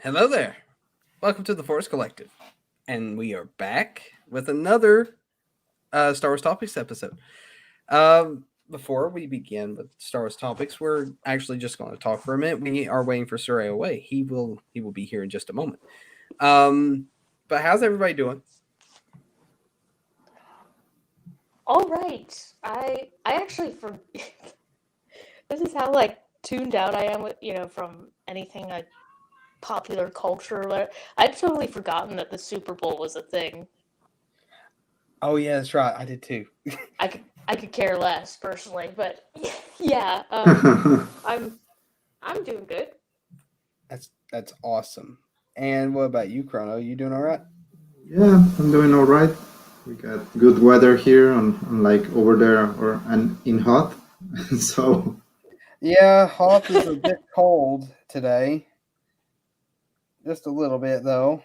Hello there. Welcome to the Forest Collective. And we are back with another Star Wars Topics episode. Before we begin with Star Wars Topics, we're actually just going to talk for a minute. We are waiting for Surrey away. He will be here in just a moment. Um, but how's everybody doing? All right. I actually for this is how like tuned out I am with from anything like popular culture. I'd totally forgotten that the Super Bowl was a thing. Oh yeah, that's right. I did too. I could care less personally, but yeah. Yeah, I'm doing good. That's awesome. And what about you, Chrono? You doing all right? I'm doing all right. We got good weather here, unlike over there or and in hot. So Yeah, Hoth is a bit cold today. Just a little bit though.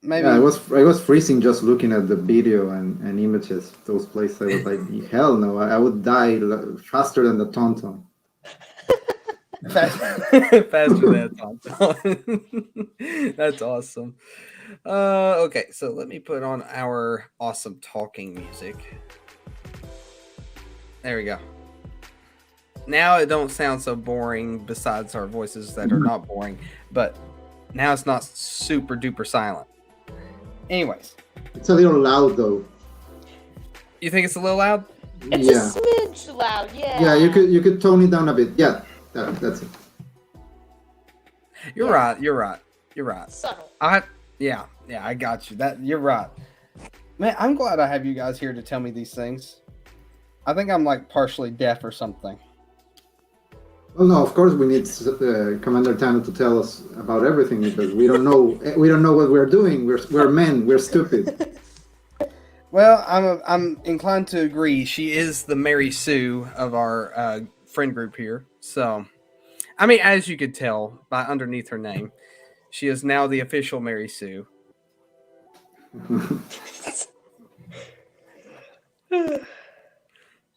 Maybe yeah, I was freezing just looking at the video and images of those places. I was like, hell no, I would die faster than the Tauntaun. faster than Tauntaun. That's awesome. Okay, so let me put on our awesome talking music. There we go. Now it don't sound so boring besides our voices that are not boring, but now it's not super duper silent. Anyways, It's a little loud though. you think it's a little loud? It's Yeah, a smidge loud, yeah. yeah. You could tone it down a bit. Yeah, that's it. You're Yeah. right. You're right. You're right. Subtle. Yeah, I got you. That you're right. Man, I'm glad I have you guys here to tell me these things. I think I'm like partially deaf or something. Well, no, of course we need Commander Tano to tell us about everything because we don't know. We don't know what we're doing. We're men. We're stupid. Well, I'm inclined to agree. She is the Mary Sue of our friend group here. So, I mean, as you could tell by underneath her name, she is now the official Mary Sue.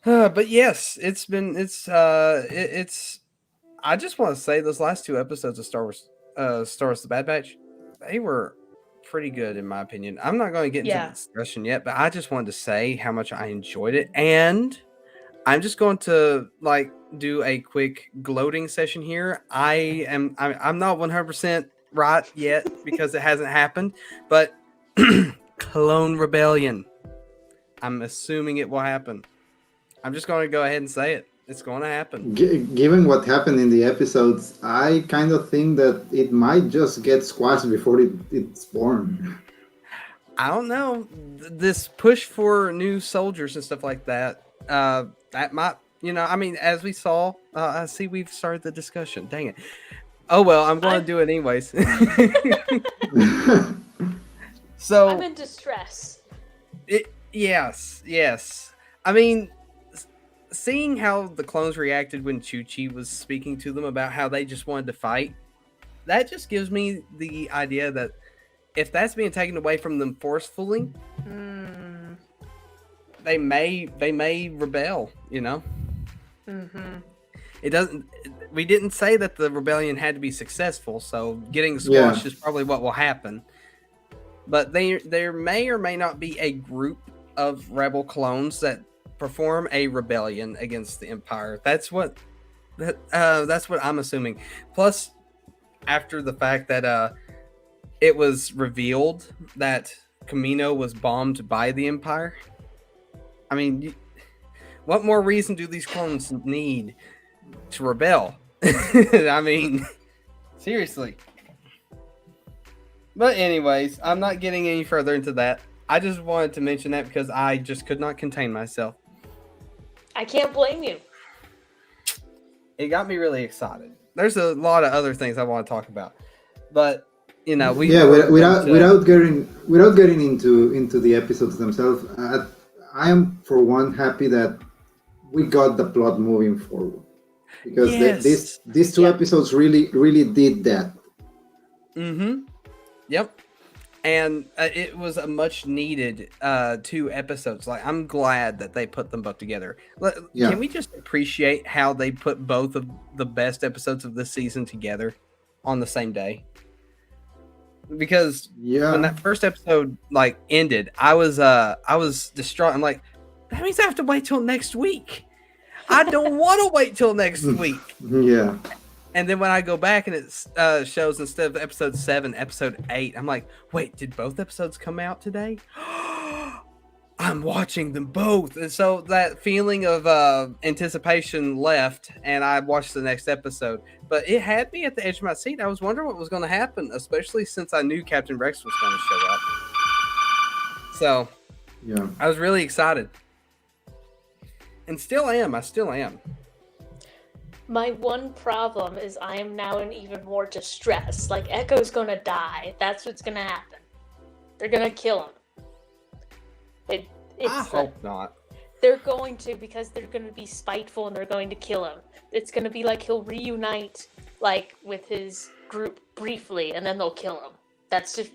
But yes, it's. I just want to say those last two episodes of Star Wars: The Bad Batch, they were pretty good in my opinion. I'm not going to get into the Yeah. discussion yet, but I just wanted to say how much I enjoyed it, and I'm just going to like do a quick gloating session here. I'm not 100% right yet because it hasn't happened, but Clone Rebellion. I'm assuming it will happen. I'm just going to go ahead and say it. It's going to happen. Given what happened in the episodes, I kind of think that it might just get squashed before it's born. I don't know. This push for new soldiers and stuff like that. That might, I mean, as we saw, I see we've started the discussion. Dang it. Oh well, I'm going to do it anyways. So I'm in distress. yes. I mean, seeing how the clones reacted when Chuchi was speaking to them about how they just wanted to fight, that just gives me the idea that if that's being taken away from them forcefully, Hmm. they may rebel. Mm-hmm. It doesn't. We didn't say that the rebellion had to be successful, so getting Yeah. squashed is probably what will happen. But there may or may not be a group of rebel clones that perform a rebellion against the Empire. That's what I'm assuming. Plus, after the fact that it was revealed that Camino was bombed by the Empire, I mean, what more reason do these clones need to rebel? I mean, seriously. But anyways, I'm not getting any further into that. I just wanted to mention that because I just could not contain myself. I can't blame you. It got me really excited. There's a lot of other things I want to talk about, but we Yeah, without getting into the episodes themselves, I am for one happy that we got the plot moving forward because Yes. these two episodes really did that. Mm-hmm. Yep. And it was a much needed 2 episodes. Like, I'm glad that they put them both together. Yeah. Can we just appreciate how they put both of the best episodes of this season together on the same day? because Yeah. when that first episode like ended, I was distraught. I'm like, that means I have to wait till next week. I don't want to wait till next week. Yeah. And then when I go back and it shows instead of episode 7, episode 8, I'm like, wait, did both episodes come out today? I'm watching them both. And so that feeling of anticipation left, and I watched the next episode. But it had me at the edge of my seat. I was wondering what was going to happen, especially since I knew Captain Rex was going to show up. So Yeah. I was really excited. And still am. I still am. My one problem is I am now in even more distress. Like, Echo's gonna die. That's what's gonna happen. They're gonna kill him. It's I hope not. They're going to, because they're gonna be spiteful and they're going to kill him. It's gonna be like he'll reunite, like, with his group briefly, and then they'll kill him. That's just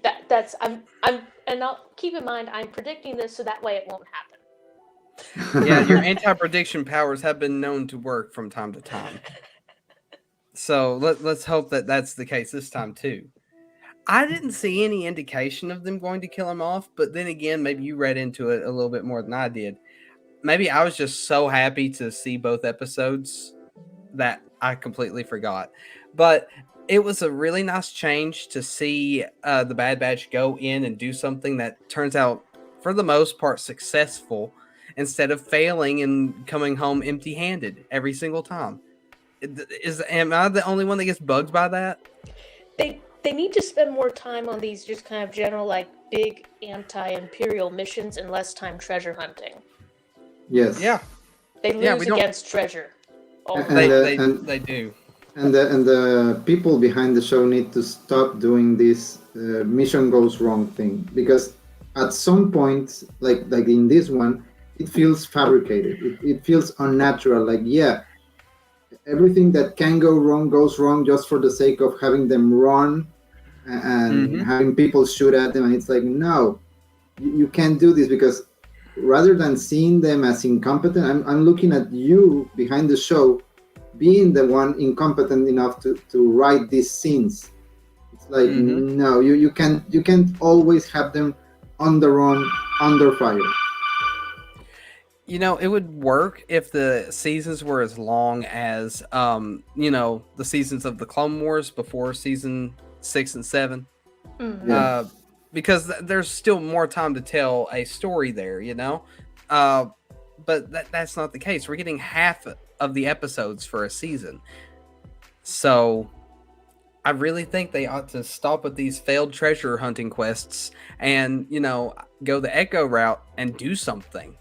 and I'll keep in mind I'm predicting this so that way it won't happen. Yeah, your anti-prediction powers have been known to work from time to time. So let's hope that that's the case this time too. I didn't see any indication of them going to kill him off, but then again, maybe you read into it a little bit more than I did. Maybe I was just so happy to see both episodes that I completely forgot. But it was a really nice change to see the Bad Batch go in and do something that turns out, for the most part, successful, instead of failing and coming home empty-handed every single time. Am I the only one that gets bugged by that? They need to spend more time on these just kind of general, like, big anti-imperial missions and less time treasure hunting. Yes. Yeah, They lose against treasure. they do. And the people behind the show need to stop doing this mission goes wrong thing, because at some point, like in this one, it feels fabricated. It feels unnatural. Like, yeah, everything that can go wrong goes wrong just for the sake of having them run and having people shoot at them. And it's like, no, you can't do this, because rather than seeing them as incompetent, I'm looking at you behind the show being the one incompetent enough to write these scenes. It's like, no, you can't always have them on the run, under fire. You know, it would work if the seasons were as long as, the seasons of the Clone Wars before season 6 and 7. Yeah. Because there's still more time to tell a story there, but that's not the case. We're getting half of the episodes for a season. So I really think they ought to stop with these failed treasure hunting quests and, go the Echo route and do something.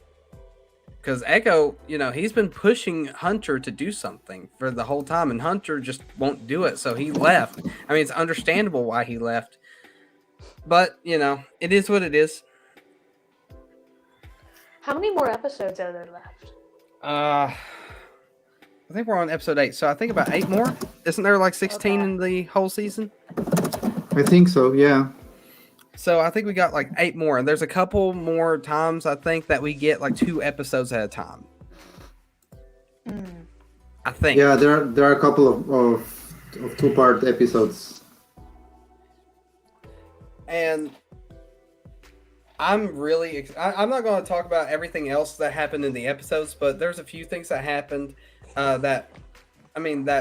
Because Echo, he's been pushing Hunter to do something for the whole time, and Hunter just won't do it, so he left. I mean, it's understandable why he left. But, it is what it is. How many more episodes are there left? I think we're on episode 8, so I think about 8 more. Isn't there like 16 in the whole season? I think so, yeah. So I think we got like 8 more, and there's a couple more times I think that we get like 2 episodes at a time. I think. Yeah, there are a couple of 2-part episodes. And I'm really I'm not going to talk about everything else that happened in the episodes, but there's a few things that happened that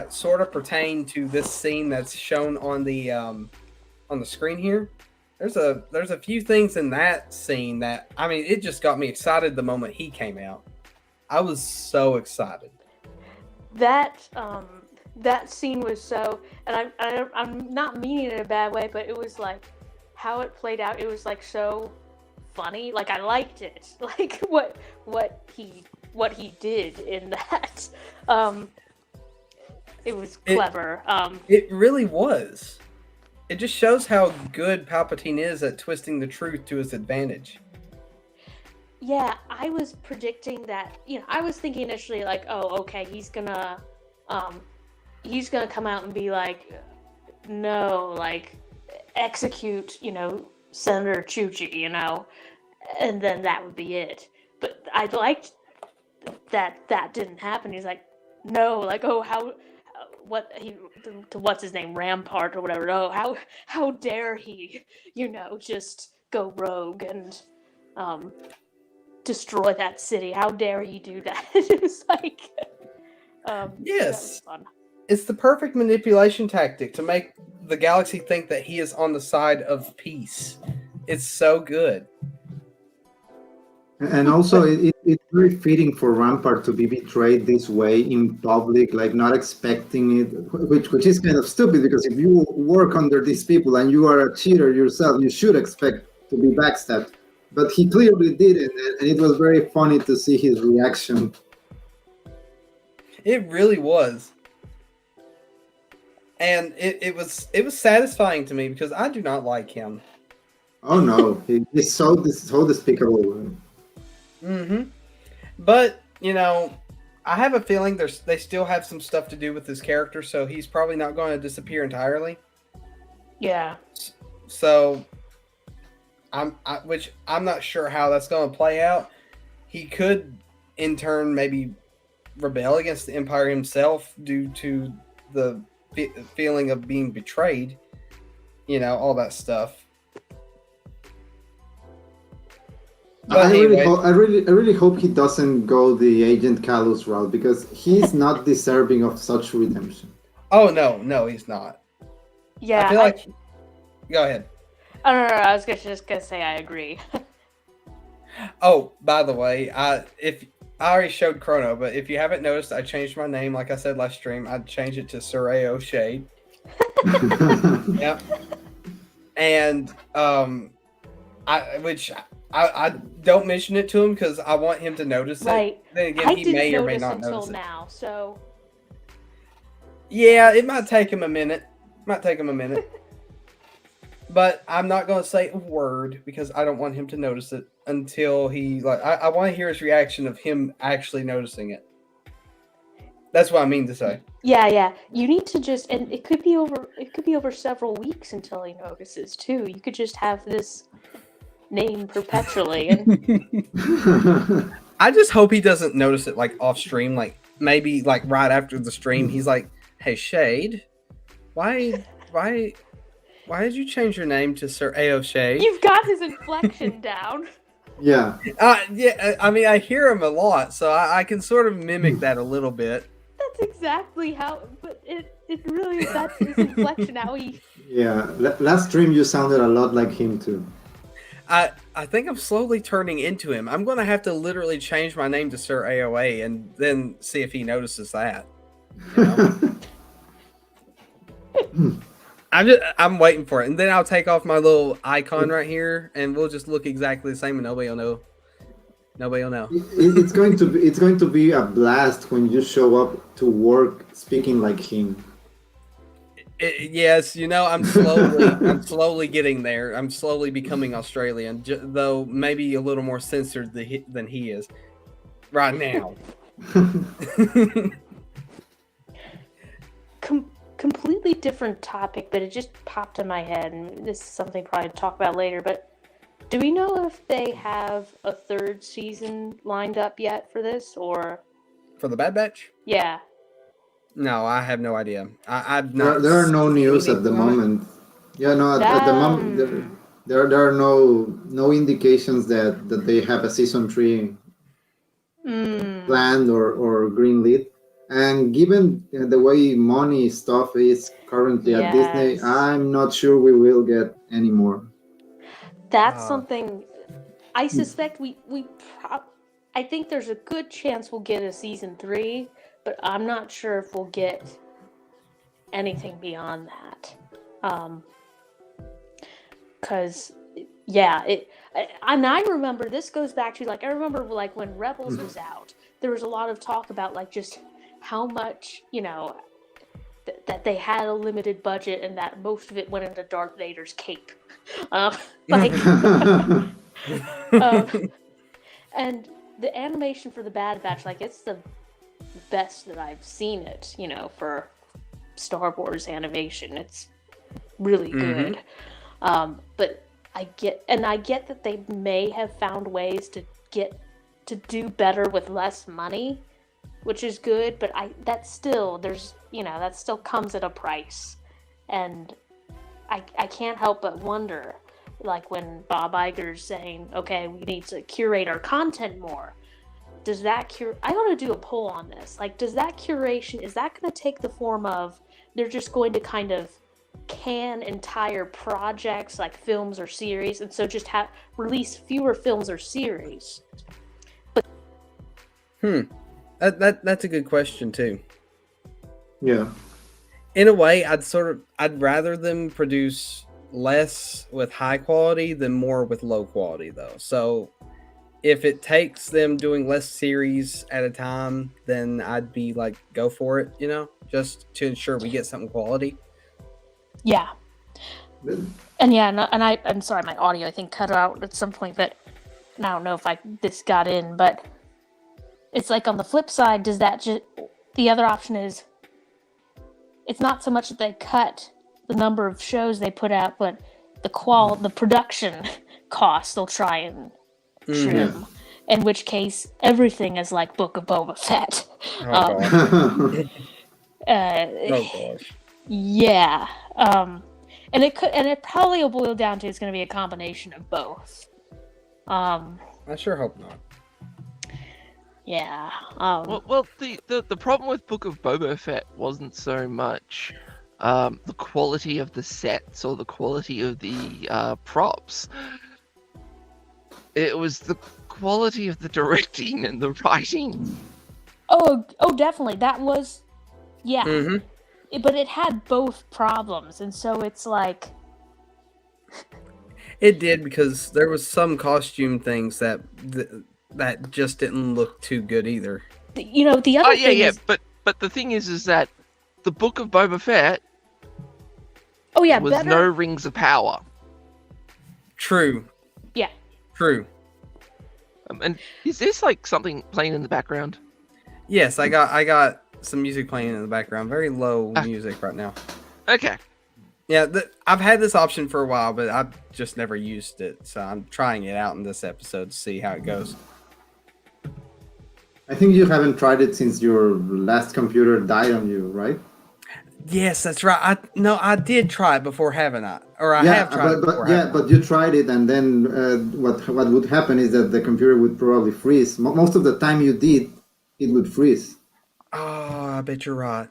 sort of pertain to this scene that's shown on the screen here. There's a few things in that scene that, it just got me excited the moment he came out. I was so excited. That scene was so, and I'm not meaning it in a bad way, but it was like how it played out. It was like so funny. Like, I liked it. Like what he did in that. It was clever. It really was. It just shows how good Palpatine is at twisting the truth to his advantage. Yeah, I was predicting that. I was thinking initially like, oh, okay, he's gonna come out and be like, no, like, execute, Senator Chuchi, and then that would be it. But I liked that didn't happen. He's like, no, like, oh, to what's his name, Rampart or whatever. Oh, how dare he, just go rogue and destroy that city? How dare he do that? It was like, that Yes. was fun. It's the perfect manipulation tactic to make the galaxy think that he is on the side of peace. It's so good. And also, it's very fitting for Rampart to be betrayed this way in public, like not expecting it, which is kind of stupid because if you work under these people and you are a cheater yourself, you should expect to be backstabbed. But he clearly didn't, and it was very funny to see his reaction. It really was. And it was satisfying to me because I do not like him. Oh no, he's so despicable. Mm-hmm. But, I have a feeling they still have some stuff to do with his character, so he's probably not going to disappear entirely. Yeah. So, which I'm not sure how that's going to play out. He could, in turn, maybe rebel against the Empire himself due to the feeling of being betrayed. All that stuff. But I anyway, really hope he doesn't go the Agent Callus route because he's not deserving of such redemption. oh no, he's not. Yeah. I feel like. Go ahead. Oh, no, I was just gonna say I agree. Oh, by the way, I already showed Chrono, but if you haven't noticed, I changed my name. Like I said last stream, I'd change it to Soreo Shade. Yep. And I don't mention it to him because I want him to notice Right. it. Then again, I he didn't may or may notice not until notice it. now, so Yeah, it might take him a minute. But I'm not going to say a word because I don't want him to notice it until he I want to hear his reaction of him actually noticing it. That's what I mean to say. yeah. You need to just, and it could be over several weeks until he notices too. You could just have this name perpetually, and I just hope he doesn't notice it off stream, maybe right after the stream. He's like, "Hey Shade, why did you change your name to Sir Ao Shade?" you've got his inflection down. Yeah. Yeah. I mean, I hear him a lot, so I can sort of mimic that a little bit. That's exactly how, but it really, that's his inflection, how he... Yeah. Last stream you sounded a lot like him too. I think I'm slowly turning into him. I'm going to have to literally change my name to Sir AOA and then see if he notices that. I'm waiting for it, and then I'll take off my little icon right here, and we'll just look exactly the same, and nobody will know. Nobody will know. It's going to be a blast when you show up to work speaking like him. Yes, I'm slowly getting there. I'm slowly becoming Australian, though maybe a little more censored than he is right now. Completely different topic, but it just popped in my head, and this is something probably to talk about later, but do we know if they have a third season lined up yet for this, or... For the Bad Batch? Yeah. No, I have no idea. I've not. There are no news at the moment. Yeah, no, at the moment there are no indications that they have a season 3 planned or greenlit. And given the way money stuff is currently at Disney, I'm not sure we will get any more. That's something I suspect I think there's a good chance we'll get a season 3, but I'm not sure if we'll get anything beyond that. Because and I remember, this goes back to I remember when Rebels was out, there was a lot of talk about just how much that they had a limited budget and that most of it went into Darth Vader's cape. And the animation for the Bad Batch, it's the best that I've seen it, for Star Wars animation. It's really good. But I get that they may have found ways to do better with less money, which is good, but that still comes at a price. And I can't help but wonder, like when Bob Iger's saying, okay, we need to curate our content more. Does that I want to do a poll on this. Like, does that curation, is that going to take the form of they're just going to kind of can entire projects like films or series, and so just release fewer films or series? That's a good question too. Yeah. In a way, I'd rather them produce less with high quality than more with low quality though. So if it takes them doing less series at a time, then I'd be like, go for it, just to ensure we get something quality. Yeah. And yeah, I'm sorry, my audio I think cut out at some point, but I don't know if this got in, but it's like on the flip side, does that just, the other option is, it's not so much that they cut the number of shows they put out, but the production costs they'll try and trim. In which case, everything is like Book of Boba Fett. Oh gosh. Yeah. And it probably will boil down to it's going to be a combination of both. I sure hope not. Yeah. Well, the problem with Book of Boba Fett wasn't so much the quality of the sets or the quality of the props. It was the quality of the directing and the writing. Oh, definitely. That was, yeah. Mm-hmm. But it had both problems, and so it's like... It did, because there was some costume things that just didn't look too good either. The other thing is... But the thing is that the Book of Boba Fett was no Rings of Power. True. Yeah. True. And is this like something playing in the background? Yes, I got some music playing in the background. Very low music right now. Okay. Yeah, I've had this option for a while, but I've just never used it. So I'm trying it out in this episode to see how it goes. I think you haven't tried it since your last computer died on you, right? Yes, that's right. I did try it before, haven't I? Or I have tried it before. But you tried it, and then what would happen is that the computer would probably freeze. Most of the time you did, it would freeze. Oh, I bet you're right.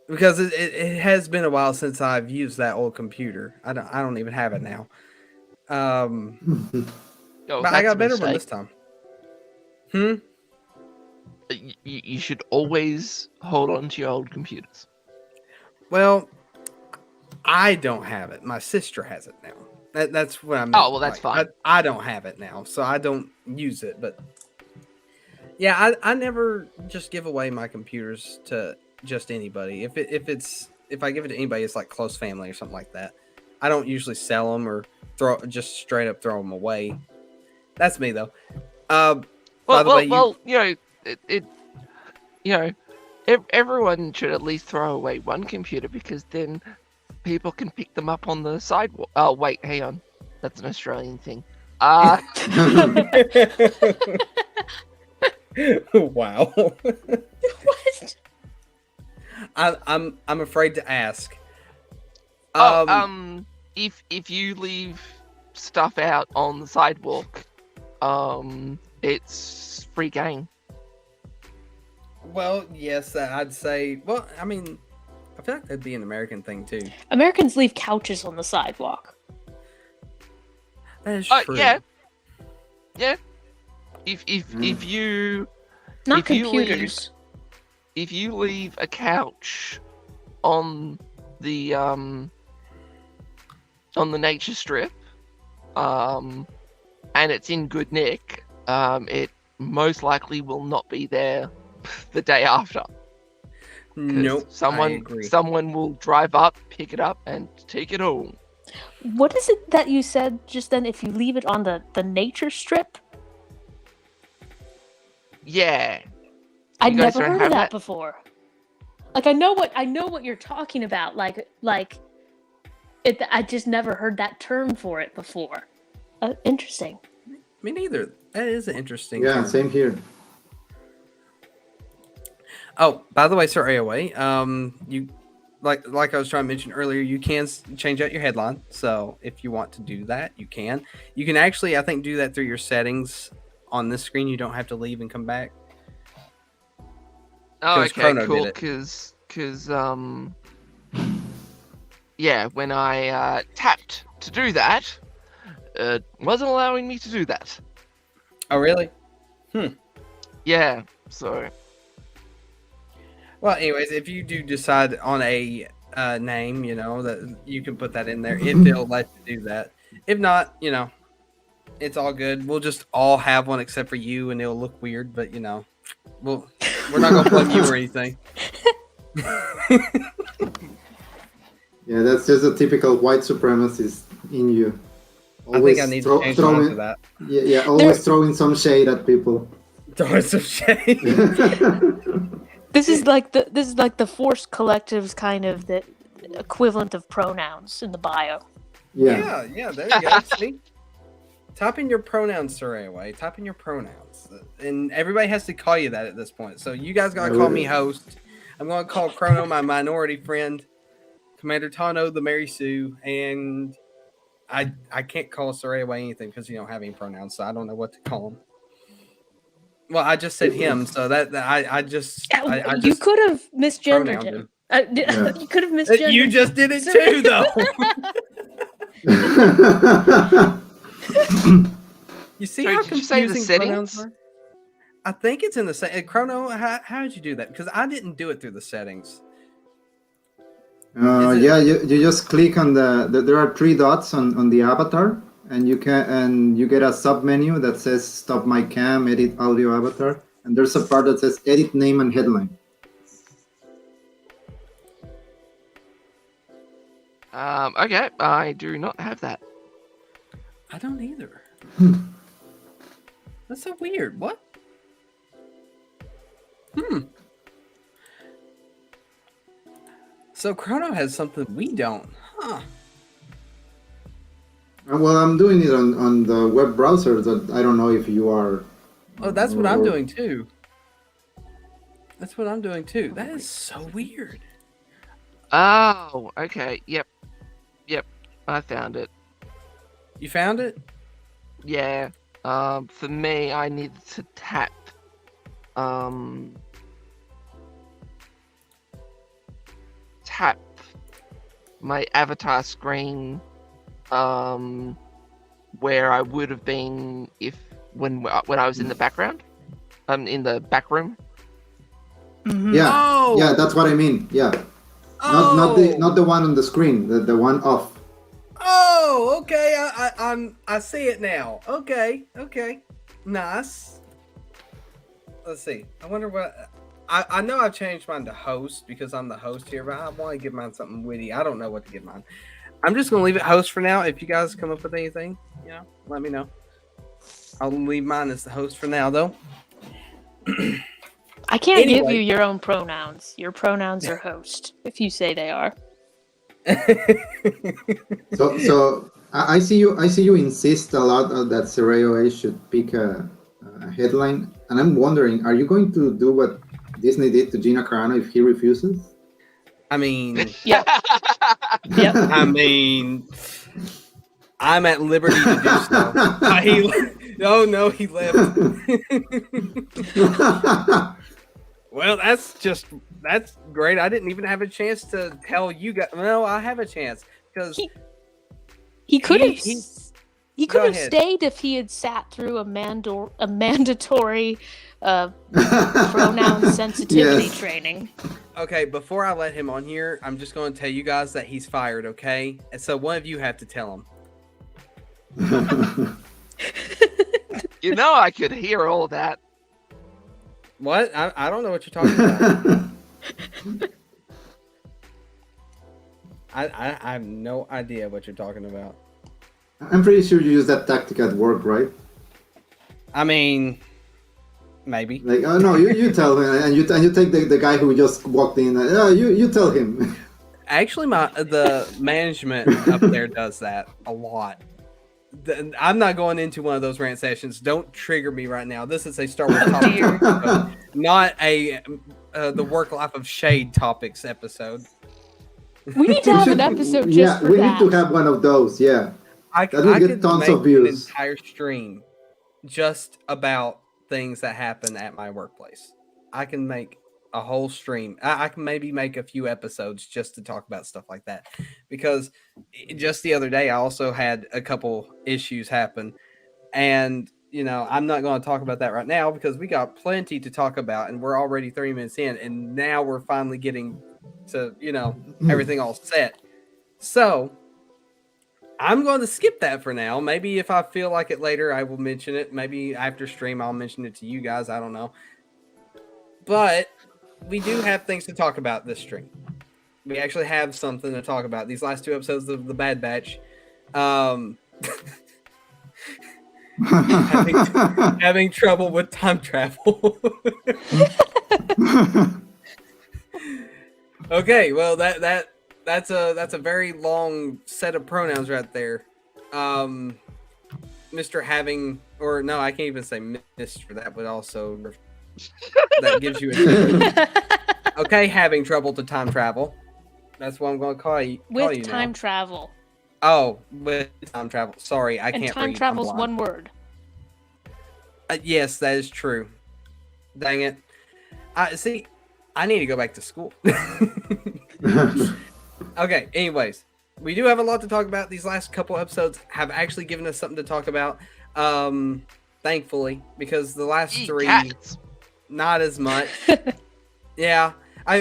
Because it has been a while since I've used that old computer. I don't even have it now. But I got a better one this time. You should always hold on to your old computers. Well, I don't have it. My sister has it now. That's what I mean. Oh, well, that's fine. I don't have it now, so I don't use it. But yeah, I never just give away my computers to just anybody. If I give it to anybody, it's like close family or something like that. I don't usually sell them or just straight up throw them away. That's me though. Everyone should at least throw away one computer, because then people can pick them up on the sidewalk. Oh, wait, hang on. That's an Australian thing. Wow. What? I'm afraid to ask. If you leave stuff out on the sidewalk, it's free game. Well, yes, I'd say. Well, I mean, I feel like that'd be an American thing too. Americans leave couches on the sidewalk. That is true. Yeah. If you not computers. If you leave a couch on the nature strip, and it's in good nick, it most likely will not be there the day after. Nope. Someone will drive up, pick it up, and take it home. What is it that you said just then? If you leave it on the nature strip? Yeah. I'd never heard of that before. Like, I know what you're talking about. Like it. I just never heard that term for it before. Interesting. Me neither. That is interesting. Yeah, term. same here. Oh, by the way, Sir AOA, you like I was trying to mention earlier, you can change out your headline. So if you want to do that, you can. You can actually, I think, do that through your settings on this screen. You don't have to leave and come back. Oh, 'Cause okay, Chrono cool. did it. Because yeah, when I tapped to do that, it wasn't allowing me to do that. Oh, really? Yeah, so Well, anyways, if you do decide on a name, that you can put that in there if it'll let you do that. If not, it's all good. We'll just all have one except for you, and it'll look weird. But we're not gonna blame you or anything. Yeah, that's just a typical white supremacist in you. I think I need to change on to that. Yeah, always throwing some shade at people. Throwing some shade. This is like the Force Collective's kind of the equivalent of pronouns in the bio. Yeah. Yeah, there you go. See? Type in your pronouns, Sir AOA. Type in your pronouns. And everybody has to call you that at this point. So you guys gotta call me host. I'm gonna call Chrono my minority friend, Commander Tano the Mary Sue, and I can't call Sir AOA anything because you don't have any pronouns, so I don't know what to call him. Well, I just said him, so that I just You could have misgendered pronounced him. Yeah. You could have misgendered. You just did it too, though. You see Sorry, how did you say the confusing pronouns settings? are? I think it's in the Chrono. How did you do that? Because I didn't do it through the settings. Is it- Yeah, you just click on there are 3 dots on the avatar, and you get a sub menu that says stop my cam, edit audio avatar, and there's a part that says edit name and headline. Okay, I do not have that. I don't either. That's so weird. What? So Chrono has something we don't, huh? Well, I'm doing it on the web browser. That I don't know if you are. Oh, that's what I'm or- doing too. That's what I'm doing too. That is so weird. Oh, okay. Yep. I found it. You found it? Yeah. For me, I needed to tap. Tap my avatar screen. Where I would have been when I was in the background. In the back room. Mhm. Yeah, Oh. yeah, that's what I mean. Yeah, Oh. not the one on the screen, the one off. Oh, okay. I see it now. Okay. Nice. Let's see. I wonder what. I know I've changed mine to host because I'm the host here, but I want to give mine something witty. I don't know what to give mine. I'm just gonna leave it host for now. If you guys come up with anything, let me know. I'll leave mine as the host for now, though. I can't give Anyway. you your own pronouns. Your pronouns are host, if you say they are. So I see you insist a lot that Sereo A should pick a headline, and I'm wondering, are you going to do what Disney did to Gina Carano if he refuses? I mean, Yep. Yep. I'm at liberty to do so. He left. Well, that's great. I didn't even have a chance to tell you guys. No, I have a chance because He could have. He- He Go could have ahead. stayed if he had sat through a mandatory pronoun sensitivity Yes. training. okay, before I let him on here, I'm just going to tell you guys that he's fired. Okay, and so one of you have to tell him. You know, I could hear all that. What? I don't know what you're talking about. I have no idea what you're talking about. I'm pretty sure you use that tactic at work, right? I mean, maybe. Like, oh no, you tell him, and you take the guy who just walked in. You tell him. Actually, the management up there does that a lot. I'm not going into one of those rant sessions. Don't trigger me right now. This is a Star Wars talk Dear. show, not a the work life of Shade topics episode. We need to have an episode just yeah, for we that. need to have one of those. Yeah, I That will get could tons make of views. an entire stream just about things that happen at my workplace. I can make a whole stream. I can maybe make a few episodes just to talk about stuff like that. Because just the other day, I also had a couple issues happen. And, you know, I'm not going to talk about that right now because we got plenty to talk about. And we're already 3 minutes in. And now we're finally getting to, you know, everything all set. So I'm going to skip that for now. Maybe if I feel like it later, I will mention it. Maybe after stream, I'll mention it to you guys. I don't know. But we do have things to talk about this stream. We actually have something to talk about. These last 2 episodes of The Bad Batch. Having trouble with time travel. Okay, well that's a very long set of pronouns right there. Mr. Having, or no, I can't even say Mr. That would also that gives you a okay, having trouble to time travel. That's what I'm going to call you. With time travel. Oh, with time travel. Sorry, I And can't time read. travel's I'm blind. one word. Yes, that is true. Dang it. See, I need to go back to school. Okay, anyways, we do have a lot to talk about. These last couple episodes have actually given us something to talk about. Thankfully, because the last 3 Cats. not as much. Yeah,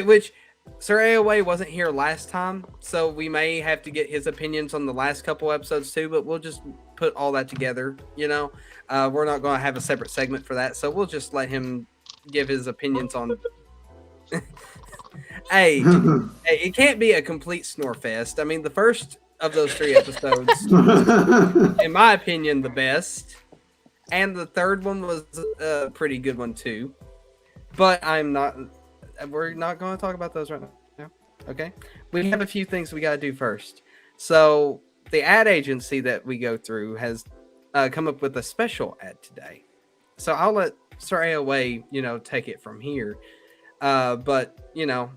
which Sir AOA wasn't here last time, so we may have to get his opinions on the last couple episodes too, but we'll just put all that together, you know. We're not going to have a separate segment for that, so we'll just let him give his opinions on Hey, it can't be a complete snore fest. I mean, the first of those 3 episodes, in my opinion, the best. And the third one was a pretty good one too. But we're not going to talk about those right now. Okay? We have a few things we got to do first. So, the ad agency that we go through has come up with a special ad today. So, I'll let Sir AOA, you know, take it from here. But, you know,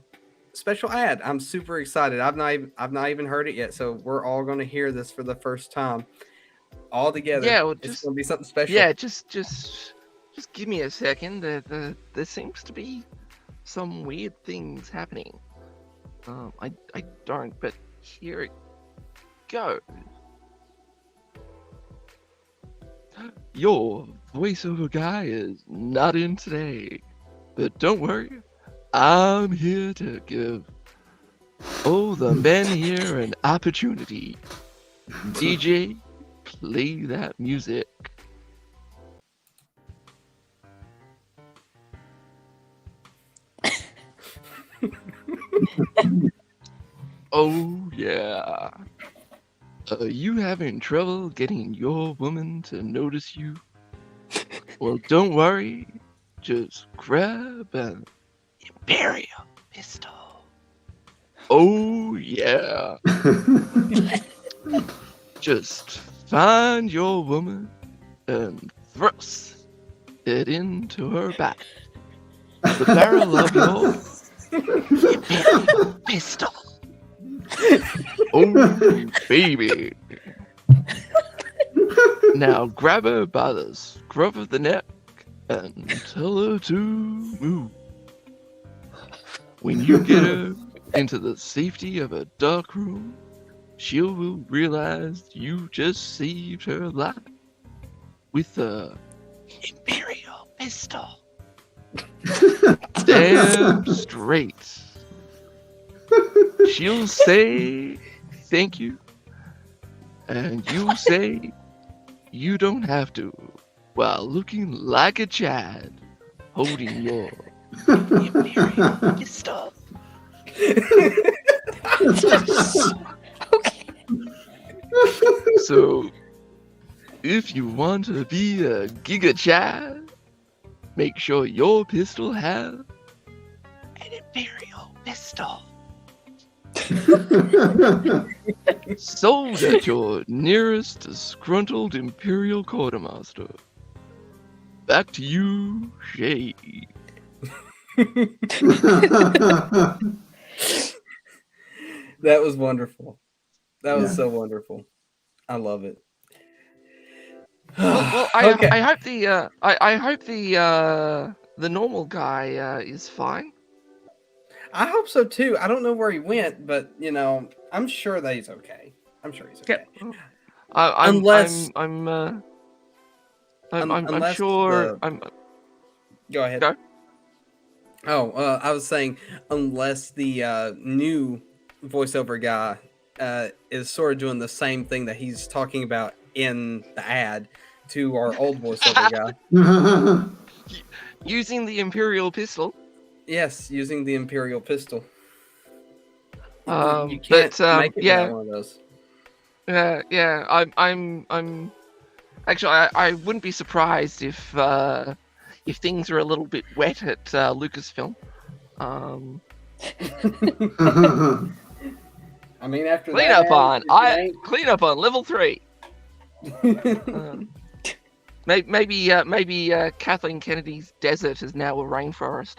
special ad. I'm super excited. I've not even heard it yet, so we're all going to hear this for the first time all together. Yeah, well, it's just going to be something special. Yeah, just give me a second. There seems to be some weird things happening. I don't, but here it goes. Your voiceover guy is not in today, but don't worry, I'm here to give the men here an opportunity. DJ, play that music. Oh yeah. Are you having trouble getting your woman to notice you? Well, don't worry. Just grab an Imperial pistol. Oh yeah. Just find your woman and thrust it into her back. The barrel of your Imperial pistol. Oh, baby. Now grab her by the scruff of the neck and tell her to move. When you get her into the safety of a dark room, she will realize you just saved her life with a Imperial pistol. Damn straight. She'll say thank you, and you'll say you don't have to, while looking like a Chad holding your Imperial pistol. Okay. So, if you want to be a Giga Chad, make sure your pistol has an Imperial pistol. Sold at your nearest disgruntled Imperial quartermaster. Back to you, Shay. That was wonderful. That was Yeah. so wonderful. I love it. Well, Okay. I hope I hope the normal guy is fine. I hope so too. I don't know where he went, but I'm sure that he's okay. I'm sure he's okay. Unless- I'm unless sure Go ahead. Go. Oh, I was saying, unless the new voiceover guy is sort of doing the same thing that he's talking about in the ad to our old voiceover guy. using the Imperial pistol. Yes, using the Imperial pistol. You But can't make it yeah, without one of those. yeah. I'm actually I wouldn't be surprised if things are a little bit wet at Lucasfilm. I mean, after Clean that, up clean up on level 3. Maybe Kathleen Kennedy's desert is now a rainforest.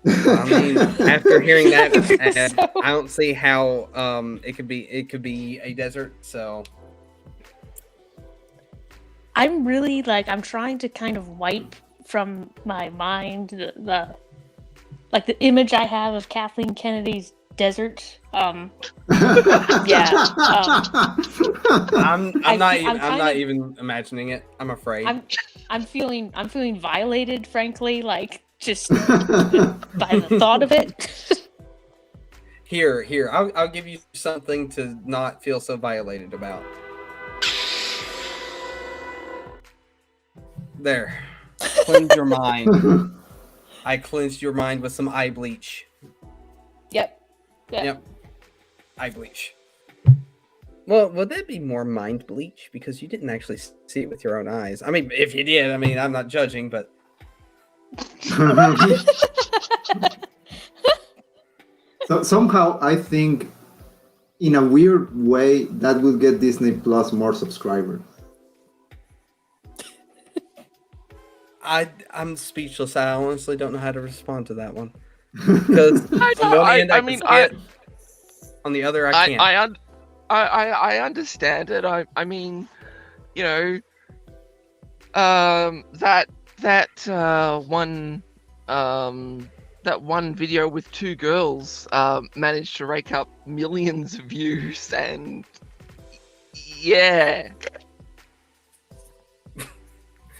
I mean, after hearing that, So- I don't see how it could be a desert. So I'm really I'm trying to kind of wipe from my mind the image I have of Kathleen Kennedy's desert. I'm I'm not even imagining it. I'm afraid. I'm feeling violated, frankly, just by the thought of it. Here, I'll give you something to not feel so violated about. There, cleanse your mind. I cleansed your mind with some eye bleach. Yep. Eye bleach. Well, would that be more mind bleach because you didn't actually see it with your own eyes? I mean, if you did, I'm not judging, but So somehow I think, in a weird way, that will get Disney Plus more subscribers. I'm speechless. I honestly don't know how to respond to that one. Because on the other, I can't. I understand it. I mean, that one video with 2 girls managed to rake up millions of views, and yeah.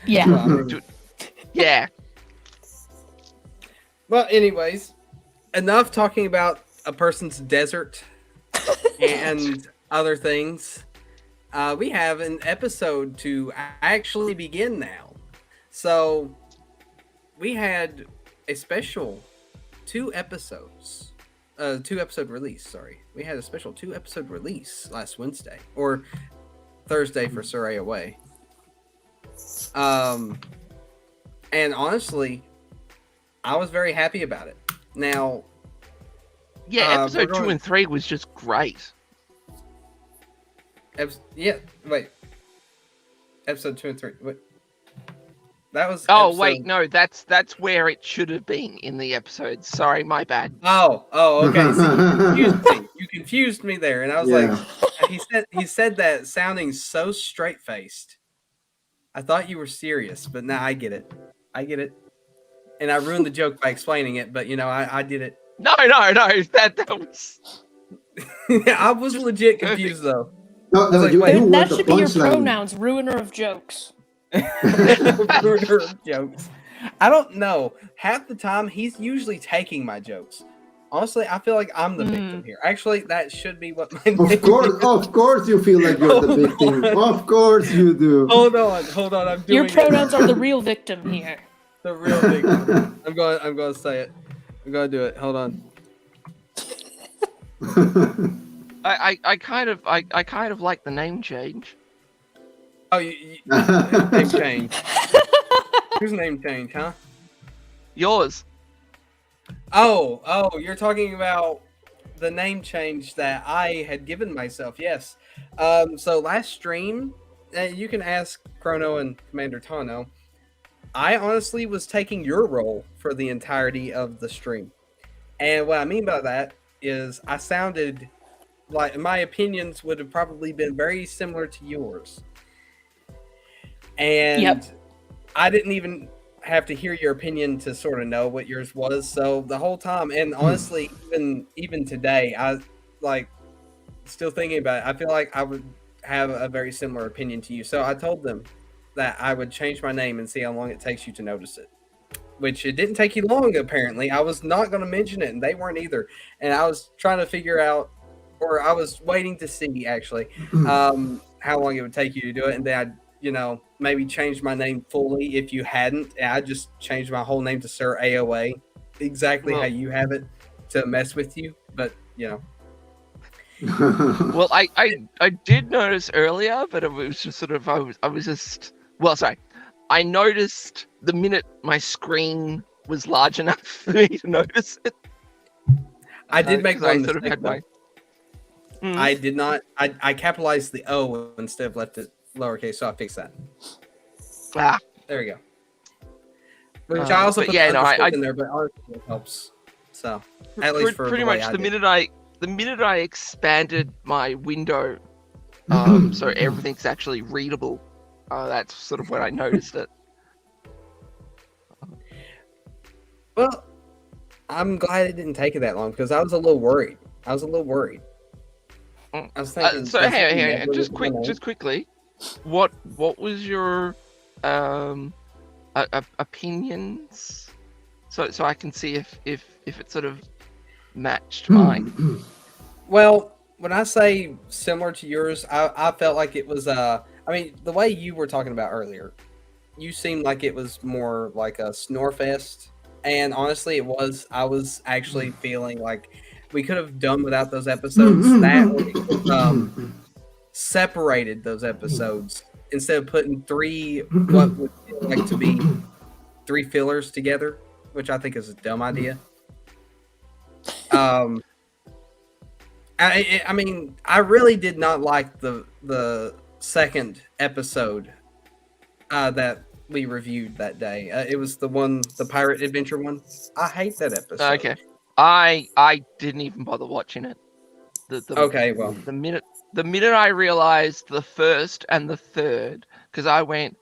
Yeah. Well, anyways, enough talking about a person's desert and other things. We have an episode to actually begin now. So we had a special 2-episode release. Sorry, we had a special 2-episode release last Wednesday or Thursday for Soraya Way. And honestly, I was very happy about it. Now, episode 2 and 3 was just great. Episode 2 and 3. Wait. That was. Wait, no, that's where it should have been in the episode. Sorry, my bad. Oh, okay. So you confused me there, and I was like, he said that sounding so straight faced. I thought you were serious, but now I get it. And I ruined the joke by explaining it, but I did it. No, that was. I was legit confused though. No, like, you wait, want That the should be your punchline. pronouns, ruiner of jokes. Ruiner of jokes. I don't know. Half the time, he's usually taking my jokes. Honestly, I feel like I'm the victim here. Actually, that should be what my name is. Of course, you feel like you're the victim. Of course, you do. Hold on. I'm doing Your pronouns are the real victim here. the real victim. I'm going to say it. I'm going to do it. Hold on. I kind of like the name change. Oh, name change. Whose name change, huh? Yours. Oh, you're talking about the name change that I had given myself. Yes. So last stream, you can ask Chrono and Commander Tano. I honestly was taking your role for the entirety of the stream. And what I mean by that is I sounded like my opinions would have probably been very similar to yours. And Yep. I didn't even have to hear your opinion to sort of know what yours was. So the whole time, and honestly, even today, I like still thinking about it. I feel like I would have a very similar opinion to you. So I told them that I would change my name and see how long it takes you to notice it. Which it didn't take you long, apparently. I was not going to mention it, and they weren't either. And I was trying to figure out, or I was waiting to see actually, how long it would take you to do it, and then I'd, maybe change my name fully if you hadn't. And I just changed my whole name to Sir AOA, exactly how you have it, to mess with you. But Well, I did notice earlier, but it was just sort of I noticed the minute my screen was large enough for me to notice it. I did make 'cause I one sort of mistake. had my. I did not. I capitalized the O instead of left it lowercase, so I fixed that. Ah, There we go. Which I also but put yeah, the no, underscore I in there, but honestly it helps. So at least for pretty the way much I the did. minute I expanded my window, so everything's actually readable. That's sort of when I noticed it. Well, I'm glad it didn't take it that long because I was a little worried. I was thinking. So does hang he on, never just leave my name? quickly, what was your opinions? So I can see if it sort of matched mine. Well, when I say similar to yours, I felt like it was I mean, the way you were talking about earlier, you seemed like it was more like a snore fest. And honestly, it was. I was actually feeling like we could have done without those episodes. That or we could have, separated those episodes instead of putting three what would feel like to be three fillers together, which I think is a dumb idea. I mean, I really did not like the second episode that we reviewed that day. It was the pirate adventure one. I hate that episode. Okay, I didn't even bother watching it. Okay, well, the minute I realized the first and the third, because I went,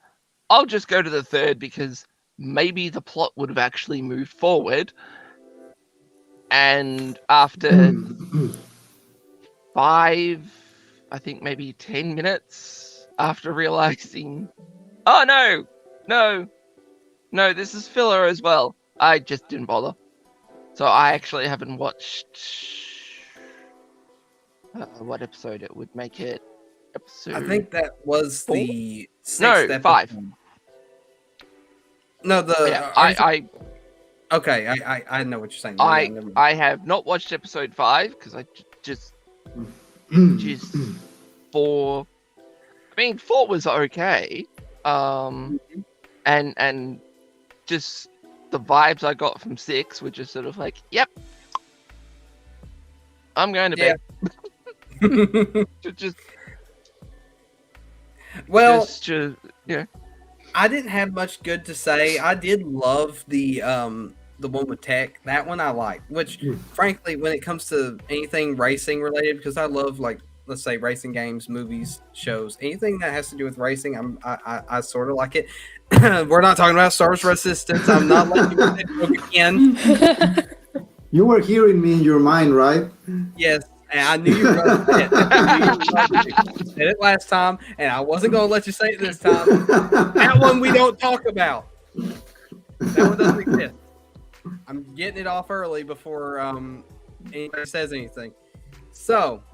I'll just go to the third because maybe the plot would have actually moved forward. And after 5, I think maybe 10 minutes after realizing, oh no, this is filler as well, I just didn't bother. So I actually haven't watched what episode it would make it. Episode. I think that was the No, 6th episode. 5. No, the Yeah, I okay. I know what you're saying. Yeah, never mind. I have not watched episode 5 because I just 4. I mean, 4 was okay. And just the vibes I got from 6 were just sort of like, yep, I'm going to bed. just Well, yeah. I didn't have much good to say. I did love the one with Tech. That one I liked. Which, frankly, when it comes to anything racing related, because I love, like, let's say racing games, movies, shows, anything that has to do with racing, I sort of like it. We're not talking about Star Wars Resistance. I'm not letting you say that joke again. You were hearing me in your mind, right? Yes, and I knew you were going to say it. I knew you were going to. I said it last time, and I wasn't going to let you say it this time. That one we don't talk about. That one doesn't exist. I'm getting it off early before anybody says anything. So,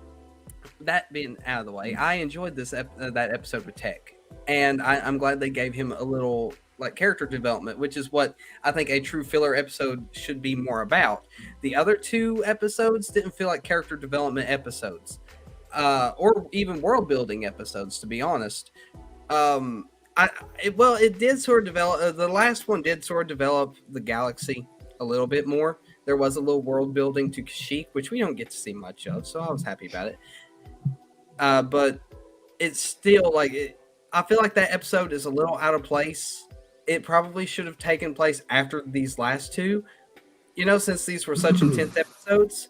that being out of the way, I enjoyed that episode with Tech, and I'm glad they gave him a little like character development, which is what I think a true filler episode should be more about. The other 2 episodes didn't feel like character development episodes, or even world building episodes, to be honest. It did sort of develop. The last one did sort of develop the galaxy a little bit more. There was a little world building to Kashyyyk, which we don't get to see much of, so I was happy about it. But it's still like I feel like that episode is a little out of place it probably should have taken place after these last two. You know, since these were such intense episodes,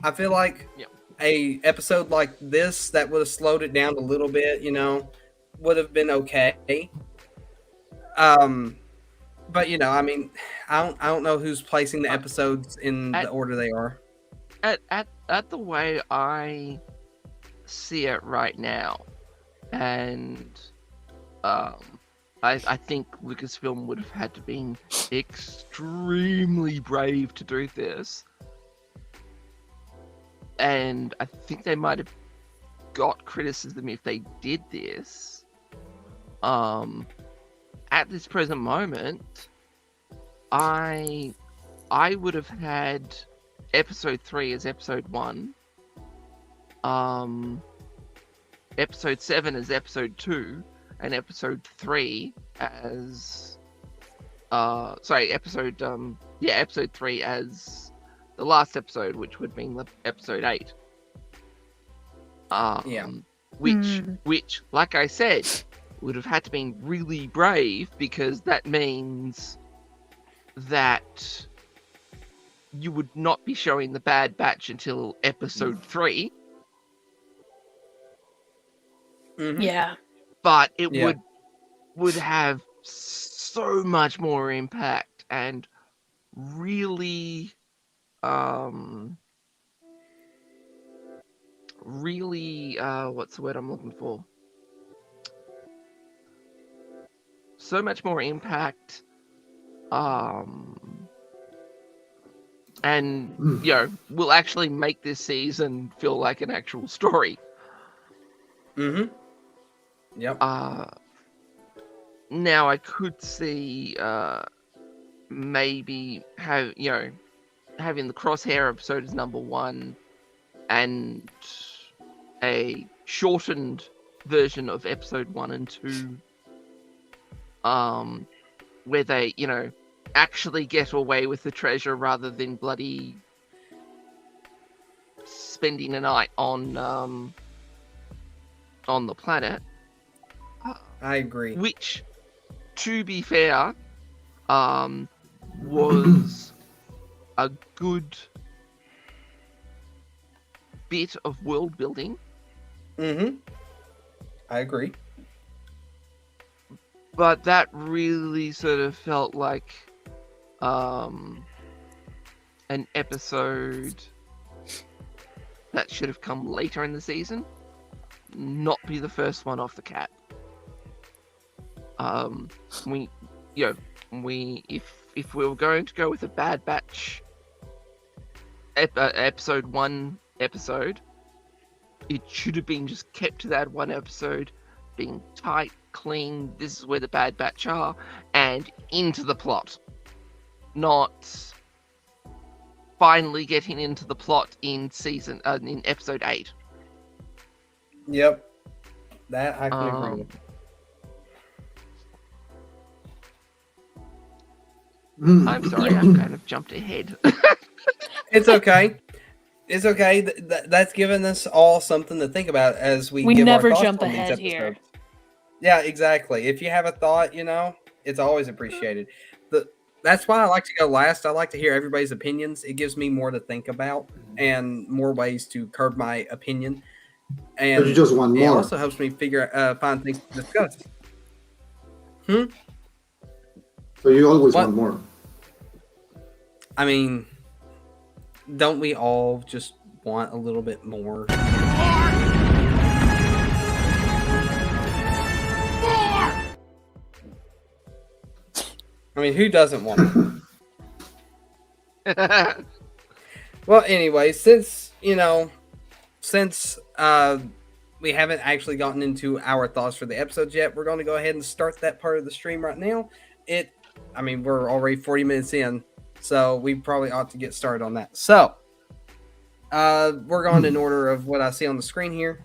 I feel like Yeah. a episode like this that would have slowed it down a little bit, you know, would have been okay. But you know, I mean, I don't know who's placing the episodes in the order they are. At the way I see it right now, and I think Lucasfilm would have had to been extremely brave to do this, and I think they might have got criticism if they did this. At this present moment, I would have had episode 3 as episode 1, episode 7 as episode 2, and episode 3 as episode 3 as the last episode, which would mean episode 8. Which, like I said, would have had to been really brave, because that means that you would not be showing the Bad Batch until episode 3. Mhm. Yeah. But it Yeah. would have so much more impact, and really what's the word I'm looking for? So much more impact, and you know, will actually make this season feel like an actual story. Mm-hmm. Yep. Now I could see maybe having the Crosshair episode as number 1, and a shortened version of episode 1 and 2, where they, you know, actually get away with the treasure rather than bloody spending a night on the planet. I agree. Which, to be fair, was a good bit of world building. Mm-hmm. I agree. But that really sort of felt like an episode that should have come later in the season, not be the first one off the cap. If we were going to go with a Bad Batch episode 1 episode, it should have been just kept to that one episode, being tight, clean, this is where the Bad Batch are, and into the plot. Not finally getting into the plot in episode 8. Yep. That I can agree with. I'm sorry, I've kind of jumped ahead. It's okay. It's okay. That's given us all something to think about as we give never our thoughts jump on these ahead here. episodes. Yeah, exactly. If you have a thought, you know, it's always appreciated. That's why I like to go last. I like to hear everybody's opinions. It gives me more to think about and more ways to curb my opinion. And But you just want it more. also helps me find things to discuss. So you always What? want more. I mean, don't we all just want a little bit more? I mean, who doesn't want it? Well, anyway, since we haven't actually gotten into our thoughts for the episodes yet, we're going to go ahead and start that part of the stream right now. We're already 40 minutes in, so we probably ought to get started on that. So, we're going in order of what I see on the screen here,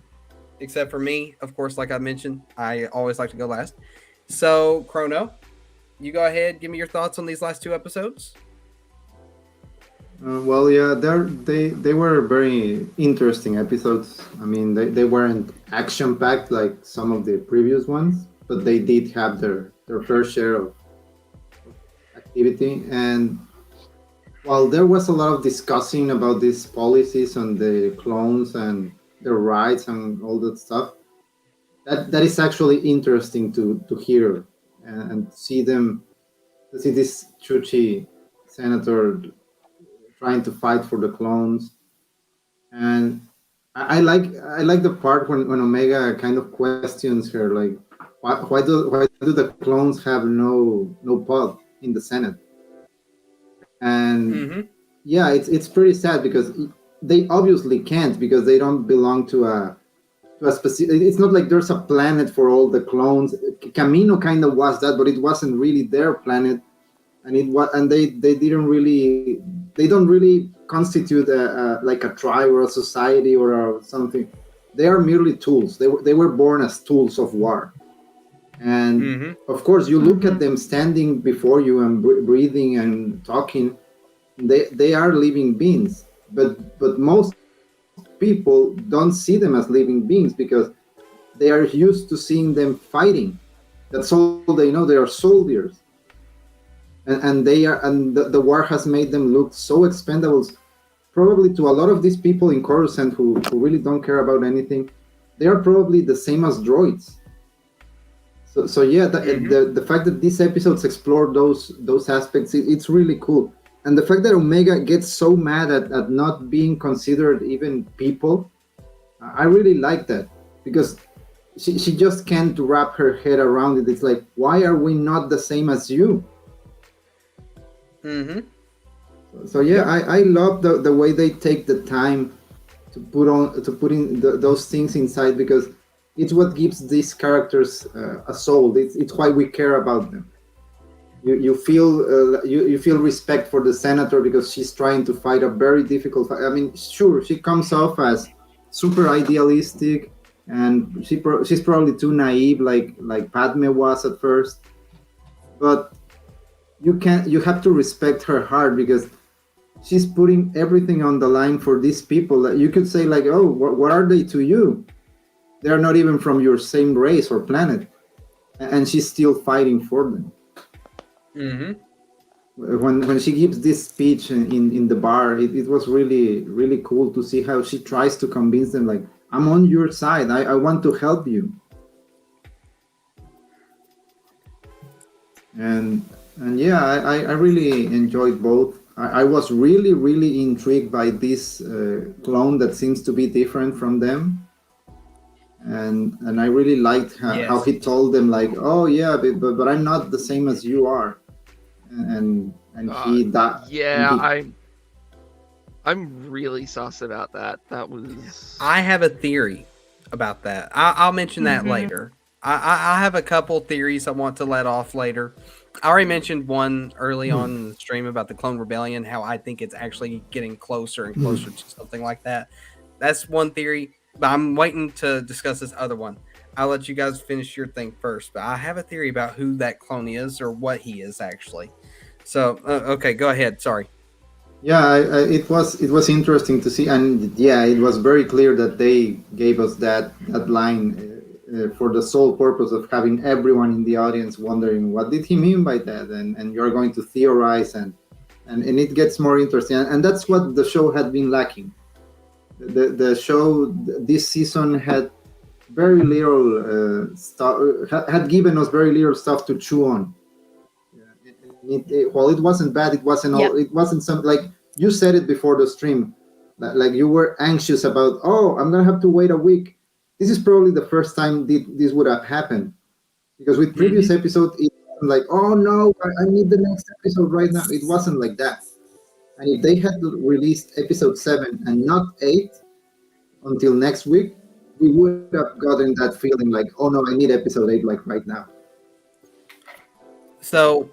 except for me. Of course, like I mentioned, I always like to go last. So, Chrono, you go ahead, give me your thoughts on these last 2 episodes. Well, yeah, they were very interesting episodes. I mean, they weren't action packed like some of the previous ones, but they did have their fair share activity. And while there was a lot of discussing about these policies on the clones and their rights and all that stuff, that is actually interesting to hear and see them, to see this Chuchi senator trying to fight for the clones. And I like the part when Omega kind of questions her, like, why do the clones have no pod in the Senate? And Mm-hmm. yeah, it's pretty sad because they obviously can't, because they don't belong to a specific. It's not like there's a planet for all the clones. Camino kind of was that, but it wasn't really their planet, and it was, and they didn't really, they don't really constitute like a tribe or a society or something. They are merely tools. They were born as tools of war. And Mm-hmm. of course, you look at them standing before you and breathing and talking. They are living beings, but most people don't see them as living beings because they are used to seeing them fighting. That's all they know. They are soldiers, and they are, and the war has made them look so expendable. Probably to a lot of these people in Coruscant who really don't care about anything, they are probably the same as droids. So yeah, the fact that these episodes explore those aspects, it's really cool. And the fact that Omega gets so mad at not being considered even people, I really like that, because she just can't wrap her head around it. It's like, why are we not the same as you? Mm-hmm. So yeah, I love the way they take the time to put in those things inside, because it's what gives these characters a soul. It's why we care about them. You feel you feel respect for the senator because she's trying to fight a very difficult fight. I mean, sure, she comes off as super idealistic, and she's probably too naive, like Padme was at first. But you have to respect her heart, because she's putting everything on the line for these people that you could say, like, oh, what are they to you? They're not even from your same race or planet, and she's still fighting for them. Mm-hmm. When she gives this speech in the bar, it was really cool to see how she tries to convince them, like, I'm on your side. I want to help you. And yeah, I really enjoyed both. I was really intrigued by this clone that seems to be different from them, and I really liked how Yes. he told them, like, oh yeah, but I'm not the same as you are, and he that Yeah, and he, I'm really sus about that. That was I have a theory about that. I'll mention that Mhm. later. I have a couple theories I want to let off later. I already mentioned one early on in the stream about the Clone Rebellion, how I think it's actually getting closer and closer to something like that. That's one theory, but I'm waiting to discuss this other one. I'll let you guys finish your thing first, but I have a theory about who that clone is or what he is actually. So, okay, go ahead. Sorry. yeah, it was interesting to see, and yeah, it was very clear that they gave us that line for the sole purpose of having everyone in the audience wondering what did he mean by that, and you're going to theorize, and it gets more interesting, and that's what the show had been lacking. The show this season had very little stuff, had given us very little stuff to chew on. While it wasn't bad, it wasn't all. Yep. It wasn't some, like you said it before the stream, like you were anxious about. Oh, I'm gonna have to wait a week. This is probably the first time this would have happened, because with previous episode, it wasn't like, oh no, I need the next episode right now. It wasn't like that. And if they had released episode 7 and not 8 until next week, we would have gotten that feeling like, oh no, I need episode 8 like right now. So,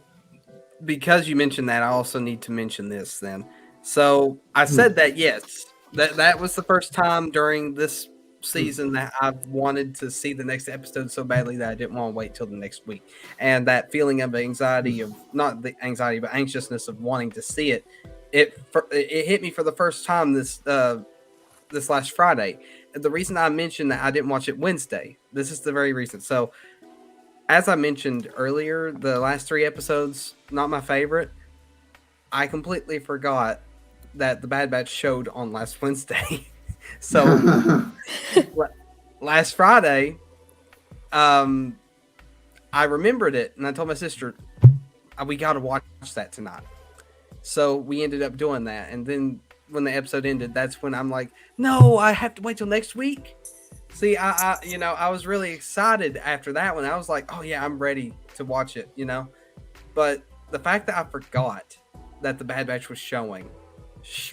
because you mentioned that, I also need to mention this then. So, I said that, yes, that was the first time during this season that I've wanted to see the next episode so badly that I didn't want to wait till the next week. And that feeling of anxiety, of not the anxiety, but anxiousness of wanting to see it, it hit me for the first time this last Friday. The reason I mentioned that I didn't watch it Wednesday, this is the very reason. So, as I mentioned earlier, the last 3 episodes not my favorite. I completely forgot that the Bad Batch showed on last Wednesday. So last Friday, I remembered it, and I told my sister, we got to watch that tonight. So we ended up doing that, and then when the episode ended, that's when I'm like, no, I have to wait till next week. See, I was really excited after that one. I was like, oh yeah, I'm ready to watch it, But the fact that I forgot that the Bad Batch was showing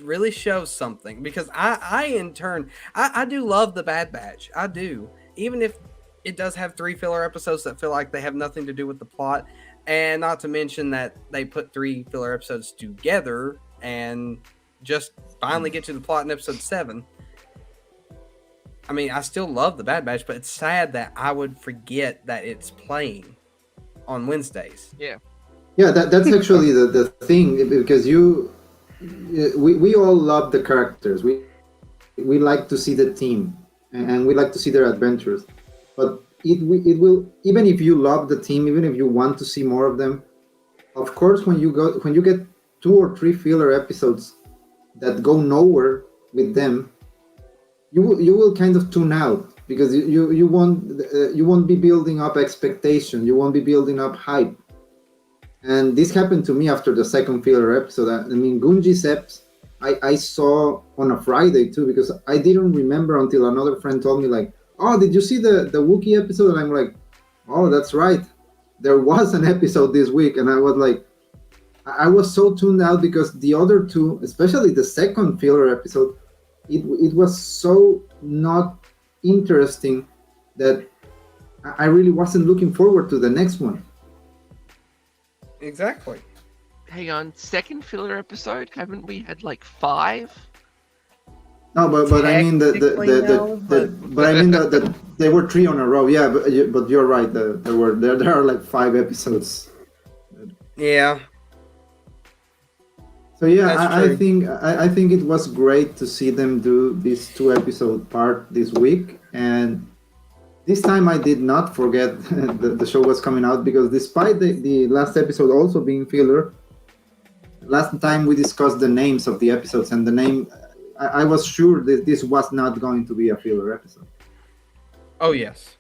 really shows something, because I in turn, I do love the Bad Batch. I do, even if it does have 3 filler episodes that feel like they have nothing to do with the plot, and not to mention that they put 3 filler episodes together and just finally get to the plot in episode 7. I mean, I still love the Bad Batch, but it's sad that I would forget that it's playing on Wednesdays. Yeah. Yeah, that's actually the thing, because we all love the characters. We like to see the team, and we like to see their adventures. But it will, even if you love the team, even if you want to see more of them, of course, when you get 2 or 3 filler episodes that go nowhere with them, you will kind of tune out, because you won't be building up expectation, you won't be building up hype. And this happened to me after the second filler episode. I mean, Gunji's eps, I saw on a Friday too, because I didn't remember until another friend told me, like, oh, did you see the Wookiee episode? And I'm like, oh, that's right, there was an episode this week. And I was like, I was so tuned out, because the other 2, especially the second filler episode, it was so not interesting that I really wasn't looking forward to the next one. Exactly. Hang on, second filler episode? Haven't we had like 5? No, but I mean Technically, no, but I mean that they were 3 on a row. Yeah, but you're right. There are like 5 episodes. Yeah. So yeah, That's I true. think it was great to see them do this 2 episode part this week, and this time I did not forget the show was coming out, because despite the last episode also being filler, last time we discussed the names of the episodes, and the name, I was sure that this was not going to be a filler episode. Oh yes,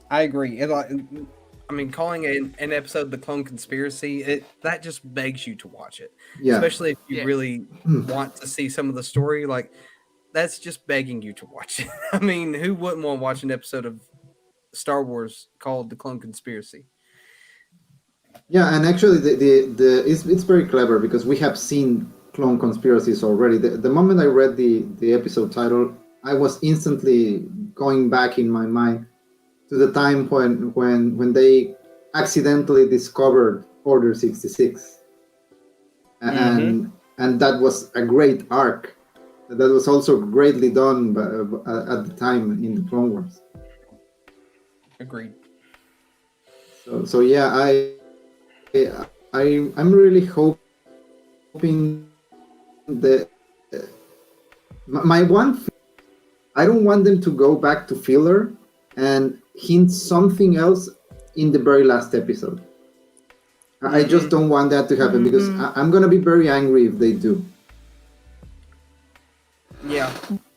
I agree. I mean, calling an episode the Clone Conspiracy, that just begs you to watch it. Yeah. Especially if you Yeah. really want to see some of the story. Like, that's just begging you to watch it. I mean, who wouldn't want to watch an episode of Star Wars called the Clone Conspiracy? Yeah, and actually, it's very clever, because we have seen clone conspiracies already. The moment I read the episode title, I was instantly going back in my mind to the time when they accidentally discovered Order 66, and that was a great arc. That was also greatly done at the time in the Clone Wars. Agreed. So yeah, I'm really hoping that my one, I don't want them to go back to filler and hint something else in the very last episode. I just don't want that to happen, because I'm gonna be very angry if they do. Yeah.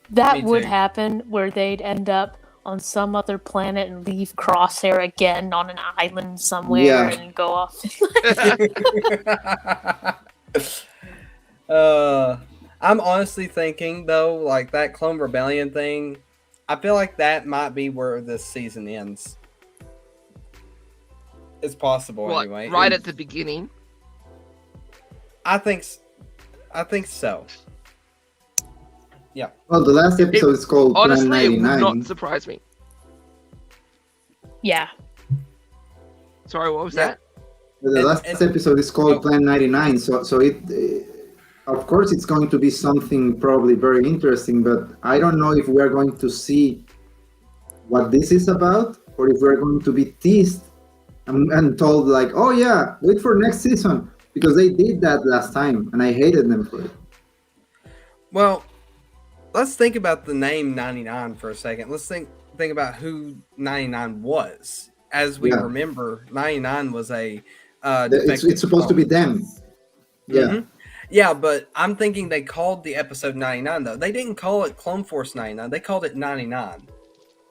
That Me would too. happen, where they'd end up on some other planet and leave Crosshair again on an island somewhere Yeah. and go off. I'm honestly thinking, though, like that Clone Rebellion thing, I feel like that might be where this season ends. It's possible, What, anyway. right at the beginning? I think so. Yeah. Well, the last episode is called Plan Honestly, it would 99. not surprise me. Yeah. Sorry, what was Yeah. that? The last episode is called Plan 99, so it, of course, it's going to be something probably very interesting, but I don't know if we're going to see what this is about, or if we're going to be teased and told, like, oh yeah, wait for next season, because they did that last time, and I hated them for it. Well, let's think about the name 99 for a second. Let's think about who 99 was. as we Yeah. remember, 99 was a It's supposed to be them. Yeah. Mhm. Yeah, but I'm thinking they called the episode 99 though. They didn't call it Clone Force 99. They called it 99.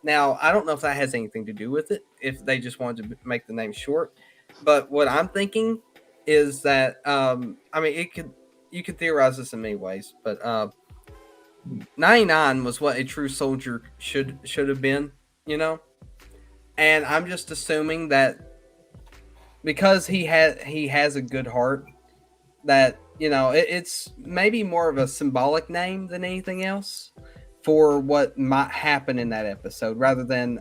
Now, I don't know if that has anything to do with it, if they just wanted to make the name short. But what I'm thinking is that I mean, you could theorize this in many ways, but 99 was what a true soldier should have been, you know? And I'm just assuming that because he has a good heart, that it's maybe more of a symbolic name than anything else for what might happen in that episode, rather than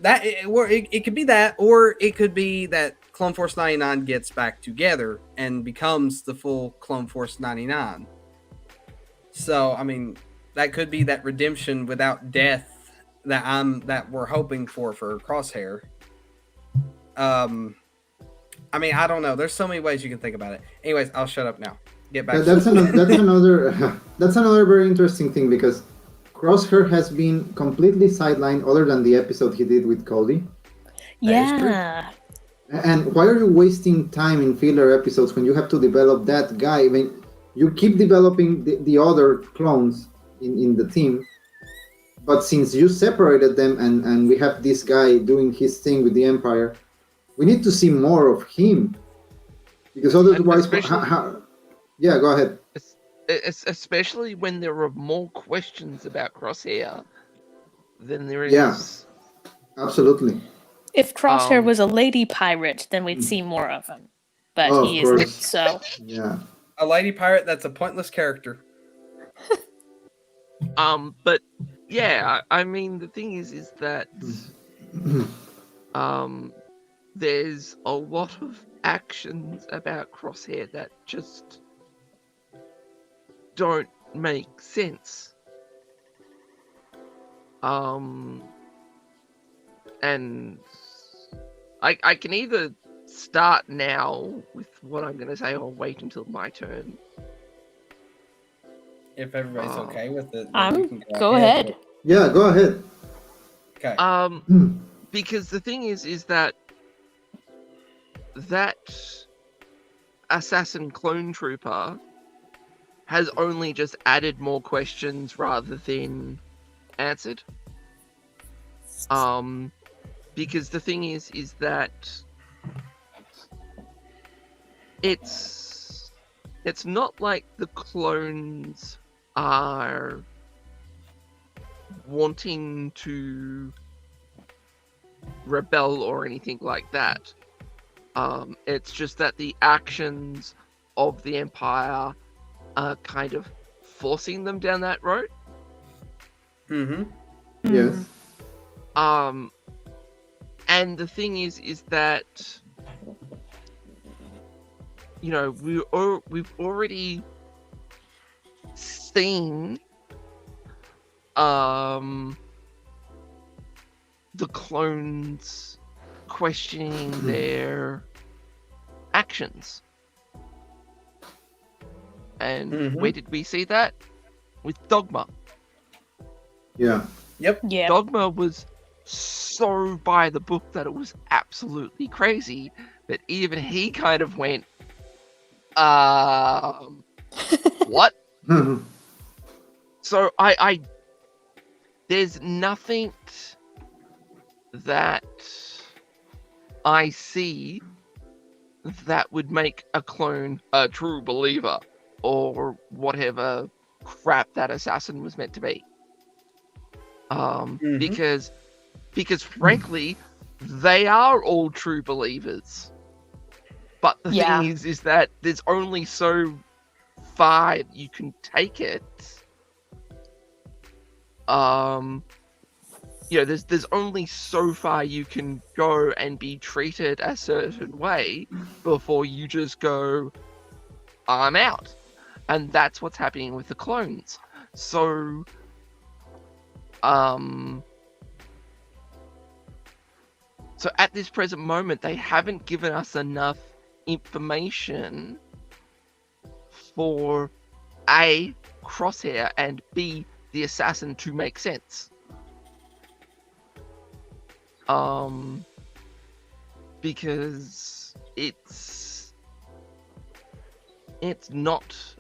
it could be that, or it could be that Clone Force 99 gets back together and becomes the full Clone Force 99. So I mean, that could be that redemption without death that we're hoping for Crosshair. I mean, I don't know. There's so many ways you can think about it. Anyways, I'll shut up now. Get back. That's another very interesting thing, because Crosshair has been completely sidelined other than the episode he did with Cody. Yeah. And why are you wasting time in filler episodes when you have to develop that guy? I mean, you keep developing the other clones in the team, but since you separated them and we have this guy doing his thing with the Empire, we need to see more of him, because otherwise, yeah, go ahead. Especially when there are more questions about Crosshair than there is. Yeah, absolutely. If Crosshair was a lady pirate, then we'd see more of him. But he isn't, so... Yeah. A lady pirate, that's a pointless character. But, yeah, I mean, the thing is that... there's a lot of actions about Crosshair that just don't make sense. And I can either start now with what I'm going to say or wait until my turn. If everybody's okay with it, we can go ahead. Yeah, go ahead. Okay. Because the thing is that assassin clone trooper has only just added more questions rather than answered. Because the thing is that it's not like the clones are wanting to rebel or anything like that. It's just that the actions of the Empire are kind of forcing them down that road. Mm-hmm. Yes. And the thing is that, you know, we've already seen the clones questioning their actions. And where did we see that? With Dogma. Yeah. Yep. Yeah. Dogma was so by the book that it was absolutely crazy that even he kind of went, what? So I there's nothing that I see that would make a clone a true believer or whatever crap that assassin was meant to be. Because frankly, they are all true believers. But the thing is that there's only so far you can take it. You know, there's only so far you can go and be treated a certain way before you just go, I'm out. And that's what's happening with the clones. So, so at this present moment, they haven't given us enough information for A, Crosshair, and B, the assassin to make sense. Because it's not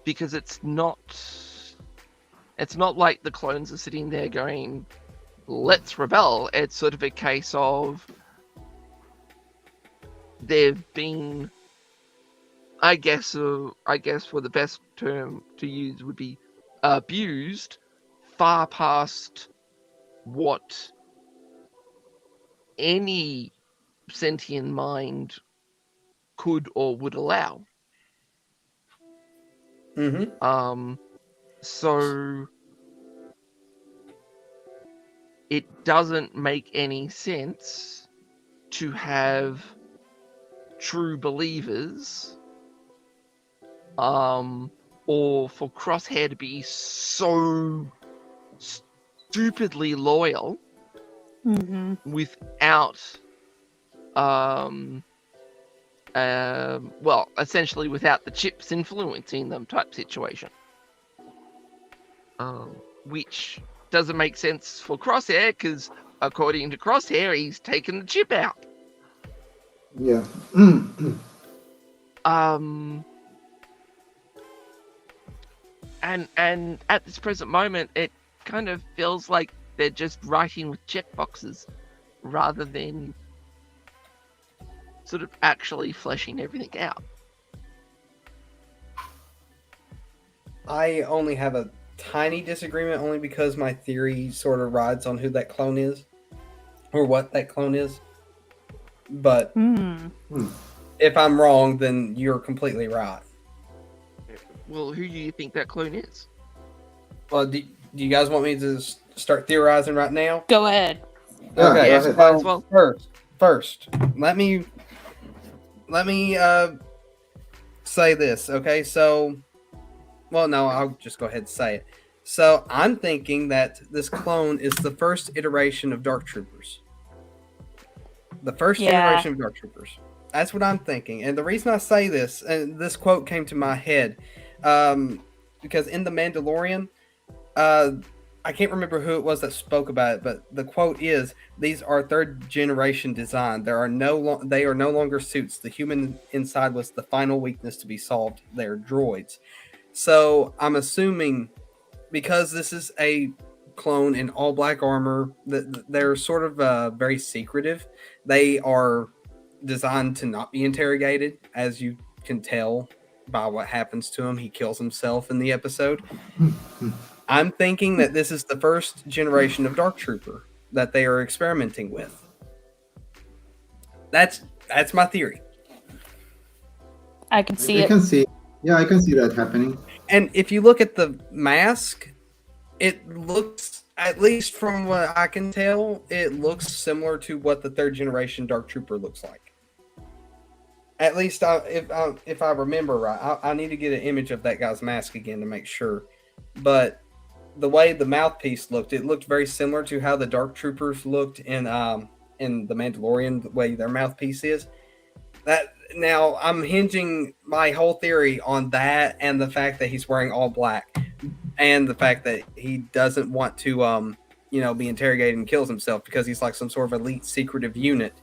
because it's not like the clones are sitting there going, let's rebel. It's sort of a case of they've been, I guess for the best term to use would be abused far past what any sentient mind could or would allow. Mm-hmm. So it doesn't make any sense to have true believers, or for Crosshair to be so stupidly loyal Mm-hmm. without, well, essentially without the chips influencing them type situation. Which doesn't make sense for Crosshair, because according to Crosshair, he's taken the chip out. Yeah. And at this present moment, it kind of feels like they're just writing with checkboxes rather than sort of actually fleshing everything out. I only have a tiny disagreement, only because my theory sort of rides on who that clone is, or what that clone is. But if I'm wrong, then you're completely right. Well, who do you think that clone is? Well, do you guys want me to start theorizing right now? Go ahead. Yeah, Okay, go yes, ahead. might as well. First, let me say this. Okay, so, well, no, I'll just go ahead and say it. So I'm thinking that this clone is the first iteration of Dark Troopers. The first generation of Dark Troopers. That's what I'm thinking. And the reason I say this, and this quote came to my head, because in The Mandalorian, I can't remember who it was that spoke about it, but the quote is, "These are third generation design. They are no longer suits. The human inside was the final weakness to be solved. They're droids." So I'm assuming, because this is a clone in all black armor, that they're sort of very secretive. They are designed to not be interrogated, as you can tell by what happens to him. He kills himself in the episode. I'm thinking that this is the first generation of Dark Trooper that they are experimenting with. That's my theory. I can see I it. can see. Yeah, I can see that happening. And if you look at the mask, it looks, at least from what I can tell, it looks similar to what the third generation Dark Trooper looks like. At least if I remember right. I need to get an image of that guy's mask again to make sure. But the way the mouthpiece looked, it looked very similar to how the Dark Troopers looked in The Mandalorian, the way their mouthpiece is. That now I'm hinging my whole theory on that, and the fact that he's wearing all black, and the fact that he doesn't want to be interrogated and kills himself because he's like some sort of elite secretive unit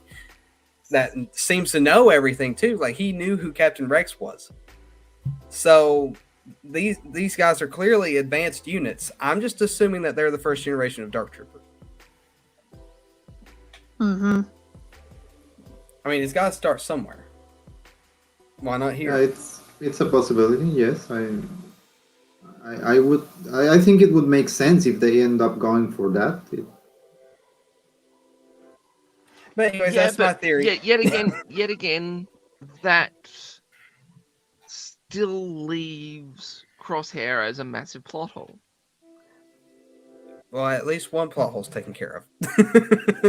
that seems to know everything too. Like, he knew who Captain Rex was. So these guys are clearly advanced units. I'm just assuming that they're the first generation of Dark Trooper. Mm-hmm. I mean, it's got to start somewhere. Why not here? Yeah, it's a possibility. Yes, I think it would make sense if they end up going for that. But anyways, that's my theory. Yeah, yet again, that still leaves Crosshair as a massive plot hole. Well, at least one plot hole's taken care of.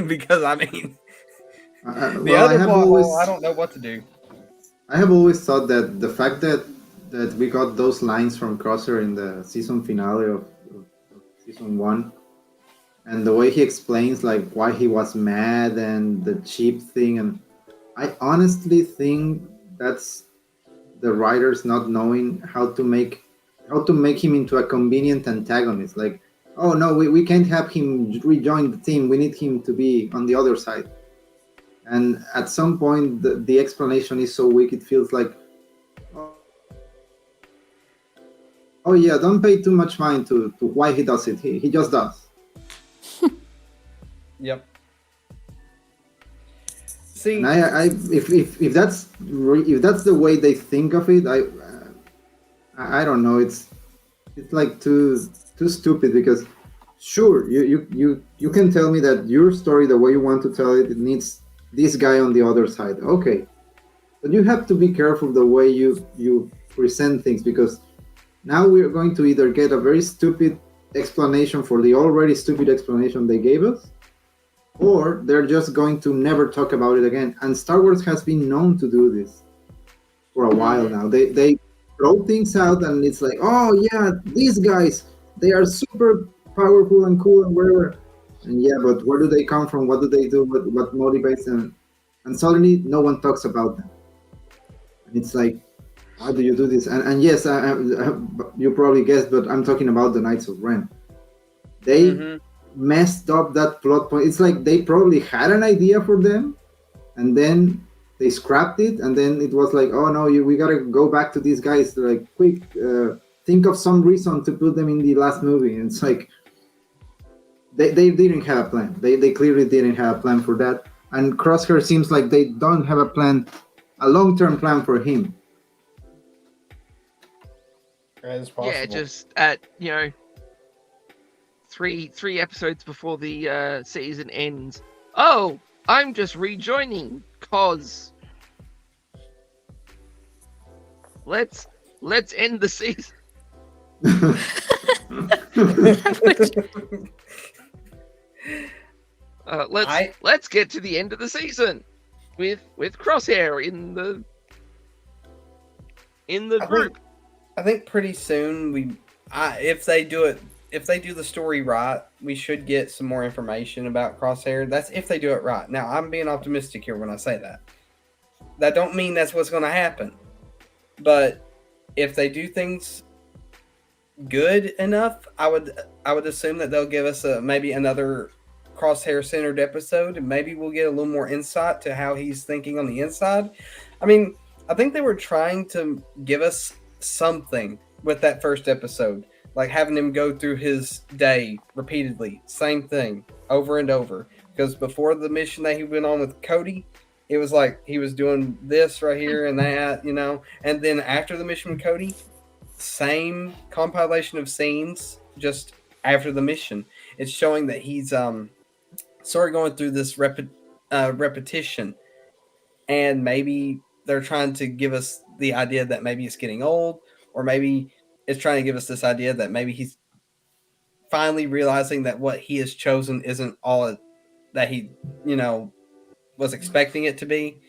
Because, I mean, the well, other plot hole, I don't know what to do. I have always thought that the fact that we got those lines from Crosshair in the season finale of season 1, and the way he explains like why he was mad and the cheap thing, and I honestly think that's the writers not knowing how to make how to make him into a convenient antagonist. Like, oh no, we can't have him rejoin the team. We need him to be on the other side. And at some point, the explanation is so weak, it feels like, oh yeah, don't pay too much mind to why he does it. He just does. Yep. See, And if that's the way they think of it, I don't know. It's like too stupid, because sure, you can tell me that your story, the way you want to tell it, it needs this guy on the other side. Okay, but you have to be careful the way you present things, because now we're going to either get a very stupid explanation for the already stupid explanation they gave us, or they're just going to never talk about it again. And Star Wars has been known to do this for a while now. They throw things out, and it's like, oh yeah, these guys, they are super powerful and cool and whatever. And yeah, but where do they come from? What do they do? What motivates them? And suddenly, no one talks about them. And it's like, how do you do this? And yes, you probably guessed, but I'm talking about the Knights of Ren. They messed up that plot point. It's like they probably had an idea for them, and then they scrapped it, and then it was like, oh no, we gotta go back to these guys. Like, quick, think of some reason to put them in the last movie. And it's like they didn't have a plan. They clearly didn't have a plan for that. And Crosshair seems like they don't have a plan, a long-term plan for him. as possible. Yeah, just at three episodes before the season ends. Oh, I'm just rejoining cause let's end the season. Let's get to the end of the season with Crosshair in the group. I think pretty soon if they do the story right, we should get some more information about Crosshair. That's if they do it right. Now, I'm being optimistic here when I say that. That don't mean that's what's going to happen. But if they do things good enough, I would assume that they'll give us maybe another Crosshair centered episode, and maybe we'll get a little more insight to how he's thinking on the inside. I mean, I think they were trying to give us something with that first episode, like having him go through his day repeatedly, same thing over and over. Because before the mission that he went on with Cody, it was like he was doing this right here and that, and then after the mission with Cody, same compilation of scenes just after the mission. It's showing that he's sort of going through this repetition, and maybe they're trying to give us the idea that maybe it's getting old, or maybe it's trying to give us this idea that maybe he's finally realizing that what he has chosen isn't all that he, was expecting it to be.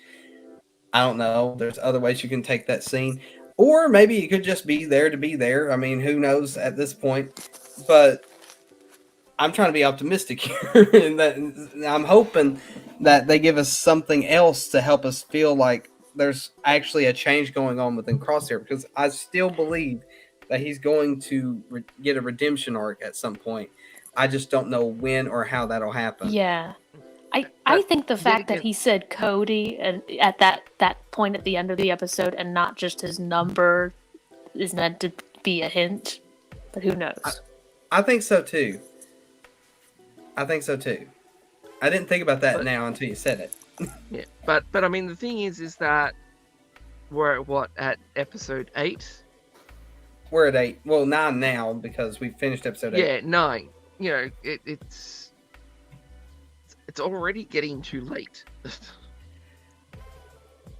I don't know. There's other ways you can take that scene. Or maybe it could just be there to be there. I mean, who knows at this point? But I'm trying to be optimistic here. And that I'm hoping that they give us something else to help us feel like there's actually a change going on within Crosshair. Because I still believe that he's going to get a redemption arc at some point. I just don't know when or how that'll happen. Yeah. I think the fact that he said Cody and at that point at the end of the episode and not just his number is meant to be a hint, but who knows? I think so too. I didn't think about that now until you said it. Yeah, but I mean the thing is that we're at episode 8. We're at 8. Well, 9 now because we finished episode 8. Yeah, 9. It's already getting too late.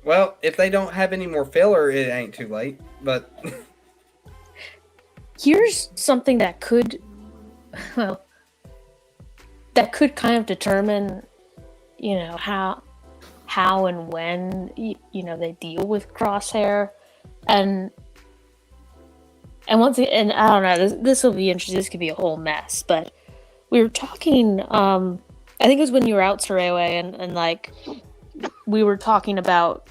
Well, if they don't have any more filler, it ain't too late. But here's something that could kind of determine, how and when they deal with Crosshair, and once again, and I don't know, this will be interesting. This could be a whole mess, but we were talking. I think it was when you were out, Sarewe, and like we were talking about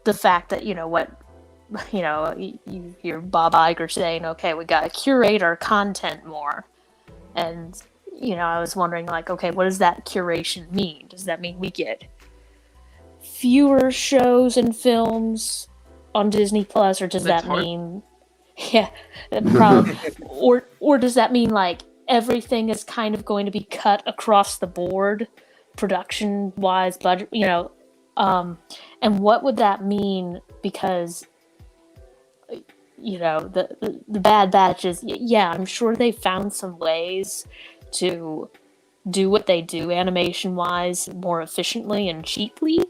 the fact that you hear Bob Iger saying, okay, we got to curate our content more. And, I was wondering, like, okay, what does that curation mean? Does that mean we get fewer shows and films on Disney Plus, or does Let's that hope. mean, yeah, probably, or does that mean, like, everything is kind of going to be cut across the board, production-wise, budget, and what would that mean? Because the Bad Batch is, yeah, I'm sure they found some ways to do what they do animation wise more efficiently and cheaply,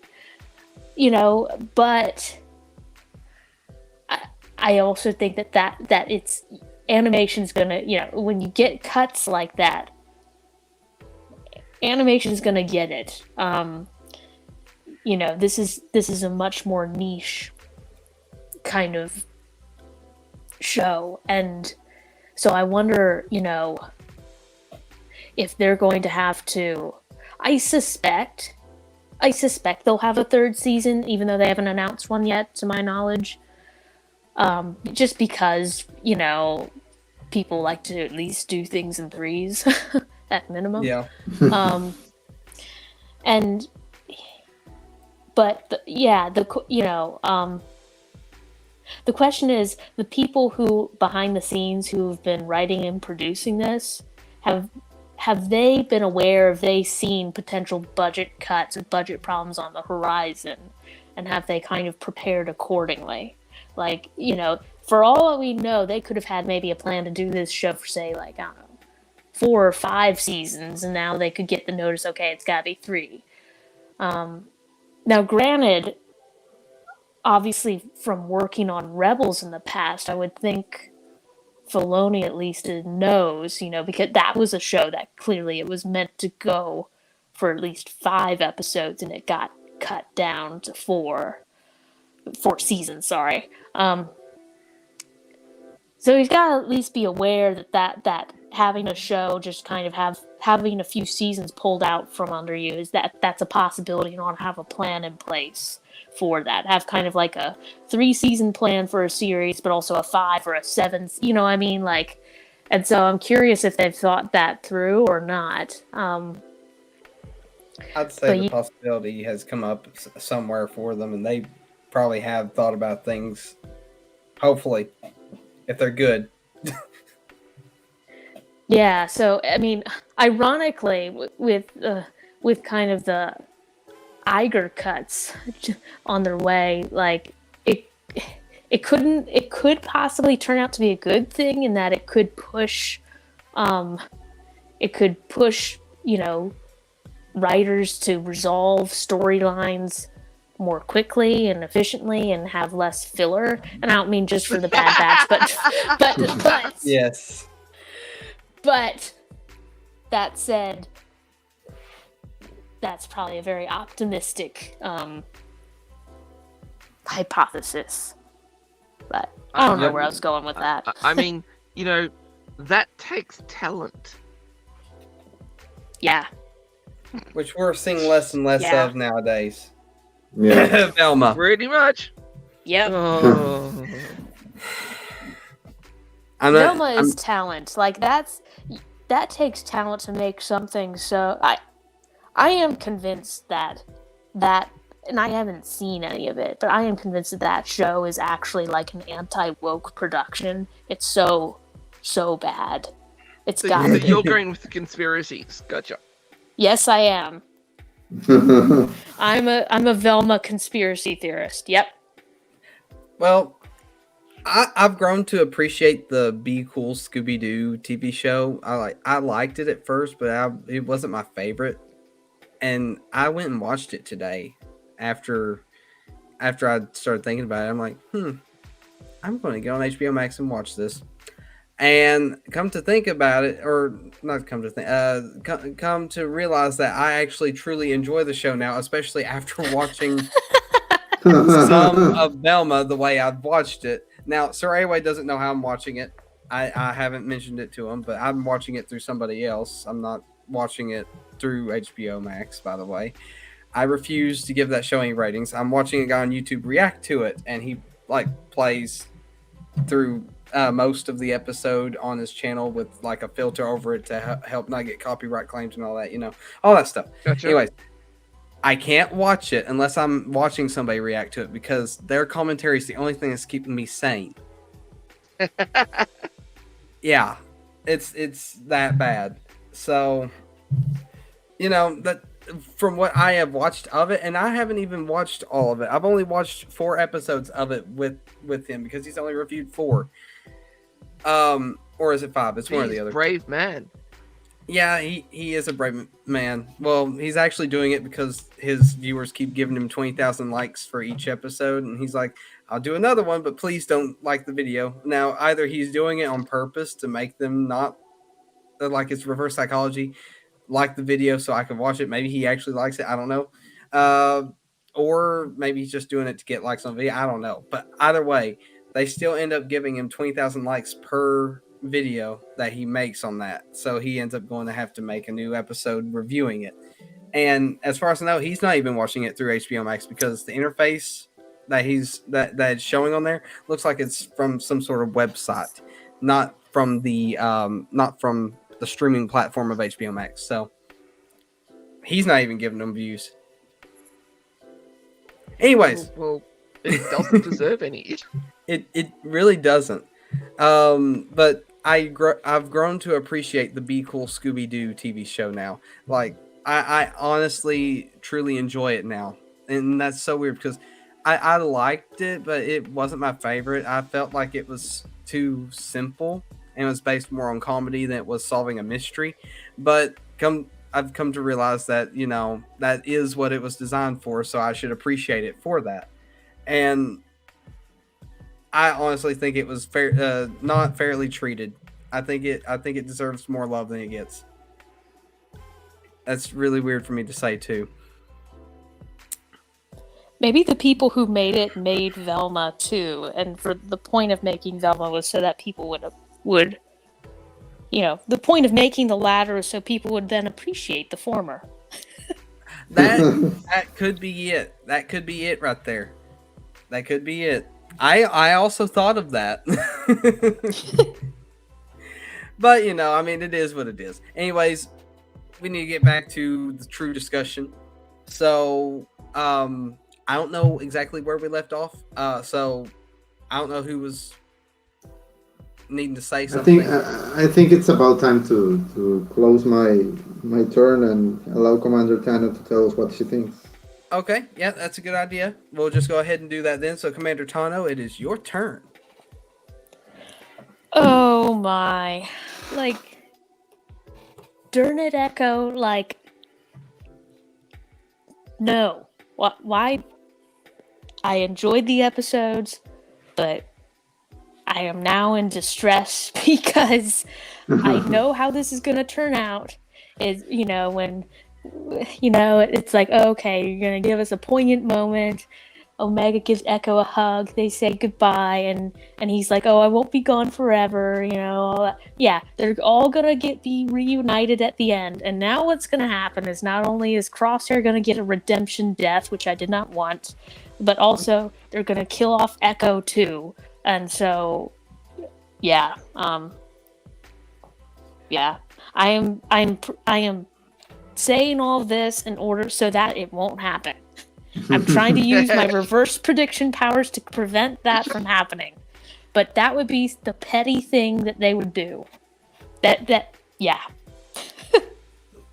but I also think that it's animation's gonna, when you get cuts like that, animation's gonna get it. This is a much more niche kind of show, and so I wonder, if they're going to have to. I suspect they'll have a third season, even though they haven't announced one yet, to my knowledge. Just because, people like to at least do things in threes at minimum. Yeah. The question is, the people who behind the scenes who have been writing and producing this, have they been aware? Have they seen potential budget cuts or budget problems on the horizon, and have they kind of prepared accordingly? Like, for all we know, they could have had maybe a plan to do this show for, say, like, I don't know, 4 or 5 seasons, and now they could get the notice, okay, it's gotta be 3. Now, granted, obviously from working on Rebels in the past, I would think Filoni at least knows, because that was a show that clearly it was meant to go for at least 5 episodes, and it got cut down to 4 seasons, sorry. So he's got to at least be aware that having a show just kind of having a few seasons pulled out from under you is that's a possibility. You don't have a plan in place for that. Have kind of like a 3-season plan for a series, but also a 5 or a 7. You know what I mean? Like, and so I'm curious if they've thought that through or not. I'd say the possibility has come up somewhere for them, and they probably have thought about things. Hopefully, if they're good. Yeah. So I mean, ironically, with kind of the Iger cuts on their way, like it could possibly turn out to be a good thing in that it could push writers to resolve storylines more quickly and efficiently and have less filler. And I don't mean just for the Bad Batch, but Yes. But that said, that's probably a very optimistic hypothesis. But I don't know where I was going with that. I mean, that takes talent. Yeah. Which we're seeing less and less of nowadays. Yeah. Velma. Pretty much. Yep. Oh. Velma is talent. Like that takes talent to make something. So I am convinced that, and I haven't seen any of it, but I am convinced that show is actually like an anti-woke production. It's so bad. It's got to be. You're going with the conspiracies. Gotcha. Yes, I am. I'm a Velma conspiracy theorist. Yep. Well, I've grown to appreciate the Be Cool Scooby-Doo TV show. I liked it at first, but it wasn't my favorite. And I went and watched it today after I started thinking about it. I'm like, I'm going to go on HBO Max and watch this. And come to think about it, or not come to think, come to realize that I actually truly enjoy the show now, especially after watching some of Velma the way I've watched it. Now, Sir Away doesn't know how I'm watching it. I haven't mentioned it to him, but I'm watching it through somebody else. I'm not watching it through HBO Max, by the way. I refuse to give that show any ratings. I'm watching a guy on YouTube react to it, and he like plays through most of the episode on his channel with like a filter over it to help not get copyright claims and all that, all that stuff. Gotcha. Anyways, I can't watch it unless I'm watching somebody react to it because their commentary is the only thing that's keeping me sane. Yeah, it's that bad. So, that from what I have watched of it, and I haven't even watched all of it. I've only watched 4 episodes of it with him because he's only reviewed 4. Or is it 5? It's one or the He's other. brave man. Yeah, he is a brave man. Well, he's actually doing it because his viewers keep giving him 20,000 likes for each episode, and he's like, I'll do another one, but please don't like the video. Now, either he's doing it on purpose to make them not, like it's reverse psychology, like the video so I can watch it. Maybe he actually likes it. I don't know. Or maybe he's just doing it to get likes on video. I don't know. But either way, they still end up giving him 20,000 likes per video that he makes on that. So he ends up going to have to make a new episode reviewing it. And as far as I know, he's not even watching it through HBO Max because the interface that's showing on there looks like it's from some sort of website, not from the streaming platform of HBO Max. So he's not even giving them views. Anyways, Well, it doesn't deserve any. it really doesn't. But I've grown to appreciate the Be Cool Scooby-Doo TV show now. Like I honestly truly enjoy it now, and that's so weird because I liked it, but it wasn't my favorite. I felt like it was too simple and it was based more on comedy than it was solving a mystery. But I've come to realize that that is what it was designed for, so I should appreciate it for that. And I honestly think it was not fairly treated. I think it deserves more love than it gets. That's really weird for me to say too. Maybe the people who made it made Velma too, and for the point of making Velma was so that people would the point of making the latter is so people would then appreciate the former. That could be it. That could be it right there. That could be it. I also thought of that. But it is what it is. Anyways, we need to get back to the true discussion. So I don't know exactly where we left off. So I don't know who was needing to say something. I think it's about time to close my turn and allow Commander Tano to tell us what she thinks. Okay, yeah, that's a good idea. We'll just go ahead and do that then. So, Commander Tano, it is your turn. Oh my. Darn it, Echo, no. Why? I enjoyed the episodes, but I am now in distress because I know how this is going to turn out. When it's like, okay, you're going to give us a poignant moment. Omega gives Echo a hug. They say goodbye, and he's like, "Oh, I won't be gone forever." All that. Yeah, they're all gonna be reunited at the end. And now what's gonna happen is not only is Crosshair gonna get a redemption death, which I did not want, but also they're gonna kill off Echo too. And so, yeah, I am saying all this in order so that it won't happen. I'm trying to use my reverse prediction powers to prevent that from happening. But that would be the petty thing that they would do. Yeah.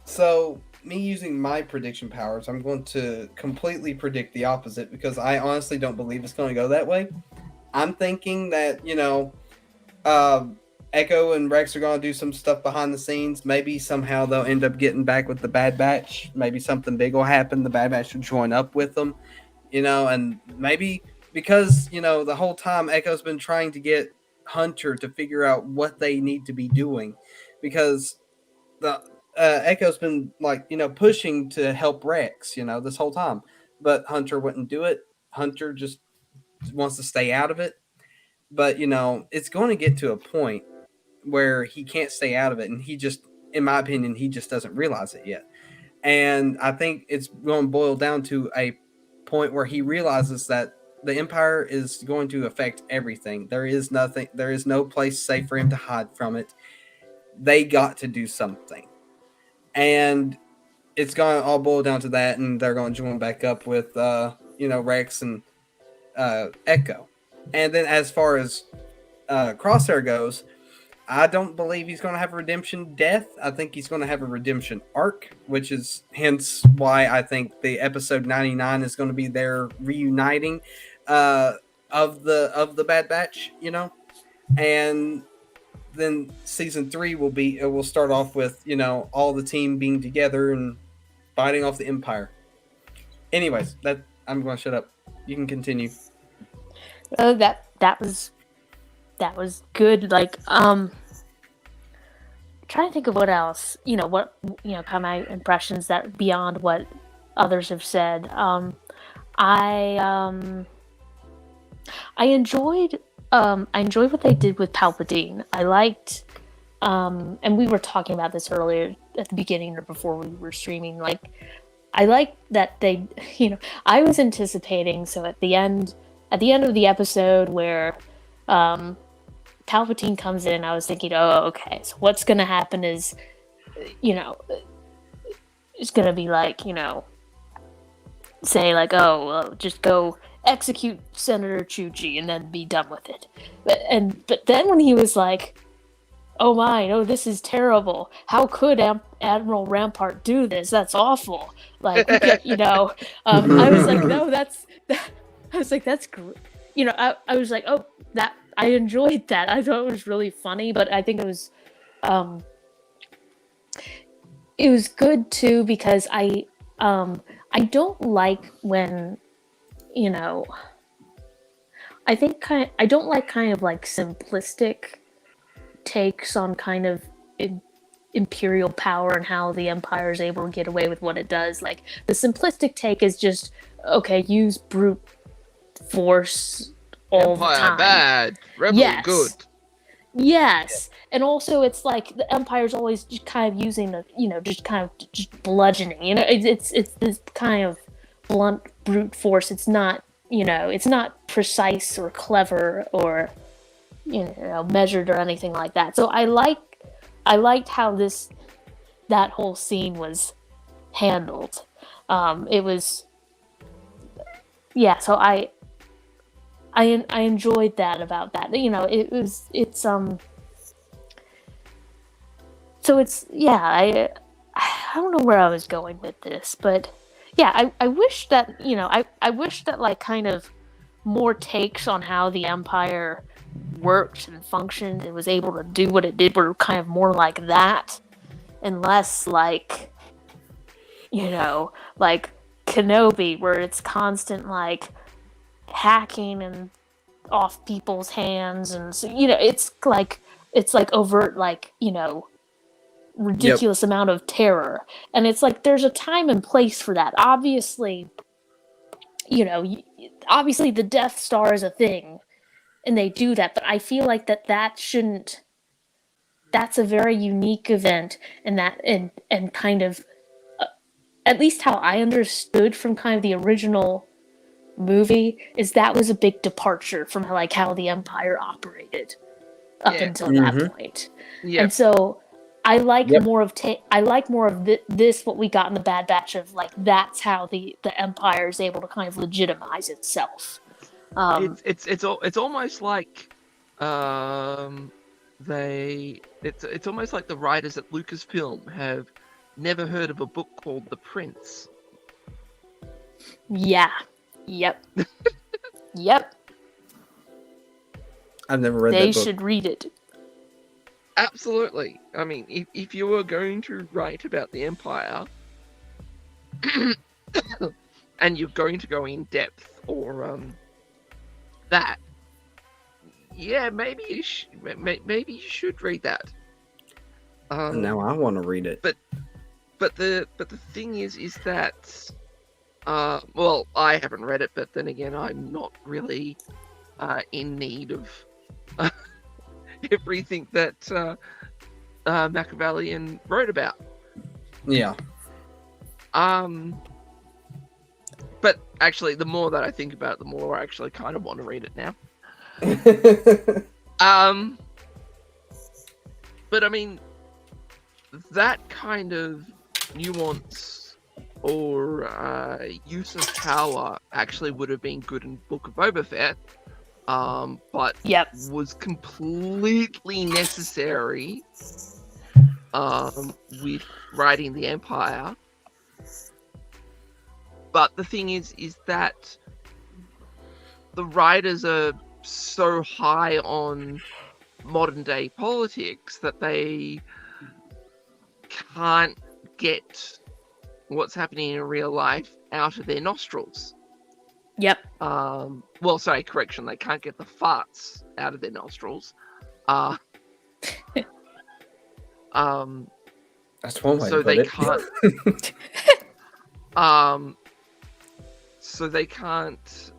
So, me using my prediction powers, I'm going to completely predict the opposite because I honestly don't believe it's going to go that way. I'm thinking that, Echo and Rex are going to do some stuff behind the scenes. Maybe somehow they'll end up getting back with the Bad Batch. Maybe something big will happen. The Bad Batch will join up with them, and maybe because, the whole time Echo's been trying to get Hunter to figure out what they need to be doing because the Echo's been pushing to help Rex, this whole time, but Hunter wouldn't do it. Hunter just wants to stay out of it. But, it's going to get to a point where he can't stay out of it. And he just, in my opinion, he just doesn't realize it yet. And I think it's going to boil down to a point where he realizes that the Empire is going to affect everything. There is no place safe for him to hide from it. They got to do something. And it's going to all boil down to that, and they're going to join back up with, Rex and Echo. And then as far as Crosshair goes, I don't believe he's going to have a redemption death. I think he's going to have a redemption arc, which is hence why I think the episode 99 is going to be their reuniting of the Bad Batch, and then season 3 will start off with all the team being together and fighting off the Empire. Anyways, I'm going to shut up. You can continue. That was good. Like, trying to think of what else, kind of my impressions that beyond what others have said. I enjoyed what they did with Palpatine. I liked, and we were talking about this earlier at the beginning or before we were streaming. Like, I liked that they, I was anticipating. So at the end of the episode where Palpatine comes in, I was thinking, oh, okay, so what's going to happen is, it's going to be like, say like, oh, well, just go execute Senator Chuchi and then be done with it. But then when he was like, oh my, no, this is terrible. How could Admiral Rampart do this? That's awful. Like, I was like, no, I was like, that's great. I was like, oh, that, I enjoyed that. I thought it was really funny, but I think it was good too, because I don't like when, I don't like kind of like simplistic takes on kind of imperial power and how the Empire is able to get away with what it does. Like, the simplistic take is just, okay, use brute force all Empire the time. Bad, Rebel good. Yes, and also it's like the Empire's always just kind of using just bludgeoning. It's this kind of blunt brute force. It's not it's not precise or clever or measured or anything like that. So I liked how that whole scene was handled. It was, yeah. So I enjoyed that about that. So it's, yeah, I don't know where I was going with this, but yeah, I wish that, I wish that like kind of more takes on how the Empire worked and functioned and was able to do what it did were kind of more like that and less like, like Kenobi, where it's constant like hacking and off people's hands, and so it's like overt, like ridiculous amount of terror, and it's like there's a time and place for that. Obviously the Death Star is a thing and they do that, but I feel like that shouldn't, that's a very unique event, and that and kind of at least how I understood from kind of the original movie is that was a big departure from how the Empire operated up until that point. Yeah. And so I like more of this what we got in the Bad Batch of like that's how the Empire is able to kind of legitimize itself. It's almost like it's almost like the writers at Lucasfilm have never heard of a book called The Prince. Yeah. Yep. Yep. I've never read that book. They should read it. Absolutely. I mean, if you were going to write about the Empire, and you're going to go in depth, or that, yeah, maybe you should read that. Now I want to read it. But the thing is that, well, I haven't read it, but then again, I'm not really in need of everything that Machiavellian wrote about. Yeah. but actually, the more that I think about it, the more I actually kind of want to read it now. But I mean, that kind of nuance or use of power actually would have been good in Book of Boba Fett, but Yep. was completely necessary with writing the Empire. But the thing is that the writers are so high on modern day politics that they can't get what's happening in real life out of their nostrils. Yep. Well, sorry, correction. They can't get the farts out of their nostrils. That's one way So to put they it. can't. So they can't.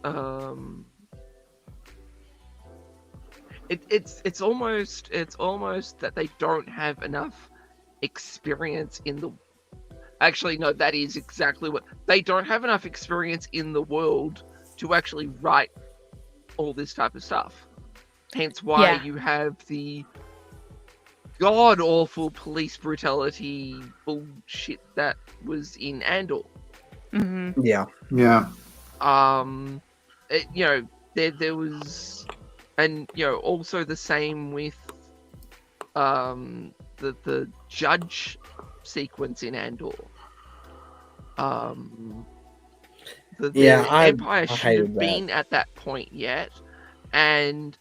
It's almost that they don't have enough experience in the. Actually, no, that is exactly what they don't have enough experience in the world to actually write all this type of stuff. Hence why Yeah. you have the god awful police brutality bullshit that was in Andor. Hmm. Yeah. Yeah. There was, and also the same with the judge sequence in Andor. The Empire I should hated have been at that point yet, and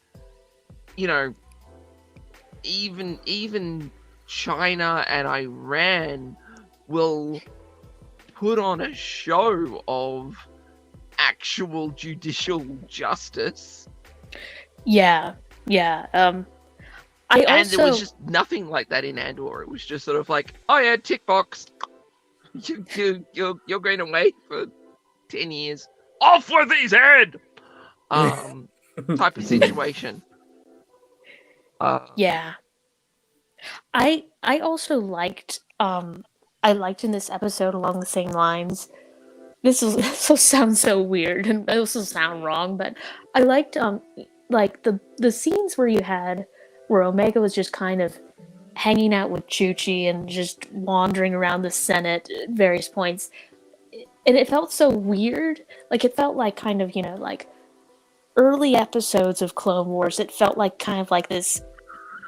even China and Iran will put on a show of actual judicial justice. Yeah. Yeah. I And also there was just nothing like that in Andor. It was just sort of like, oh yeah, tick box. You're going away for 10 years. Off with his head! Type of situation. yeah. I also liked I liked in this episode along the same lines. This will sound so weird and this will sound wrong, but I liked like the scenes where Omega was just kind of hanging out with Chuchi and just wandering around the Senate at various points. And it felt so weird. Like it felt like kind of, like early episodes of Clone Wars. It felt like kind of like this.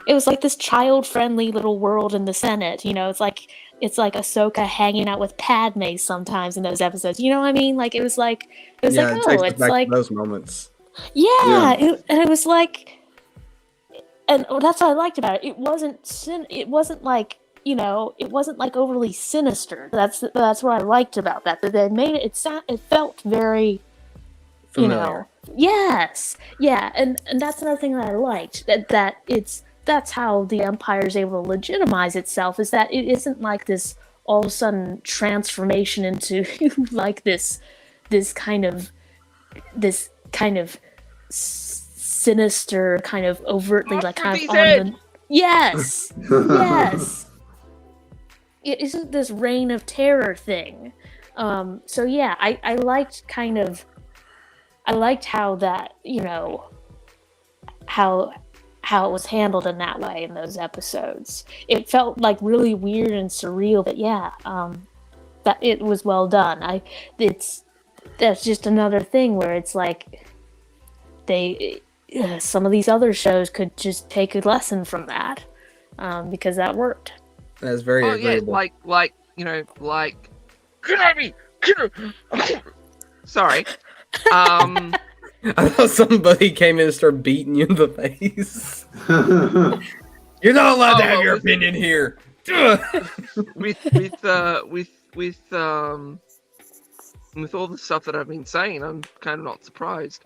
It was like this child-friendly little world in the Senate. It's like Ahsoka hanging out with Padme sometimes in those episodes. You know what I mean? Like it was like It oh, takes us it's back like to those moments. yeah. Yeah. And it was like, and that's what I liked about it. It wasn't like it wasn't like overly sinister. That's what I liked about that. That they made it. It felt very Familiar. Yes, yeah, and that's another thing that I liked. That's how the Empire is able to legitimize itself. Is that it isn't like this all of a sudden transformation into like this kind of sinister, kind of overtly Off like with kind of his on head! the yes, yes. It isn't this reign of terror thing. So yeah, I liked how that how it was handled in that way in those episodes. It felt like really weird and surreal, but yeah, that it was well done. That's just another thing where it's like some of these other shows could just take a lesson from that, because that worked. That's very Oh yeah, agreeable. like get at me! Sorry. I thought somebody came in and started beating you in the face. You're not allowed to have your opinion here. with all the stuff that I've been saying, I'm kind of not surprised.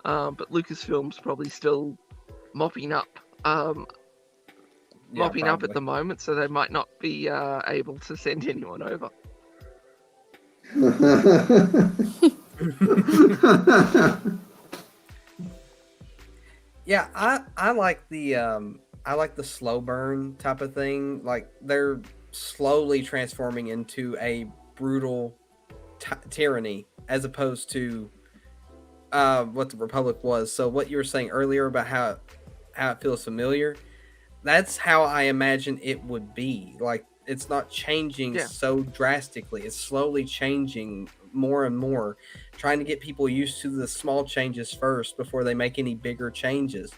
But Lucasfilm's probably still mopping up at the moment, so they might not be able to send anyone over. Yeah, I like the slow burn type of thing. Like they're slowly transforming into a brutal tyranny as opposed to what the Republic was. So what you were saying earlier about how it feels familiar, that's how I imagine it would be. Like, it's not changing Yeah. so drastically. It's slowly changing more and more, trying to get people used to the small changes first before they make any bigger changes.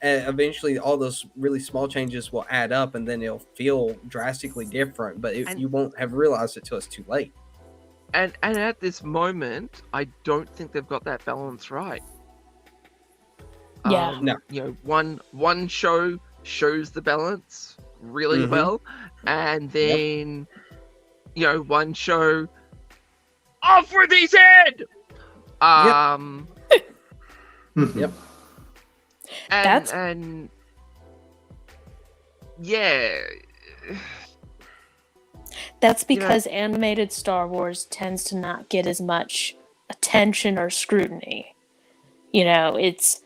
And eventually, all those really small changes will add up, and then it'll feel drastically different. But And- you won't have realized it till it's too late. And at this moment, I don't think they've got that balance right. Yeah. No. You know, one show shows the balance really Mhm. well, and then one show off with his head. Yep. That's- and yeah. That's You know- because animated Star Wars tends to not get as much attention or scrutiny. You know, it's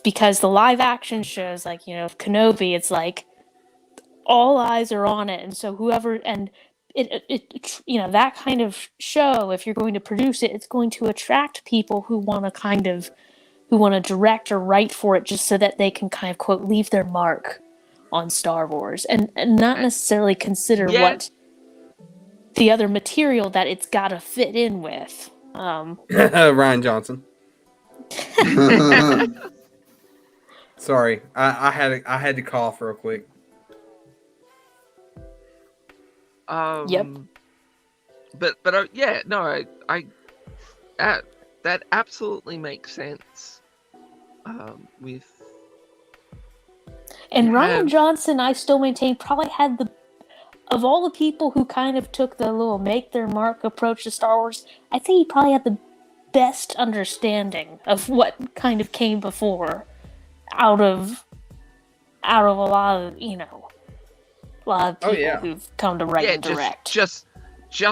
because the live action shows, like, you know, Kenobi, it's like all eyes are on it, and so whoever, and it you know, that kind of show, if you're going to produce it, it's going to attract people who want to direct or write for it, just so that they can kind of, quote, leave their mark on Star Wars, and not necessarily consider Yeah. what the other material that it's got to fit in with. Ryan Johnson. Sorry, I had to cough real quick. Yep. But yeah, no, I that absolutely makes sense. With And You Ryan have- Johnson, I still maintain, probably had of all the people who kind of took the little make their mark approach to Star Wars, I think he probably had the best understanding of what kind of came before out of a lot of, you know, a lot of Oh, people yeah. who've come to write yeah, and direct. just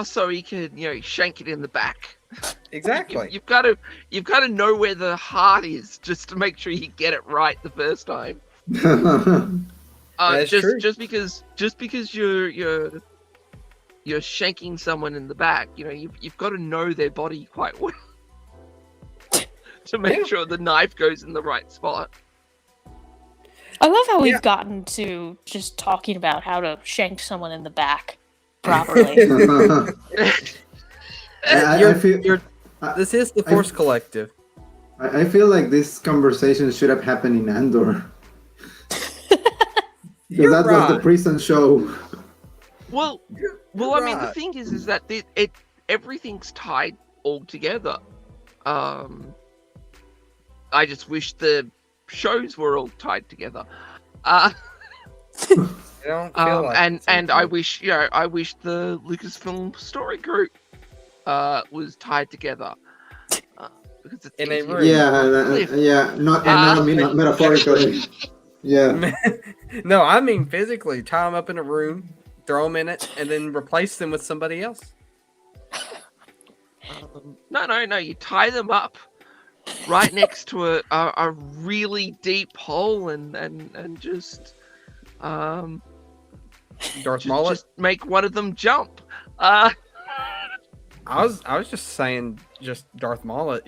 so he could shank it in the back. Exactly. You've got to know where the heart is, just to make sure you get it right the first time. That's true. Just because you're shanking someone in the back, you've got to know their body quite well to make Yeah. sure the knife goes in the right spot. I love how Yeah. we've gotten to just talking about how to shank someone in the back properly. I feel This is the Force Collective. I feel like this conversation should have happened in Andor. Because that was the right. prison show. Well, You're I mean, the right. thing is that everything's tied all together. I just wish the shows were all tied together. I don't feel like and it's I okay. wish the Lucasfilm story group was tied together. Because it's In a easier. room. Yeah, not metaphorically. Yeah. No, I mean physically. Tie them up in a room, throw them in it, and then replace them with somebody else. No. You tie them up right next to a really deep hole and just Darth Maul. just make one of them jump. I was just saying, just Darth Maul it,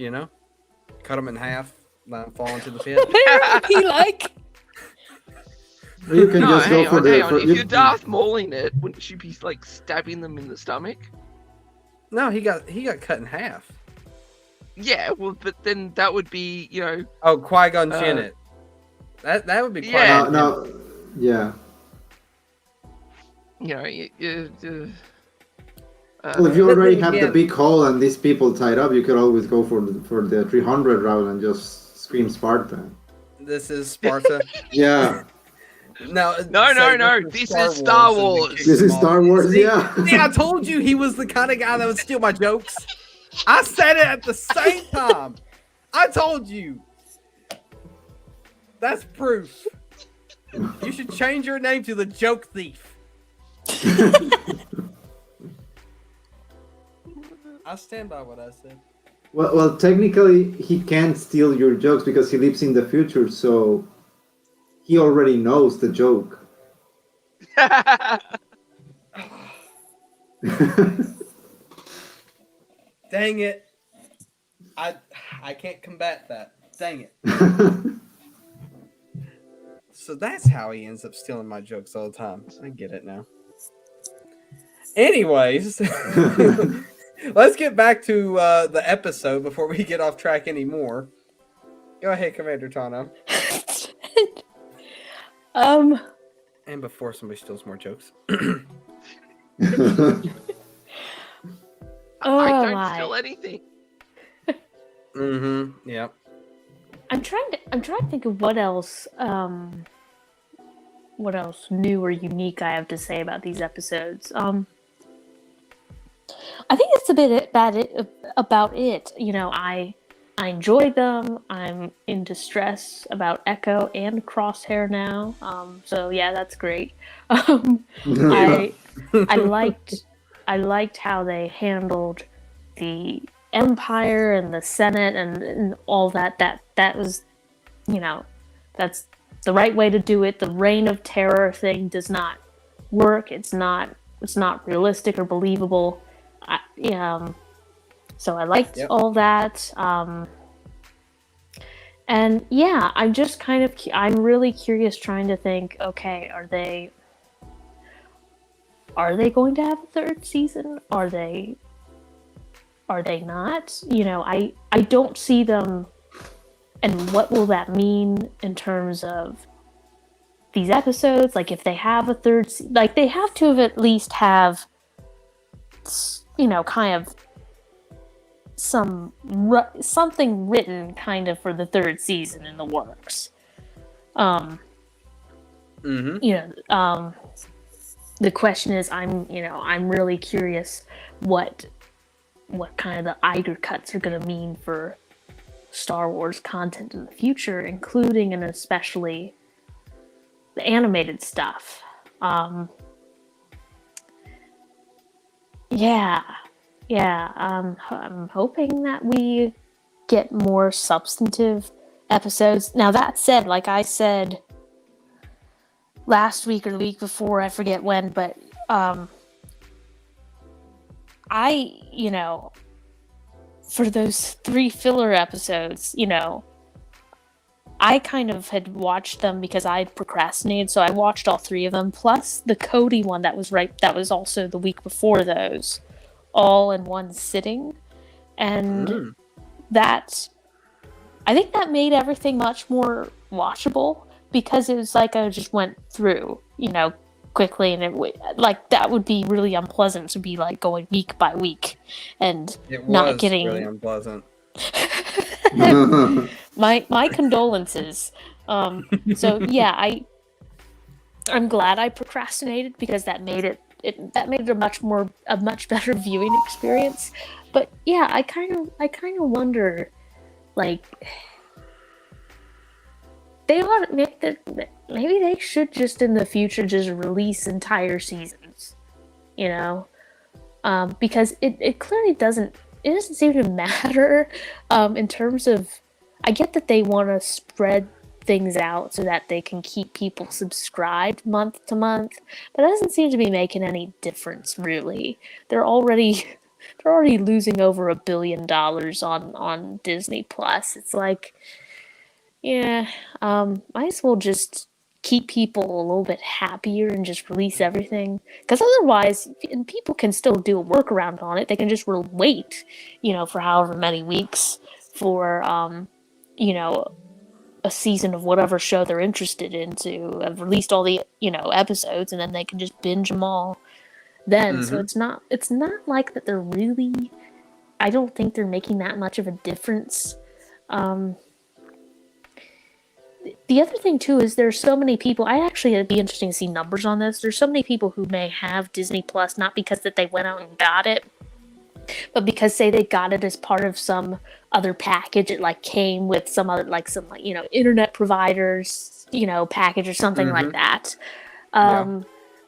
cut them in half, let them fall into the pit. Whatever he like. You can just go hang for on, the. hang on. For, If you're Darth Mauling it, wouldn't you be like stabbing them in the stomach? No, he got cut in half. Yeah, well, but then that would be, Oh, Qui-Gon Jinn Uh, it. That would be Yeah. Qui-Gon no, yeah. Well, if you But already then have the again- big hole and these people tied up, you could always go for the 300 route and just scream Sparta. This is Sparta. Yeah, No, No, this is Star and then Wars. kick this them is off. Star Wars. See? Yeah. See, I told you he was the kind of guy that would steal my jokes. I said it at the same time. I told you. That's proof. You should change your name to the Joke Thief. I stand by what I said. Well, technically, he can't steal your jokes because he lives in the future, so he already knows the joke. Dang it. I can't combat that. Dang it. So that's how he ends up stealing my jokes all the time. I get it now. Anyways, let's get back to the episode before we get off track anymore. Go ahead, Commander Tano. And before somebody steals more jokes. I Oh don't my. feel anything. Mm-hmm. Yeah. I'm trying to think of what else new or unique I have to say about these episodes. I think that's a bit about it. You know, I enjoyed them. I'm in distress about Echo and Crosshair now. So yeah, that's great. I liked how they handled the Empire and the Senate and all that. That was, you know, that's the right way to do it. The Reign of Terror thing does not work. It's not realistic or believable. So I liked all that. And yeah, I'm just I'm really curious, trying to think. Okay, are they going to have a third season? Are they not? You know, I don't see them. And what will that mean in terms of these episodes? Like, if they have a third, like, they have to have at least have, you know, kind of something written kind of for the third season in the works. Mm-hmm. You know, the question is, I'm really curious what kind of the Iger cuts are going to mean for Star Wars content in the future, including and especially the animated stuff. I'm hoping that we get more substantive episodes. Now, that said, like I said last week or the week before, I forget when, but for those 3 filler episodes, you know, I kind of had watched them because I procrastinated, so I watched all 3 of them, plus the Cody one that was also the week before those, all in one sitting. And I think that made everything much more watchable, because it was like I just went through, you know, quickly, and that would be really unpleasant to be like going week by week and not getting really unpleasant. my condolences. So yeah, I'm glad I procrastinated, because that made it a much better viewing experience. But yeah, I kind of wonder, like, maybe they should just in the future just release entire seasons, you know, because it clearly doesn't seem to matter in terms of, I get that they want to spread things out so that they can keep people subscribed month to month, but it doesn't seem to be making any difference, really. They're already losing over $1 billion on Disney Plus. It's like, yeah, might as well just keep people a little bit happier and just release everything. Because otherwise, and people can still do a workaround on it. They can just wait, you know, for however many weeks for, you know, a season of whatever show they're interested in to have released all the, you know, episodes, and then they can just binge them all then. So it's not like that they're really, I don't think they're making that much of a difference. The other thing too is there's so many people, it'd be interesting to see numbers on this. There's so many people who may have Disney Plus, not because that they went out and got it, but because, say, they got it as part of some other package. It like came with some other, like some, like, you know, internet providers, you know, package or something like that.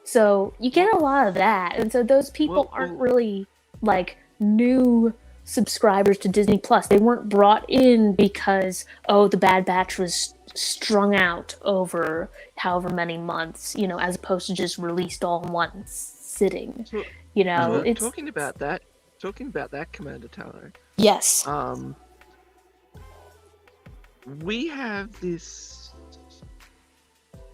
So you get a lot of that, and so those people aren't really like new subscribers to Disney Plus. They weren't brought in because, oh, the Bad Batch was strung out over however many months, you know, as opposed to just released all in one sitting. You know, it's talking about that, Commander Tyler. Yes. we have this.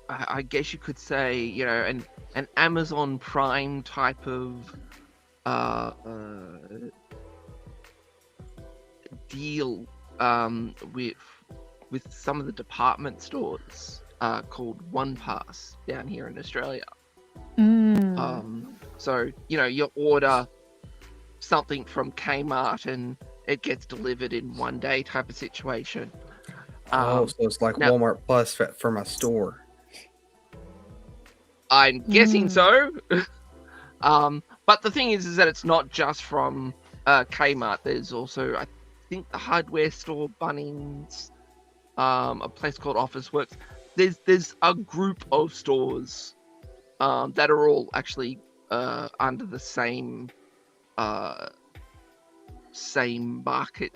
I guess you could say, you know, an Amazon Prime type of deal with some of the department stores called OnePass down here in Australia. So, you know, you order something from Kmart and it gets delivered in one day type of situation. So it's like now- Walmart Plus for my store. I'm guessing so. But the thing is that it's not just from Kmart. There's also, I think, the hardware store, Bunnings, a place called Officeworks. There's a group of stores that are all actually under the same market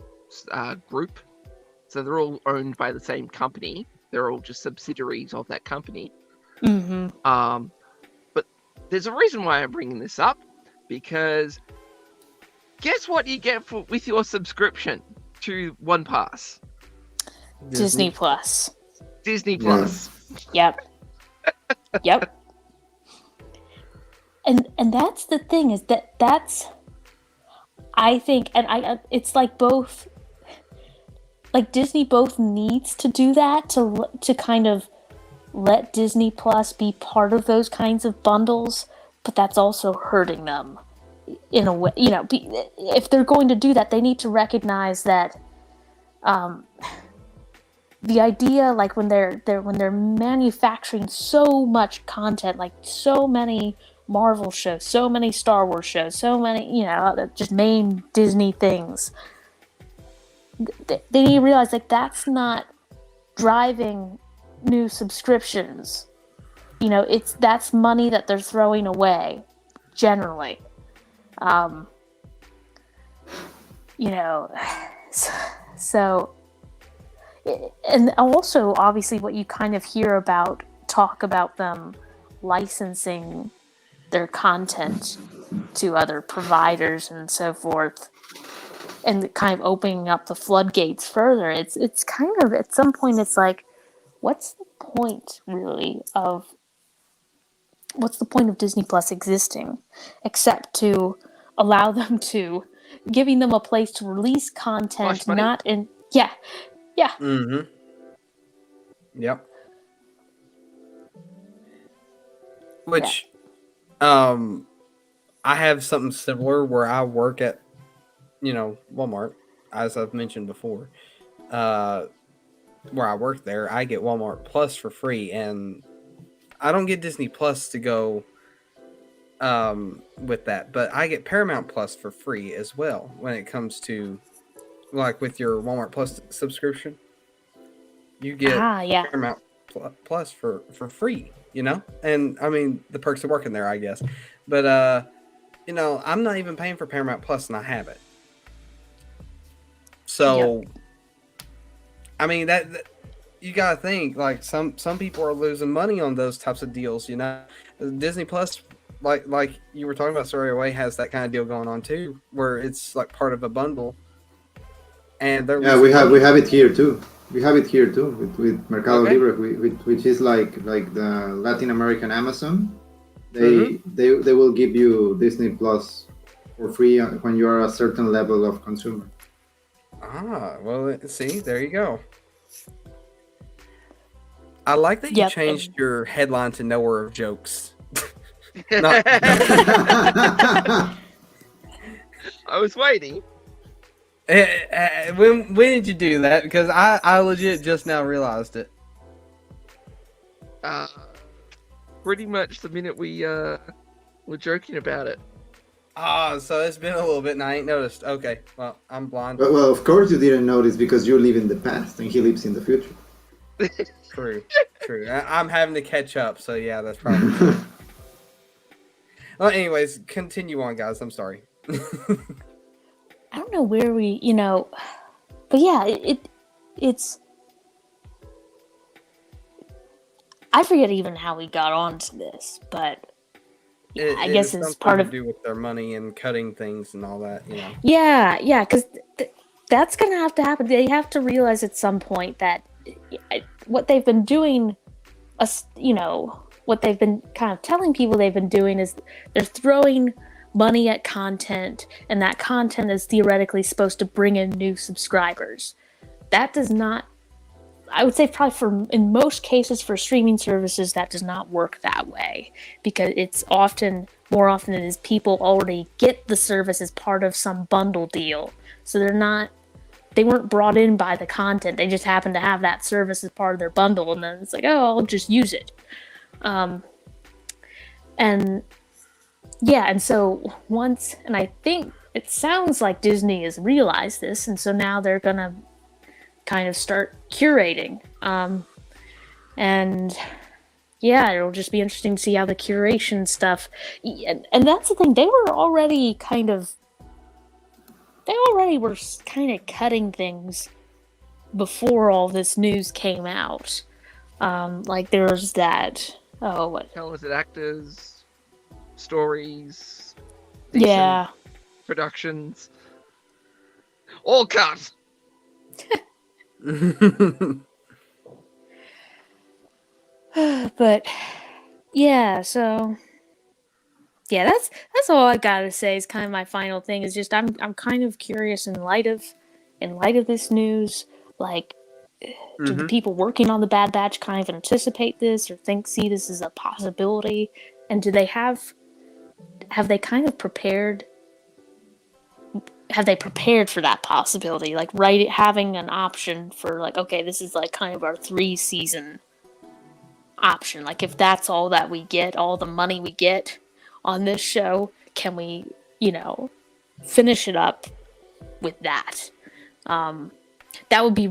group. So they're all owned by the same company. They're all just subsidiaries of that company. But there's a reason why I'm bringing this up, because guess what you get with your subscription to OnePass? Disney Plus. Disney Plus. Yep. Yep. And that's the thing, is that's I think, and it's like both, like Disney both needs to do that to kind of let Disney Plus be part of those kinds of bundles, but that's also hurting them in a way. You know, if they're going to do that, they need to recognize that the idea, like when they're manufacturing so much content, like so many Marvel shows, so many Star Wars shows, so many, you know, just main Disney things, they need to realize, like, that's not driving new subscriptions. You know, that's money that they're throwing away generally. You know, so and also obviously what you kind of hear talk about them licensing their content to other providers and so forth, and kind of opening up the floodgates further. It's kind of, at some point, it's like, what's the point of Disney Plus existing, except to allow them to, giving them a place to release content, not in, yeah. Mm-hmm. Yep. Which, I have something similar where I work at, you know, Walmart, as I've mentioned before. Where I work there, I get Walmart Plus for free, and I don't get Disney Plus to go with that, but I get Paramount Plus for free as well when it comes to, like, with your Walmart Plus subscription. You get Paramount Plus for free, you know? And I mean, the perks of working there, I guess. But you know, I'm not even paying for Paramount Plus and I have it. So I mean, that you gotta think, like, some people are losing money on those types of deals, you know. Disney Plus, like you were talking about, Story Away has that kind of deal going on too, where it's like part of a bundle. And they're we have it here too. We have it here too with Mercado Libre, which is like the Latin American Amazon. They will give you Disney Plus for free when you are a certain level of consumer. Ah, well, see, there you go. I like that you changed your headline to "Knower of Jokes." I was waiting. When did you do that? Because I legit just now realized it. Pretty much the minute we were joking about it. So it's been a little bit and I ain't noticed. Okay, well, I'm blind. Well, of course you didn't notice, because you live in the past and he lives in the future. True. I'm having to catch up, so yeah, that's probably true. Well, anyways, continue on, guys. I'm sorry. I don't know where we, you know, but yeah, it's. I forget even how we got onto this, but I guess it's part of to do with their money and cutting things and all that, you know. Yeah, because that's going to have to happen. They have to realize at some point that what they've been doing, what they've been kind of telling people they've been doing is they're throwing money at content, and that content is theoretically supposed to bring in new subscribers. That does not, I would say probably in most cases for streaming services, that does not work that way, because it's more often than is people already get the service as part of some bundle deal. So they weren't brought in by the content. They just happen to have that service as part of their bundle, and then it's like, oh, I'll just use it. And so I think it sounds like Disney has realized this, and so now they're gonna kind of start curating. It'll just be interesting to see how the curation stuff, and that's the thing, they already were kind of cutting things before all this news came out. Like there was that, Talented actors, stories, yeah, productions, all cut. But yeah, so yeah, that's all I gotta say. Is kind of my final thing. Is just I'm kind of curious in light of this news. Like, do the people working on the Bad Batch kind of anticipate this, or see this as a possibility? And do they have they kind of prepared? Have they prepared for that possibility? Like, having an option for like, okay, this is like kind of our 3-season option. Like, if that's all that we get, all the money we get on this show, can we, finish it up with that? That would be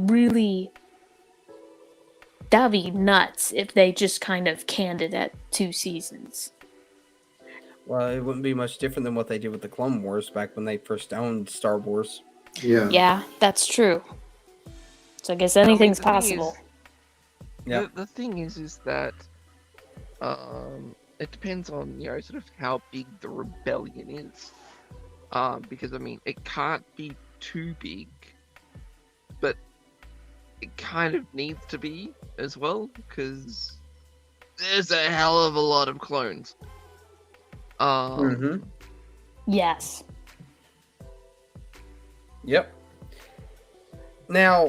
nuts if they just kind of canned it at 2 seasons. Well, it wouldn't be much different than what they did with the Clone Wars back when they first owned Star Wars. Yeah. Yeah, that's true. So I guess anything's possible. Yeah. The thing is that it depends on sort of how big the rebellion is. Because I mean, it can't be too big, but it kind of needs to be as well, because there's a hell of a lot of clones. Yes. Yep. Now,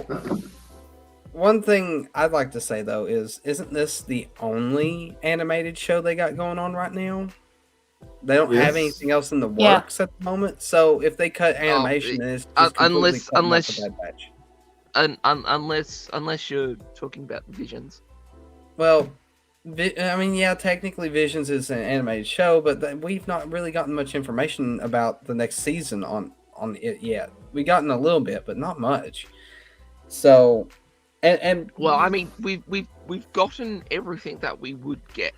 one thing I'd like to say though isn't this the only animated show they got going on right now? They don't have anything else in the works at the moment. So if they cut animation, then it's just unless the Bad Batch. Unless you're talking about Visions. Well, I mean, yeah, technically Visions is an animated show, but we've not really gotten much information about the next season on it yet. We've gotten a little bit, but not much. So, and well, I mean, we've gotten everything that we would get.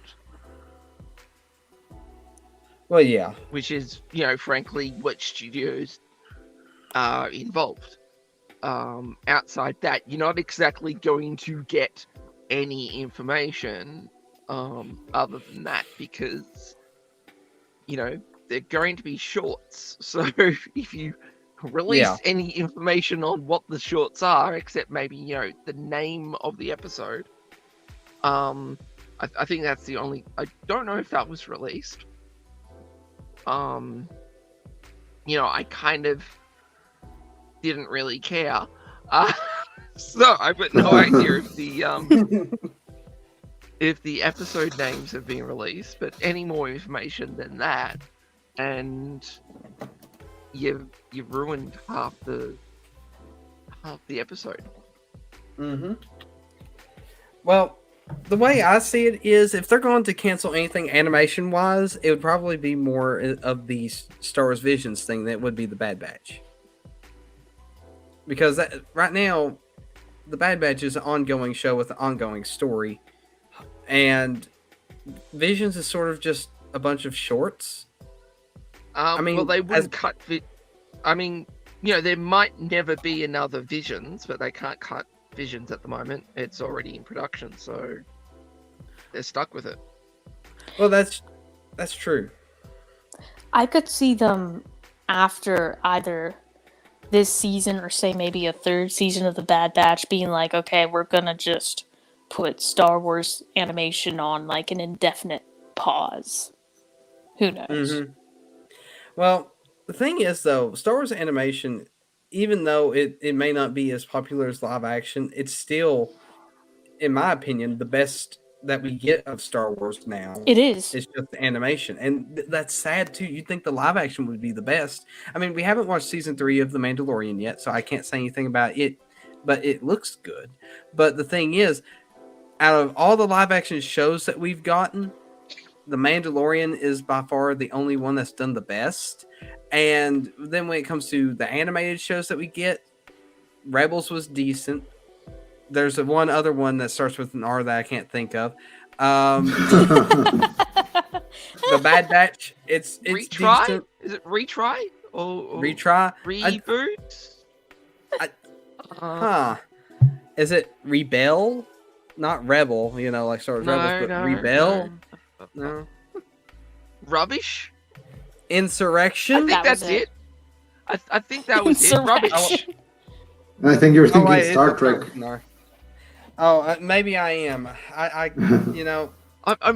Well, yeah, which is frankly what studios are involved. Outside that, you're not exactly going to get any information other than that, because they're going to be shorts. So if you release any information on what the shorts are, except maybe the name of the episode, I think that's the only. I don't know if that was released. I kind of didn't really care. So I've got no idea if the episode names have been released, but any more information than that, and you've ruined half the episode. Well, the way I see it is, if they're going to cancel anything animation-wise, it would probably be more of the Star Wars Visions thing than it would be the Bad Batch. Because right now, the Bad Batch is an ongoing show with an ongoing story, and Visions is sort of just a bunch of shorts. I mean, well, they wouldn't cut. I mean, there might never be another Visions, but they can't cut Visions at the moment. It's already in production, so they're stuck with it. Well, that's true. I could see them after either this season, or say maybe a third season of the Bad Batch, being like, okay, we're gonna just put Star Wars animation on like an indefinite pause. Who knows? Hmm. Well, the thing is, though, Star Wars animation, even though it may not be as popular as live action, it's still, in my opinion, the best that we get of Star Wars now. It is. It's just the animation, and that's sad too. You'd think the live action would be the best. I mean, we haven't watched season 3 of The Mandalorian yet, so I can't say anything about it, but it looks good. But the thing is, out of all the live action shows that we've gotten, The Mandalorian is by far the only one that's done the best. And then when it comes to the animated shows that we get, Rebels was decent. There's one other one that starts with an R that I can't think of. The Bad Batch, it's Retry? decent. Is it retry? Or Retry? reboot? Huh. Is it Rebel? Not Rebel, like Star Wars Rebels, but Rebel? No. Rubbish? I Insurrection? think That that's was it. it. I think that was it. Rubbish. Insurrection. I think you're thinking wait, Star it's Trek. No. Oh, maybe I am. I I'm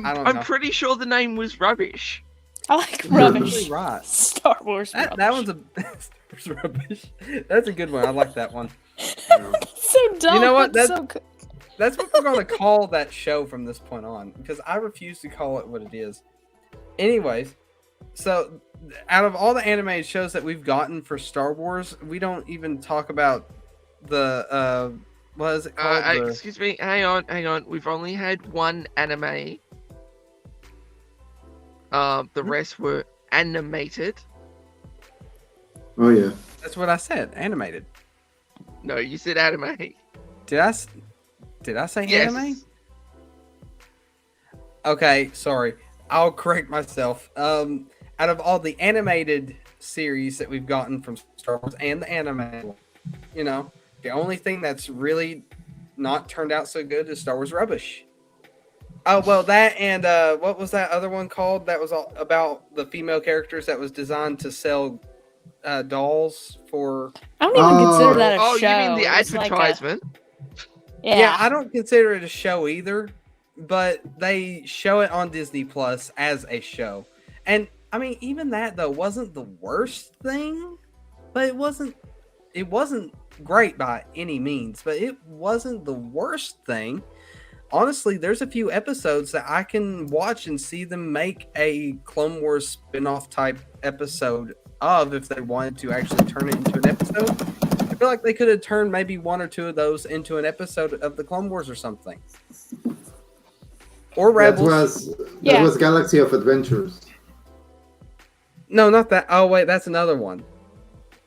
I don't know. I'm pretty sure the name was Rubbish. I like You're rubbish. probably right. Star Wars That rubbish. one's a rubbish. That's a good one. I like that one. So dumb. You know what? but That's- so good. That's what we're going to call that show from this point on, because I refuse to call it what it is. Anyways, so out of all the animated shows that we've gotten for Star Wars, we don't even talk about the what is it called? The- Excuse me. Hang on. We've only had one anime. The rest were animated. Oh yeah. That's what I said. Animated. No, you said anime. Did I say Yes. anime? Okay, sorry. I'll correct myself. Out of all the animated series that we've gotten from Star Wars and the anime, the only thing that's really not turned out so good is Star Wars Rubbish. Oh, well, that and what was that other one called that was all about the female characters that was designed to sell dolls for... I don't even consider that a Oh, show. you mean the It's like a- advertisement? yeah. I don't consider it a show either, but they show it on Disney Plus as a show. And I mean, even that though wasn't the worst thing, but it wasn't great by any means, but it wasn't the worst thing. Honestly, there's a few episodes that I can watch and see them make a Clone Wars spin-off type episode of if they wanted to actually turn it into an episode. I feel like they could have turned maybe one or two of those into an episode of the Clone Wars or something. Or Rebels. That was Galaxy of Adventures. No, not that. Oh, wait, that's another one.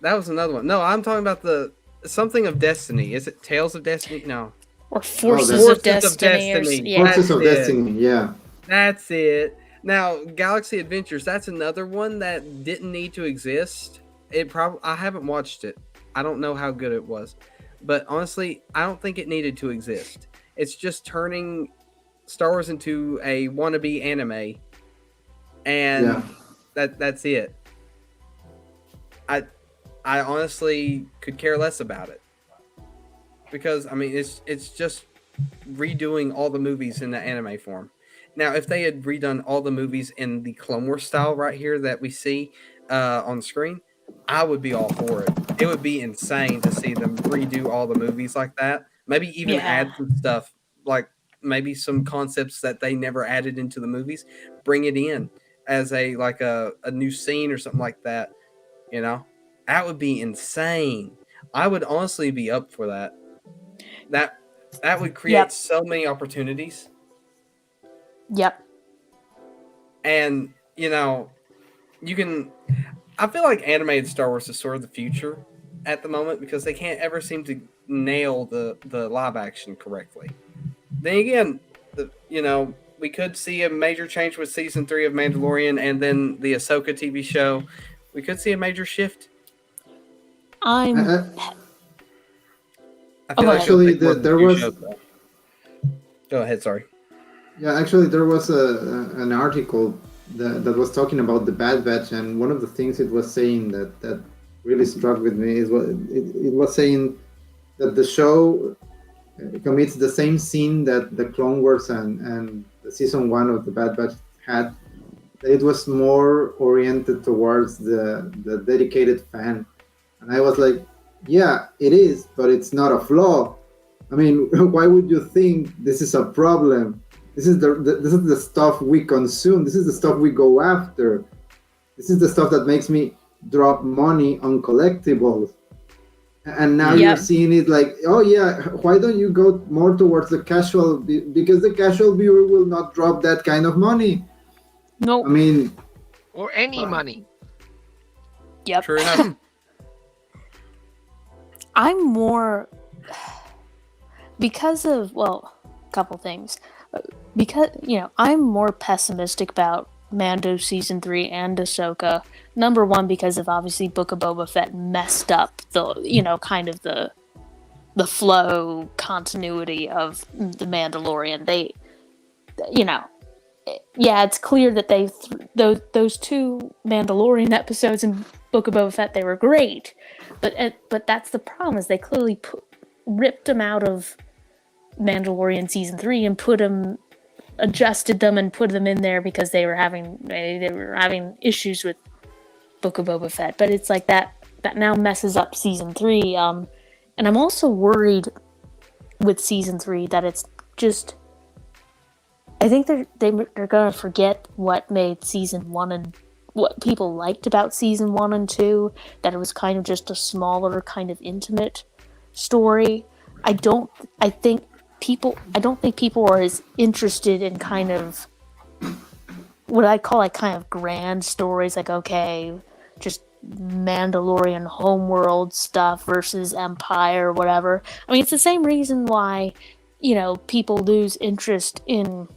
That was another one. No, I'm talking about the something of Destiny. Is it Tales of Destiny? No. Or Forces that's- of Destiny. Destiny. Yeah. Forces of That's it. Destiny, yeah. That's it. Now, Galaxy Adventures, that's another one that didn't need to exist. I haven't watched it. I don't know how good it was. But honestly, I don't think it needed to exist. It's just turning Star Wars into a wannabe anime. And Yeah. that's it. I honestly could care less about it. Because I mean it's just redoing all the movies in the anime form. Now, if they had redone all the movies in the Clone Wars style right here that we see on the screen, I would be all for it. It would be insane to see them redo all the movies like that. Maybe even Yeah. add some stuff, like maybe some concepts that they never added into the movies. Bring it in as a new scene or something like that. That would be insane. I would honestly be up for that. That would create Yep. so many opportunities. Yep. And I feel like animated Star Wars is sort of the future at the moment because they can't ever seem to nail the live action correctly. Then again, we could see a major change with season 3 of Mandalorian and then the Ahsoka TV show. We could see a major shift. I'm. I Oh, feel like actually, it'll take more than there two was- shows, though. Go ahead, sorry. Yeah, actually, there was an article that was talking about the Bad Batch, and one of the things it was saying that really struck with me is what it was saying that the show commits the same sin that the Clone Wars and the season 1 of the Bad Batch had. It was more oriented towards the dedicated fan, and I was like, yeah, it is, but it's not a flaw. I mean, why would you think this is a problem? This is the stuff we consume. This is the stuff we go after. This is the stuff that makes me drop money on collectibles. And now you're seeing it like, oh yeah, why don't you go more towards the casual? Because the casual viewer will not drop that kind of money. No. I mean, Or any money. Yep. True enough. I'm more because of a couple things. Because I'm more pessimistic about Mando season 3 and Ahsoka. Number one, because of obviously Book of Boba Fett messed up the kind of the flow continuity of the Mandalorian. It's clear that those 2 Mandalorian episodes in Book of Boba Fett, they were great, but that's the problem, is they clearly ripped them out of Mandalorian season 3 and adjusted them and put them in there because they were having issues with Book of Boba Fett. But it's like that now messes up season 3. And I'm also worried with season 3 that it's just, I think they're gonna forget what made season 1 and what people liked about season 1 and 2, that it was kind of just a smaller, kind of intimate story. I don't think people are as interested in kind of what I call like kind of grand stories, like, okay, just Mandalorian homeworld stuff versus Empire or whatever. I mean, it's the same reason why, people lose interest in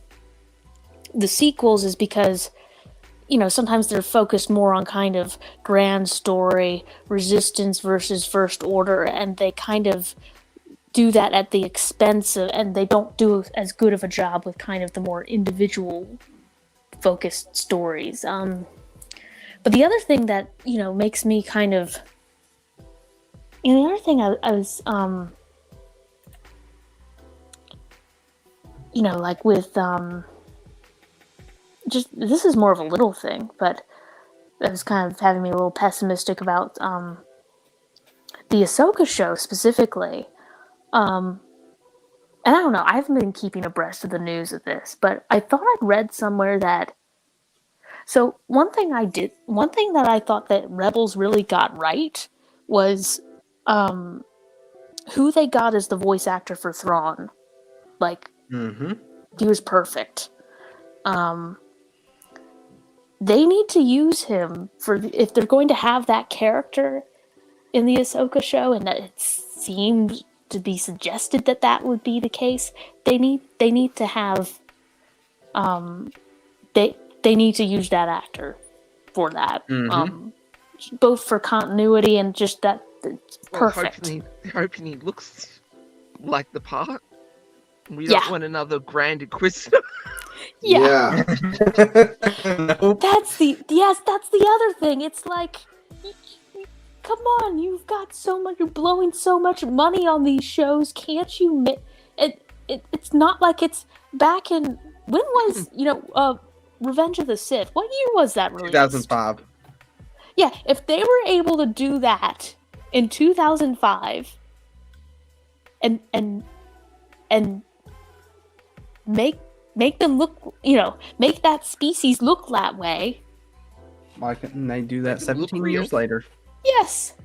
the sequels, is because, sometimes they're focused more on kind of grand story, Resistance versus First Order, and they kind of do that at the expense of, and they don't do as good of a job with kind of the more individual focused stories. But the other thing that, makes me kind of, the other thing I was, like with, just, this is more of a little thing, but that was kind of having me a little pessimistic about, the Ahsoka show specifically. And I don't know, I haven't been keeping abreast of the news of this, but I thought I'd read somewhere that, so one thing that I thought that Rebels really got right was who they got as the voice actor for Thrawn. Like, he was perfect. They need to use him if they're going to have that character in the Ahsoka show, and that it seems to be suggested that would be the case. They need to have they need to use that actor for that, both for continuity and just that. It's perfect. Hoping he looks like the part. We don't want another Grand Inquisitor. yeah. Nope. That's the other thing. It's like, come on, you've got so much, you're blowing so much money on these shows. Can't you? It's not like it's back in, when was Revenge of the Sith? What year was that released? 2005. Yeah, if they were able to do that in 2005, and make them look, make that species look that way. Why couldn't they do that Does it look 17 real? years later? Yes.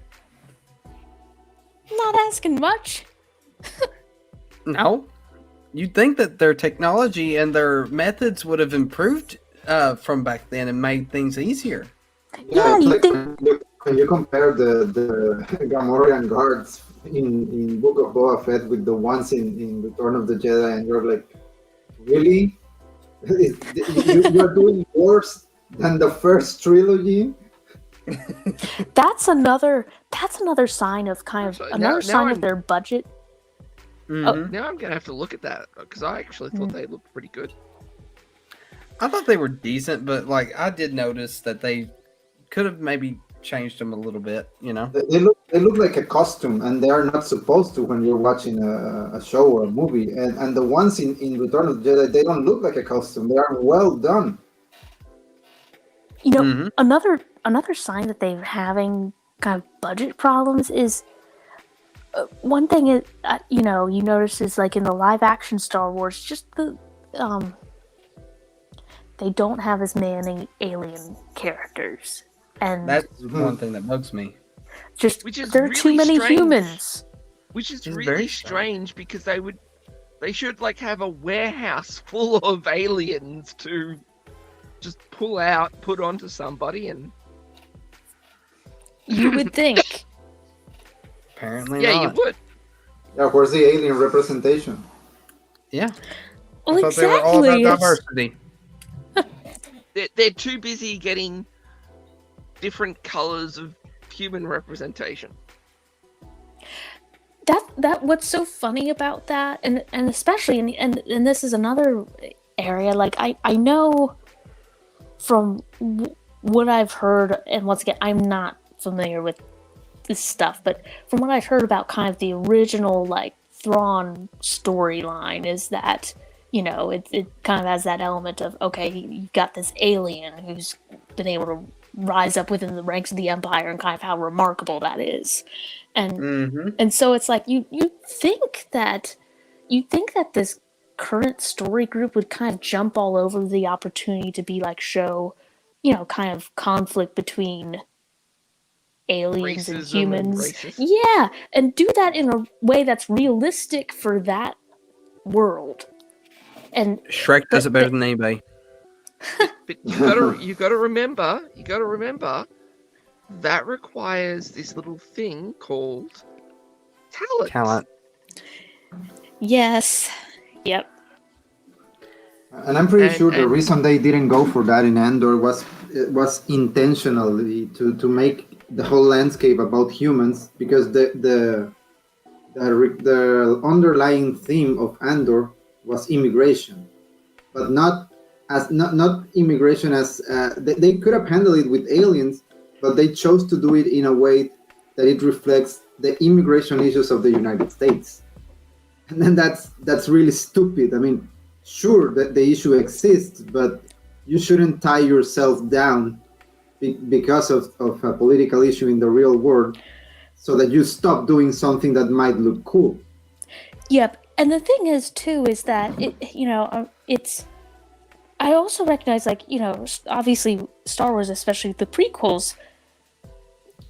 Not asking much. No. You'd think that their technology and their methods would have improved from back then and made things easier. Yeah, it's you like think. when you compare the Gamorrean guards in Book of Boba Fett with the ones in Return of the Jedi, and you're like, really? You're doing worse than the first trilogy? That's another sign of kind of So another now sign I'm- of their budget. Mhm. Now I'm gonna have to look at that because I actually thought they looked pretty good. I thought they were decent, but like I did notice that they could have maybe changed them a little bit, you know. They look like a costume, and they are not supposed to when you're watching a show or a movie. And the ones in Return of the Jedi, they don't look like a costume. They are well done. You know, Mhm. another sign that they're having kind of budget problems is one thing is you know, you notice is like in the live action Star Wars, just the they don't have as many alien characters, and That's one thing that bugs me. just Which is there are too really many strange. humans. Which is It's really very strange because they should like have a warehouse full of aliens to just pull out, put onto somebody, and You would think. Apparently yeah, not. you would. Yeah, where's the alien representation? Yeah. Well, I thought they were all about exactly. diversity. They're too busy getting different colors of human representation. That what's so funny about that, and especially and this is another area. Like I know from what I've heard, and once again, I'm not familiar with this stuff, but from what I've heard about kind of the original like Thrawn storyline is that, you know, it kind of has that element of, okay, you've got this alien who's been able to rise up within the ranks of the Empire and kind of how remarkable that is. And Mm-hmm. and so it's like you think that this current story group would kind of jump all over the opportunity to be like show, you know, kind of conflict between aliens and Racism and humans. racist. Yeah, and do that in a way that's realistic for that world. And Shrek does it better than anybody. But you gotta remember that requires this little thing called talent. Talent. yes, yep. And I'm pretty sure the and- reason they didn't go for that in Andor was intentionally to make the whole landscape about humans, because the underlying theme of Andor was immigration, but not immigration as they could have handled it with aliens, but they chose to do it in a way that it reflects the immigration issues of the United States, and then that's really stupid. I mean, sure that the issue exists, but you shouldn't tie yourself down because of a political issue in the real world, so that you stop doing something that might look cool. Yep, and the thing is too is that it's. I also recognize, like, you know, obviously Star Wars, especially the prequels,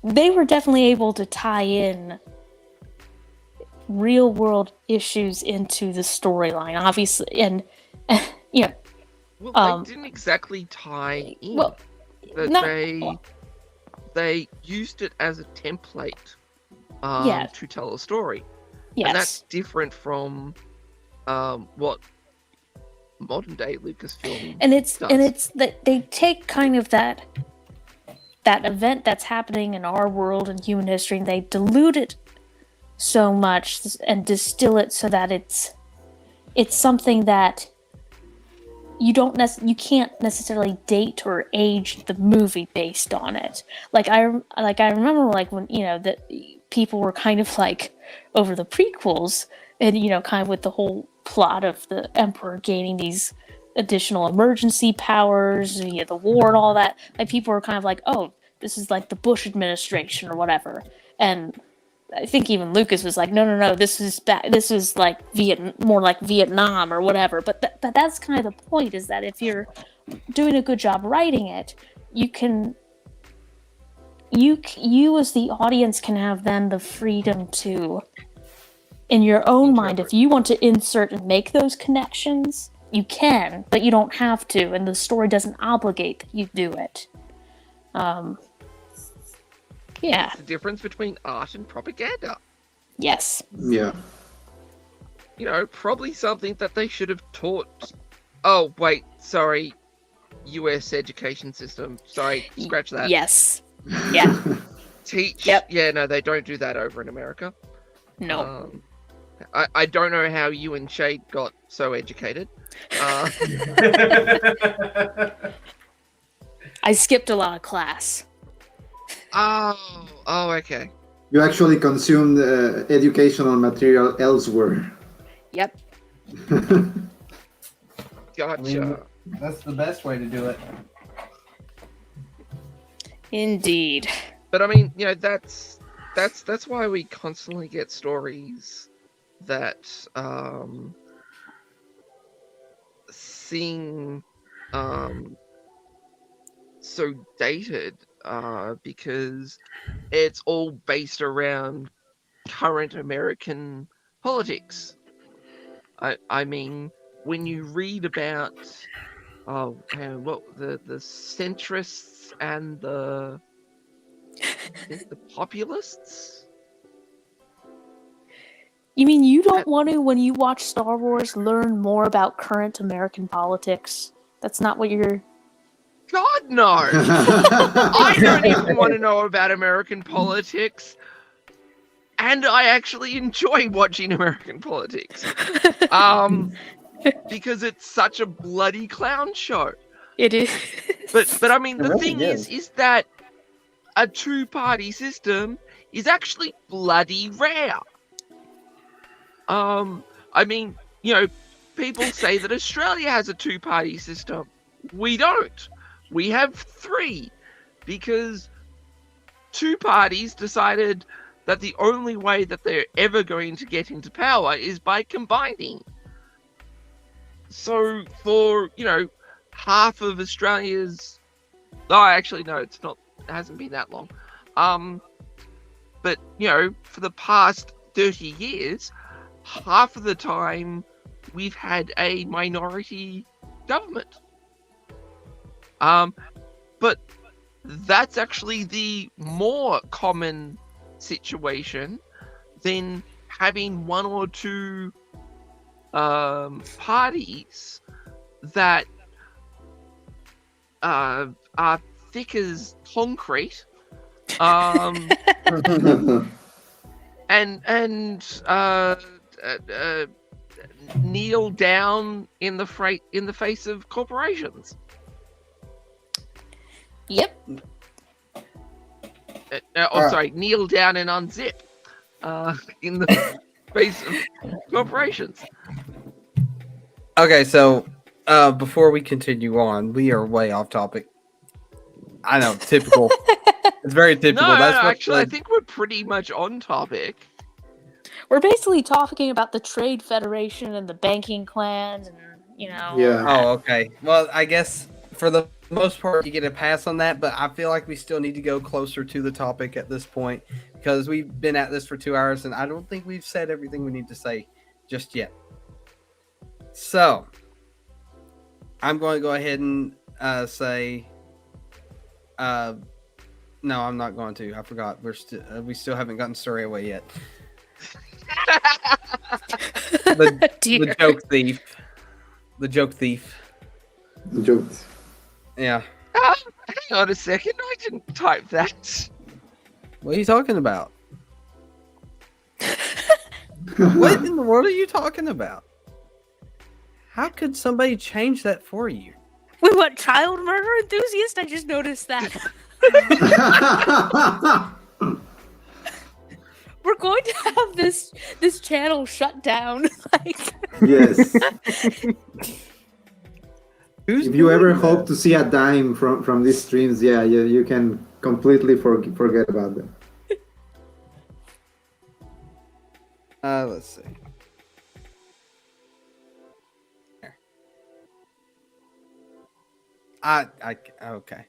they were definitely able to tie in real world issues into the storyline, obviously, and you know, Well, they didn't exactly tie in. well, But not- they used it as a template Yeah. to tell a story. And that's yes, different from what modern day Lucasfilm and it's does. that they take kind of that event that's happening in our world and human history, and they dilute it so much and distill it so that it's something that you can't necessarily date or age the movie based on it. Like I remember, like, when, you know, that people were kind of like over the prequels, and, you know, kind of with the whole plot of the Emperor gaining these additional emergency powers, you know, the war and all that. Like, people were kind of like, oh, this is like the Bush administration or whatever. And I think even Lucas was like, no, this is like more like Vietnam or whatever. But that's kind of the point, is that if you're doing a good job writing it, you as the audience can have then the freedom to, in your own mind, if you want to insert and make those connections, you can, but you don't have to, and the story doesn't obligate that you do it. Yeah. The difference between art and propaganda. Yes. Yeah. You know, probably something that they should have taught. Oh, wait, sorry. US education system. Sorry, scratch that. Yes. Yeah. Teach. Yep. Yeah, no, they don't do that over in America. No. I don't know how you and Shade got so educated. I skipped a lot of class. Oh, okay. You actually consumed educational material elsewhere. Yep. Gotcha. That's the best way to do it. Indeed. But I mean, you know, that's why we constantly get stories that seem so dated, because it's all based around current American politics. I mean, when you read about the centrists and the populists. You mean you don't want to, when you watch Star Wars, learn more about current American politics? That's not what you're... God, no! I don't even want to know about American politics. And I actually enjoy watching American politics. Because it's such a bloody clown show. It is. But I mean, It the really thing is. is that a two-party system is actually bloody rare. I mean, you know, people say that Australia has a two-party system. We don't. We have 3, because 2 parties decided that the only way that they're ever going to get into power is by combining. So for, you know, half of Australia's... Oh, actually, no, it's not. It hasn't been that long. But, you know, for the past 30 years, half of the time we've had a minority government. But that's actually the more common situation than having 1 or 2 parties that are thick as concrete, and kneel down in the face of corporations. Yep. Sorry, kneel down and unzip in the face of corporations. Okay, so before we continue on, we are way off topic. I know, typical. It's very typical. No, That's what actually, I think we're pretty much on topic. We're basically talking about the Trade Federation and the banking clans and, you know... Yeah. Oh, okay. Well, I guess for the most part, you get a pass on that, but I feel like we still need to go closer to the topic at this point because we've been at this for 2 hours, and I don't think we've said everything we need to say just yet. So, I'm going to go ahead and say... no, I'm not going to. I forgot. We still haven't gotten Story Away yet. The joke thief. The joke thief. Jokes. Yeah. Hang on a second. I didn't type that. What are you talking about? What in the world are you talking about? How could somebody change that for you? Wait, what? Child murder enthusiast? I just noticed that. We're going to have this channel shut down. Like... Yes. Who's If you ever doing that? hope to see a dime from these streams, yeah, you can completely forget about them. Let's see. Here. Okay.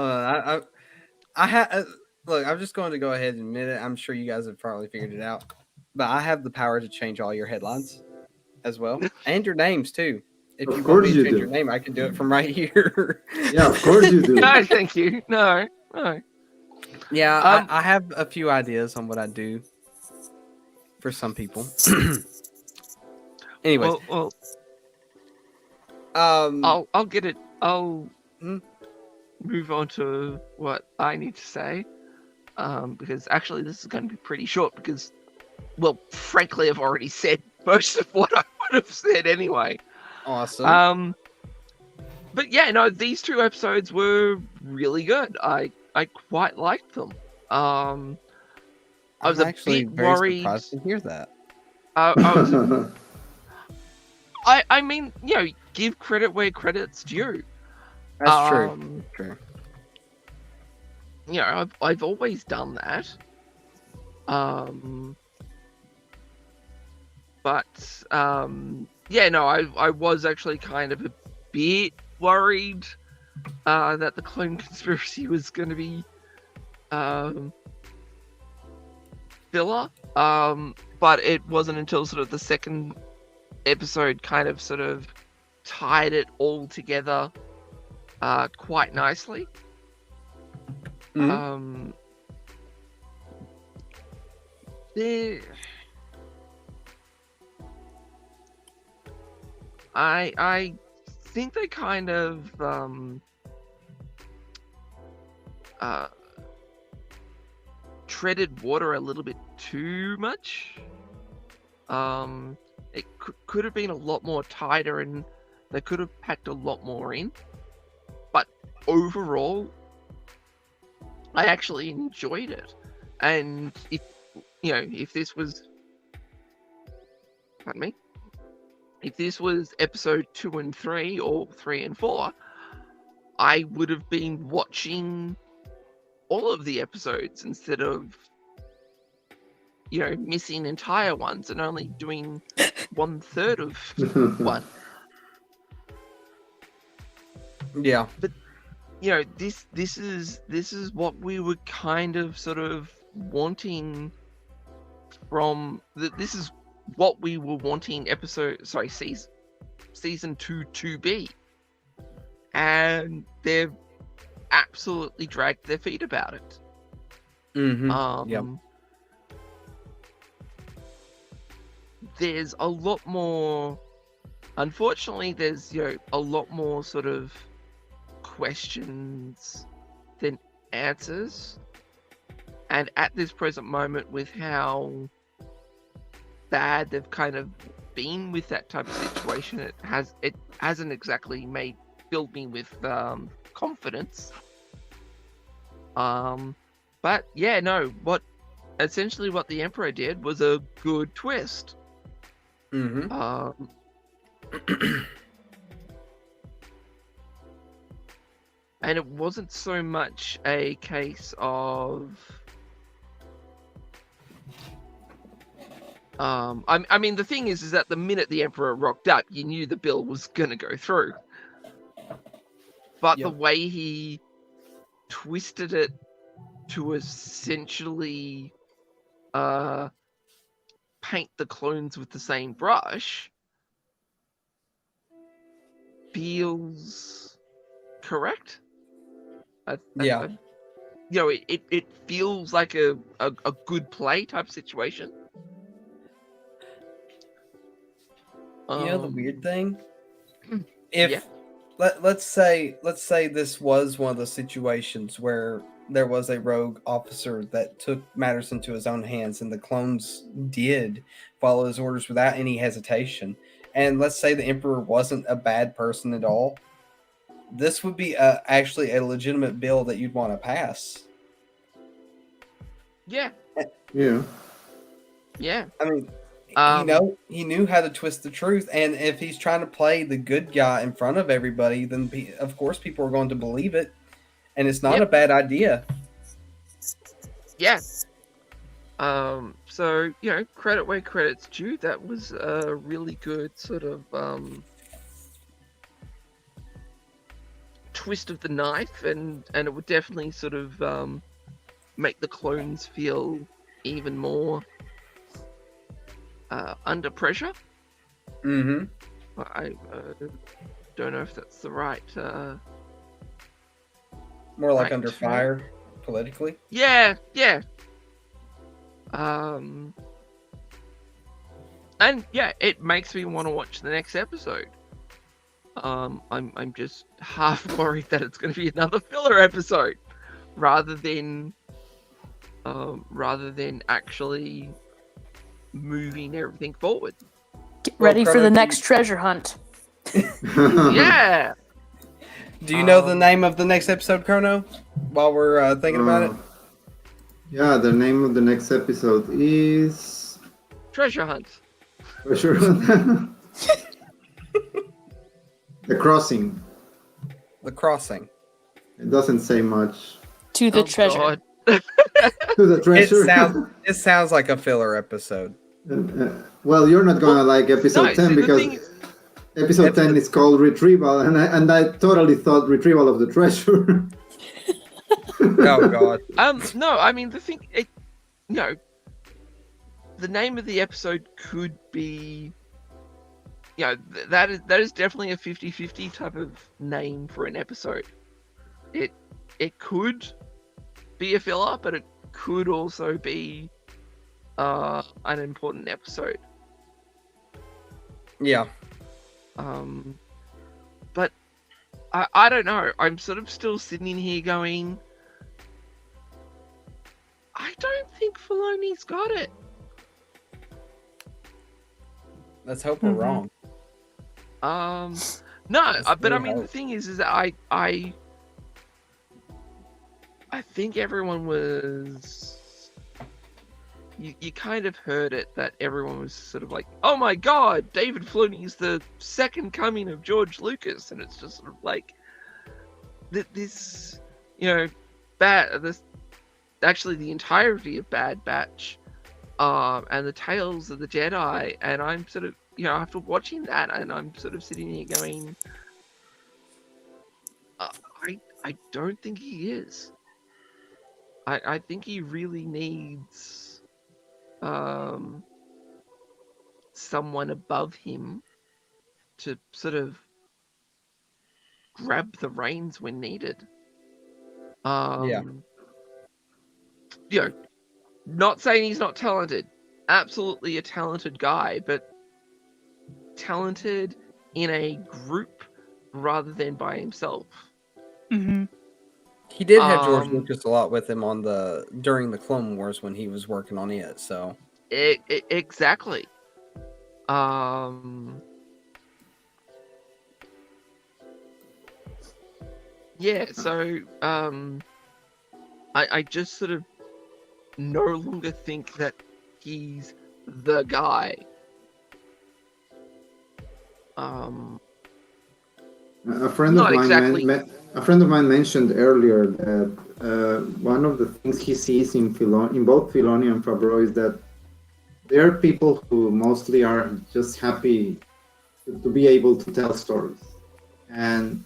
I have look. I'm just going to go ahead and admit it. I'm sure you guys have probably figured it out, but I have the power to change all your headlines as well, and your names too. If Of you want course me to you change do. your name, I can do it from right here. Yeah, of course you do. No, thank you. No. Yeah, I have a few ideas on what I do for some people. Anyways, Well, I'll get it. I'll move on to what I need to say, because actually this is going to be pretty short because, well, frankly, I've already said most of what I would have said anyway. awesome. but yeah, no, these 2 episodes were really good. I quite liked them. I was I'm a actually bit very worried. surprised to hear that. I mean, give credit where credit's due. That's true. True. I've always done that. But yeah, no, I was actually kind of a bit worried that the clone conspiracy was going to be filler. But it wasn't until sort of the second episode kind of sort of tied it all together quite nicely. Mhm. I think they kind of treaded water a little bit too much. It could have been a lot more tighter, and they could have packed a lot more in. But overall, I actually enjoyed it. And if this was, pardon me, if this was episode 2 and 3 or 3 and 4, I would have been watching all of the episodes instead of missing entire ones and only doing 1/3 of one. Yeah. But this is what we were kind of sort of wanting from this is what we were wanting season 2 to be, and they've absolutely dragged their feet about it. Yep. There's a lot more, unfortunately, there's a lot more sort of questions than answers, and at this present moment, with how bad they've kind of been with that type of situation, it hasn't exactly filled me with confidence. But yeah, no, essentially what the Emperor did was a good twist. Mm-hmm. And it wasn't so much a case of I mean, the thing is that the minute the Emperor rocked up, you knew the bill was gonna go through. But the way he twisted it to essentially paint the clones with the same brush feels correct. It feels like a good play type situation. The weird thing, if let's say this was one of the situations where there was a rogue officer that took matters into his own hands, and the clones did follow his orders without any hesitation, and let's say the Emperor wasn't a bad person at all, this would be actually a legitimate bill that you'd want to pass. Yeah. I mean, he knew how to twist the truth, and if he's trying to play the good guy in front of everybody, then of course people are going to believe it, and it's not a bad idea. Yeah. So credit where credit's due. That was a really good sort of twist of the knife, and it would definitely sort of make the clones feel even more under pressure. Mm-hmm. I don't know if that's the right more like right under fire politically. Yeah. And yeah, it makes me want to watch the next episode. I'm just half worried that it's going to be another filler episode rather than actually moving everything forward. Get ready for the next treasure hunt. Yeah. Do you know the name of the next episode, Chrono? While we're thinking about it. Yeah, the name of the next episode is Treasure hunt. for sure. The Crossing. The Crossing. It doesn't say much. To the Oh, treasure. God. To the treasure. It sounds like a filler episode. Well, you're not gonna like episode 10 see, the because thing is- episode 10 is called Retrieval, and I totally thought Retrieval of the Treasure. Oh God. No, I mean the name of the episode could be, that is definitely a 50-50 type of name for an episode. It could be a filler, but it could also be an important episode. Yeah. But I don't know. I'm sort of still sitting in here going, I don't think Filoni's got it. Let's hope we're wrong. No, That's but I really mean the hard. thing is that I think everyone was. You kind of heard it that everyone was sort of like, oh my God, David Filoni's the second coming of George Lucas, and it's just sort of like this, actually the entirety of Bad Batch, and the Tales of the Jedi, and I'm sort of, after watching that, and I'm sort of sitting here going, I don't think he is. I think he really needs someone above him to sort of grab the reins when needed. Not saying he's not talented. Absolutely a talented guy, but talented in a group rather than by himself. Mm-hmm. He did have George Um, Lucas a lot with him during the Clone Wars when he was working on it. So Exactly. Yeah, so I just sort of no longer think that he's the guy. A friend Not of mine exactly. a friend of mine mentioned earlier that one of the things he sees in both Filoni and Favreau is that there are people who mostly are just happy to be able to tell stories, and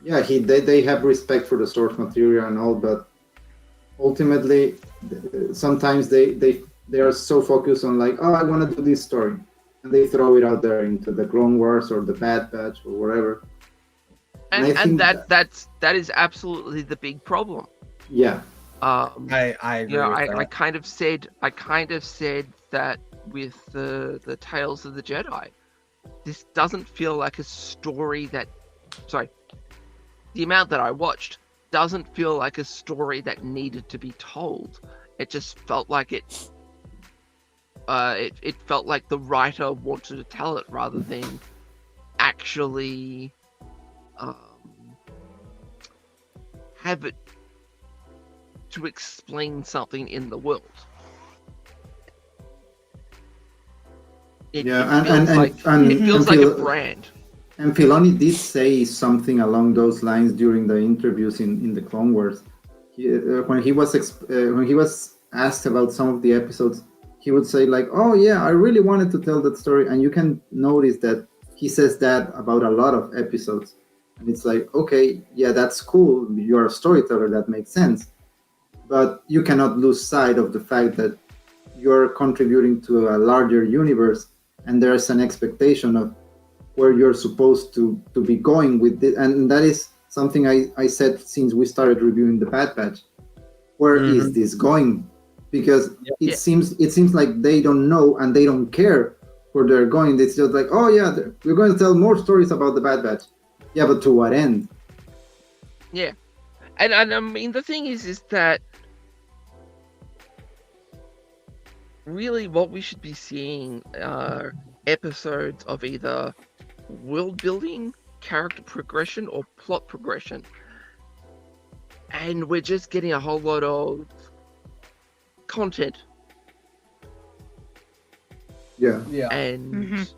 yeah, they have respect for the source material and all, but ultimately sometimes they are so focused on like, oh, I want to do this story, and they throw it out there into the Clone Wars or the Bad Batch or whatever. I And think that is absolutely the big problem. Yeah. I agree with that. I kind of said that with the Tales of the Jedi. This doesn't feel like a story that, sorry, the amount that I watched doesn't feel like a story that needed to be told. It just felt like it felt like the writer wanted to tell it rather than actually have it to explain something in the world. It feels like a brand. And Filoni did say something along those lines during the interviews in the Clone Wars. When he was asked about some of the episodes, he would say like, "Oh yeah, I really wanted to tell that story," and you can notice that he says that about a lot of episodes. And it's like, okay, yeah, that's cool. You're a storyteller, that makes sense. But you cannot lose sight of the fact that you're contributing to a larger universe, and there's an expectation of where you're supposed to be going with it. And that is something I said since we started reviewing the Bad Batch. Where is this going? Because it seems like they don't know and they don't care where they're going. It's just like, oh yeah, we're going to tell more stories about the Bad Batch. Yeah, but to what end? Yeah, and I mean the thing is that really what we should be seeing are episodes of either world building character progression or plot progression. And we're just getting a whole lot of content. Yeah. Yeah. And Mhm.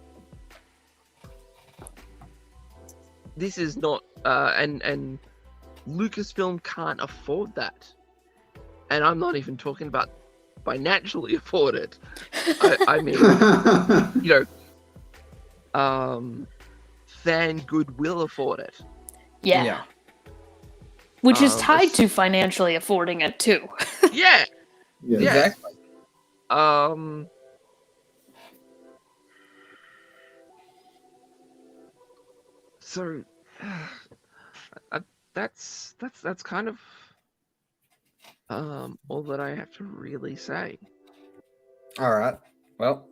this is not and Lucasfilm can't afford that. And I'm not even talking about financially afford it. I mean, you know, fan goodwill afford it. Yeah. Yeah. Which is Um, tied to financially affording it too. Yeah. Yeah. Yeah. Exactly. So that's kind of all that I have to really say. All right. Well,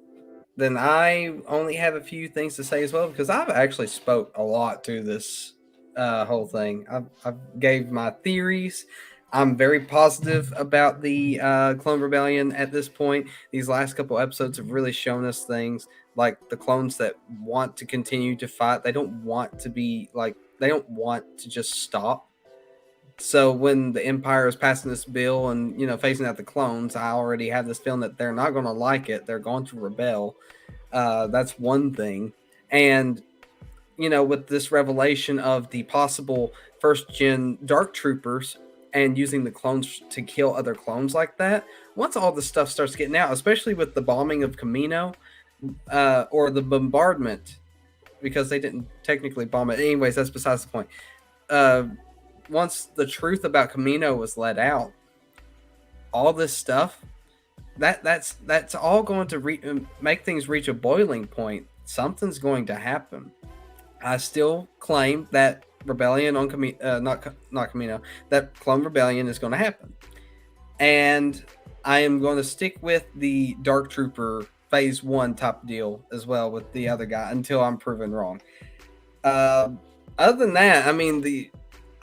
then I only have a few things to say as well because I've actually spoke a lot to this whole thing. I've gave my theories. I'm very positive about the Clone Rebellion at this point. These last couple episodes have really shown us things like the clones that want to continue to fight. They don't want to be like, they don't want to just stop. So when the Empire is passing this bill and, you know, phasing out the clones, I already have this feeling that they're not going to like it. They're going to rebel. That's one thing. And, you know, with this revelation of the possible first gen Dark Troopers and using the clones to kill other clones like that, once all this stuff starts getting out, especially with the bombing of Camino or the bombardment, because they didn't technically bomb it. Anyways, that's besides the point. Once the truth about Camino was let out, all this stuff that's all going to make things reach a boiling point. Something's going to happen. I still claim that rebellion on not Camino, that Clone Rebellion is going to happen, and I am going to stick with the Dark Trooper Phase 1 type deal as well with the other guy until I'm proven wrong. Other than that, I mean,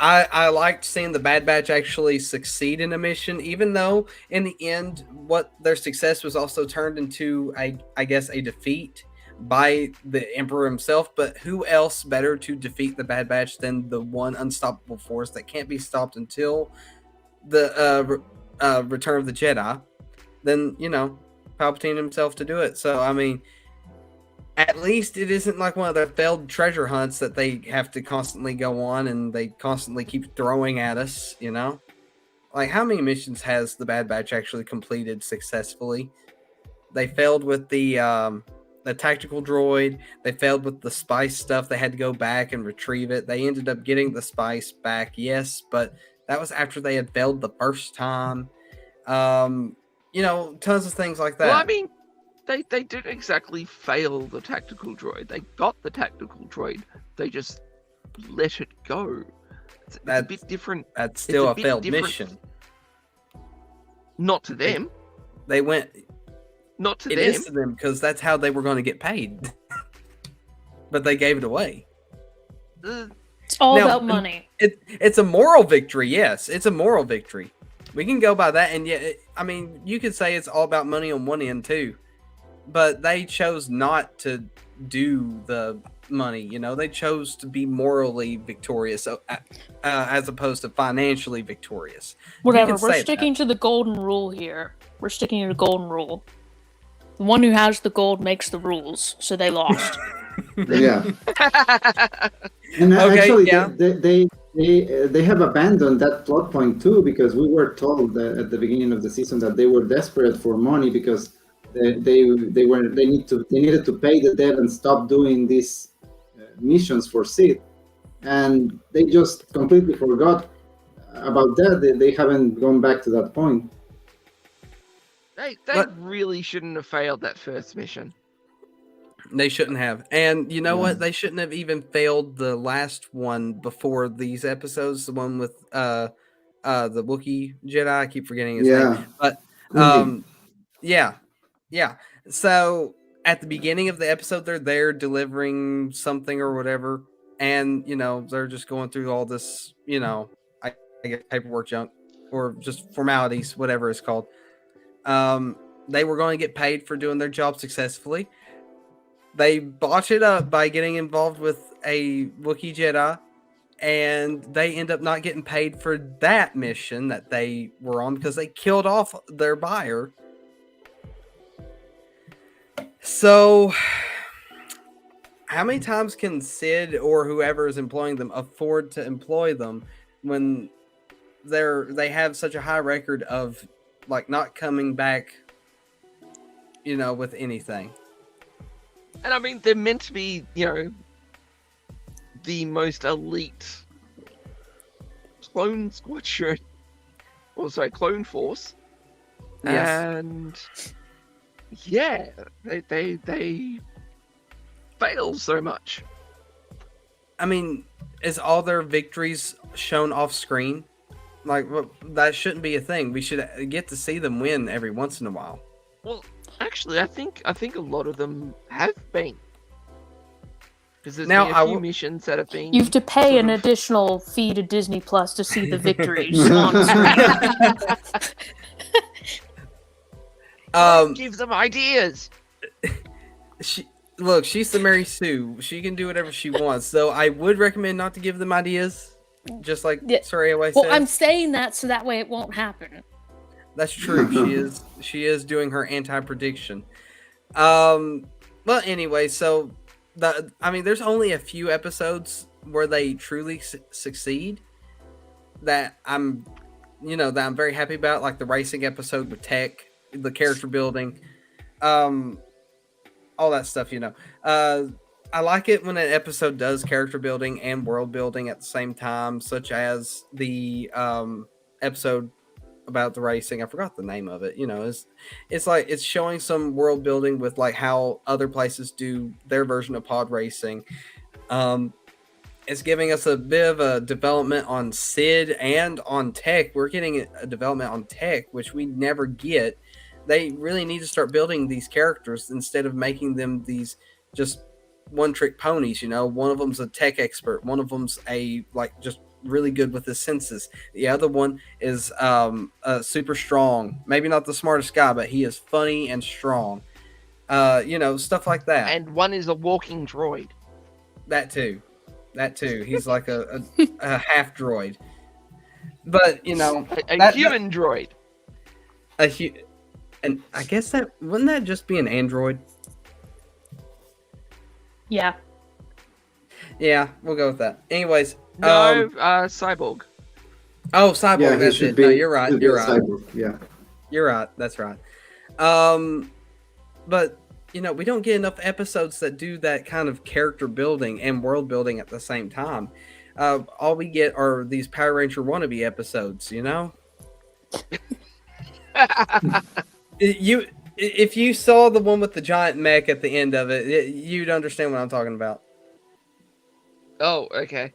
I liked seeing the Bad Batch actually succeed in a mission, even though in the end, what their success was also turned into, I guess, a defeat by the Emperor himself. But who else better to defeat the Bad Batch than the one unstoppable force that can't be stopped until the Return of the Jedi? Then, you know, Palpatine himself to do it. So, I mean, at least it isn't like one of the failed treasure hunts that they have to constantly go on and they constantly keep throwing at us, you know? Like, how many missions has the Bad Batch actually completed successfully? They failed with the tactical droid. They failed with the spice stuff. They had to go back and retrieve it. They ended up getting the spice back, yes, but that was after they had failed the first time. You know, tons of things like that. Well, I mean, they didn't exactly fail the tactical droid. They got the tactical droid. They just let it go. It's a bit different. That's still a a bit failed different. mission. Not to them. They went. Not to It them. is to them because that's how they were going to get paid. But they gave it away. It's all Now, about money. It's a moral victory. Yes, it's a moral victory. We can go by that, and yet, I mean, you could say it's all about money on one end too. But they chose not to do the money. You know, they chose to be morally victorious as opposed to financially victorious. Whatever. can We're say sticking to the golden rule here. We're sticking to the golden rule. The one who has the gold makes the rules, so they lost. Yeah. And Okay, actually, yeah. they have abandoned that plot point too, because we were told that at the beginning of the season that they were desperate for money because they needed to pay the debt and stop doing these missions for Sith, and they just completely forgot about that. They haven't gone back to that point. They But- really shouldn't have failed that first mission. They shouldn't have. And you know Yeah. what? They shouldn't have even failed the last one before these episodes, the one with the Wookiee Jedi. I keep forgetting his name. But Kundi. yeah. So at the beginning of the episode, they're there delivering something or whatever, and you know, they're just going through all this, you know, I guess paperwork junk or just formalities, whatever it's called. They were going to get paid for doing their job successfully. They botch it up by getting involved with a Wookiee Jedi, and they end up not getting paid for that mission that they were on because they killed off their buyer. So, how many times can Sid or whoever is employing them afford to employ them when they have such a high record of like not coming back, with anything? And I mean, they're meant to be, the most elite clone squadron, clone force. Yes. And yeah, they fail so much. I mean, is all their victories shown off screen? Like, well, that shouldn't be a thing. We should get to see them win every once in a while. Well, actually, I think a lot of them have been. Because there's Now, been a few missions that have been. You have to pay sort an of- additional fee to Disney Plus to see the victories on screen. Give them ideas. She's the Mary Sue. She can do whatever she wants. So I would recommend not to give them ideas, just like Yeah. Soraya Well, said. I'm saying that so that way it won't happen. That's true. She is doing her anti-prediction. Well, anyway, so there's only a few episodes where they truly succeed that I'm very happy about, like the racing episode with Tech, the character building, all that stuff. I like it when an episode does character building and world building at the same time, such as the episode about the racing. I forgot the name of it. It's like it's showing some world building with like how other places do their version of pod racing. It's giving us a bit of a development on Sid and on Tech. We're getting a development on Tech, which we never get. They really need to start building these characters instead of making them these just one-trick ponies. One of them's a tech expert. One of them's just really good with his senses. The other one is super strong. Maybe not the smartest guy, but he is funny and strong. Stuff like that. And one is a walking droid. That too. He's like a half droid. But A human droid. And I guess wouldn't that just be an android? Yeah. Yeah, we'll go with that. Anyways, No, cyborg. Oh, cyborg. Yeah, he that's should it. be. No, you're right. should be You're a right. cyborg, yeah. You're right. That's right. But we don't get enough episodes that do that kind of character building and world building at the same time. All we get are these Power Ranger wannabe episodes. If you saw the one with the giant mech at the end of it, you'd understand what I'm talking about. Oh, okay.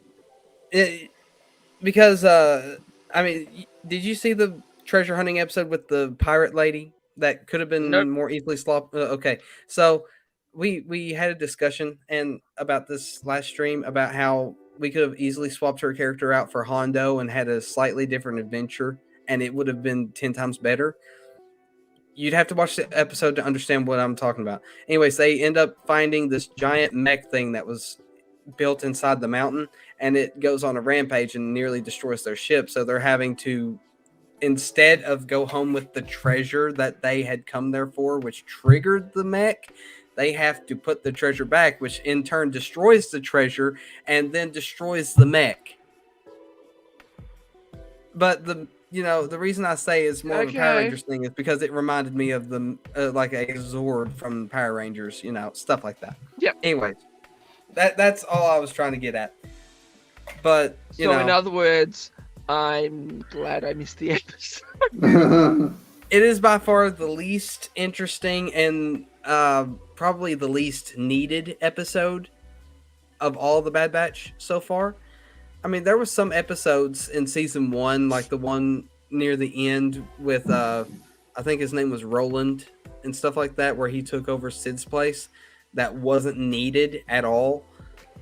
Because did you see the treasure hunting episode with the pirate lady that could have been Nope. more easily slopped? Okay, so we had a discussion about this last stream about how we could have easily swapped her character out for Hondo and had a slightly different adventure, and it would have been 10 times better. You'd have to watch the episode to understand what I'm talking about. Anyways, they end up finding this giant mech thing that was built inside the mountain, and it goes on a rampage and nearly destroys their ship. So they're having to, instead of go home with the treasure that they had come there for, which triggered the mech, they have to put the treasure back, which in turn destroys the treasure and then destroys the mech. But the reason I say it's more of a Power Okay. Rangers thing is because it reminded me of the like a Zord from Power Rangers, stuff like that. Yep. Anyways, that's all I was trying to get at. But So in other words, I'm glad I missed the episode. it is by far the least interesting and probably the least needed episode of all the Bad Batch so far. I mean, there was some episodes in season 1, like the one near the end with I think his name was Roland and stuff like that, where he took over Sid's place, that wasn't needed at all.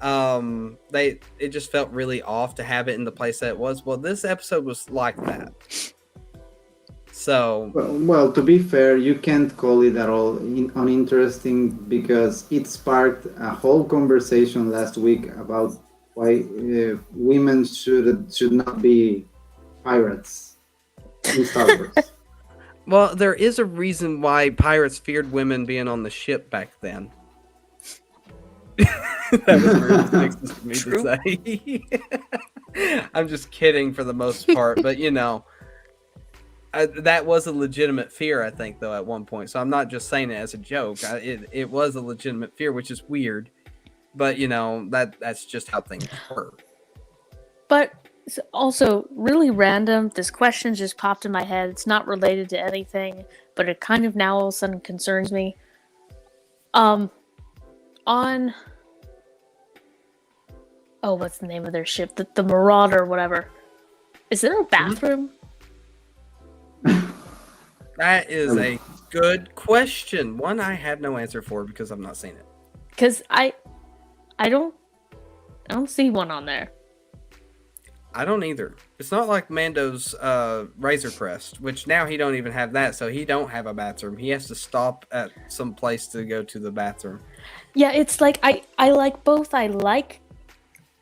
It just felt really off to have it in the place that it was. Well, this episode was like that. So Well, to be fair, you can't call it at all uninteresting because it sparked a whole conversation last week about why women should not be pirates in Star Wars. well, there is a reason why pirates feared women being on the ship back then. That was very sexist for me True. to say. I'm just kidding for the most part, but you know, that was a legitimate fear, I think, though, at one point. So I'm not just saying it as a joke. It was a legitimate fear, which is weird, but you know that's just how things were. But it's also really random. This question just popped in my head. It's not related to anything, but it kind of now all of a sudden concerns me. On what's the name of their ship? The Marauder, whatever. Is there a bathroom? That is a good question. One I have no answer for because I've not seen it. Because I don't see one on there. I don't either. It's not like Mando's Razor Crest, which now he don't even have that, so he don't have a bathroom. He has to stop at some place to go to the bathroom. Yeah, it's like I like both. I like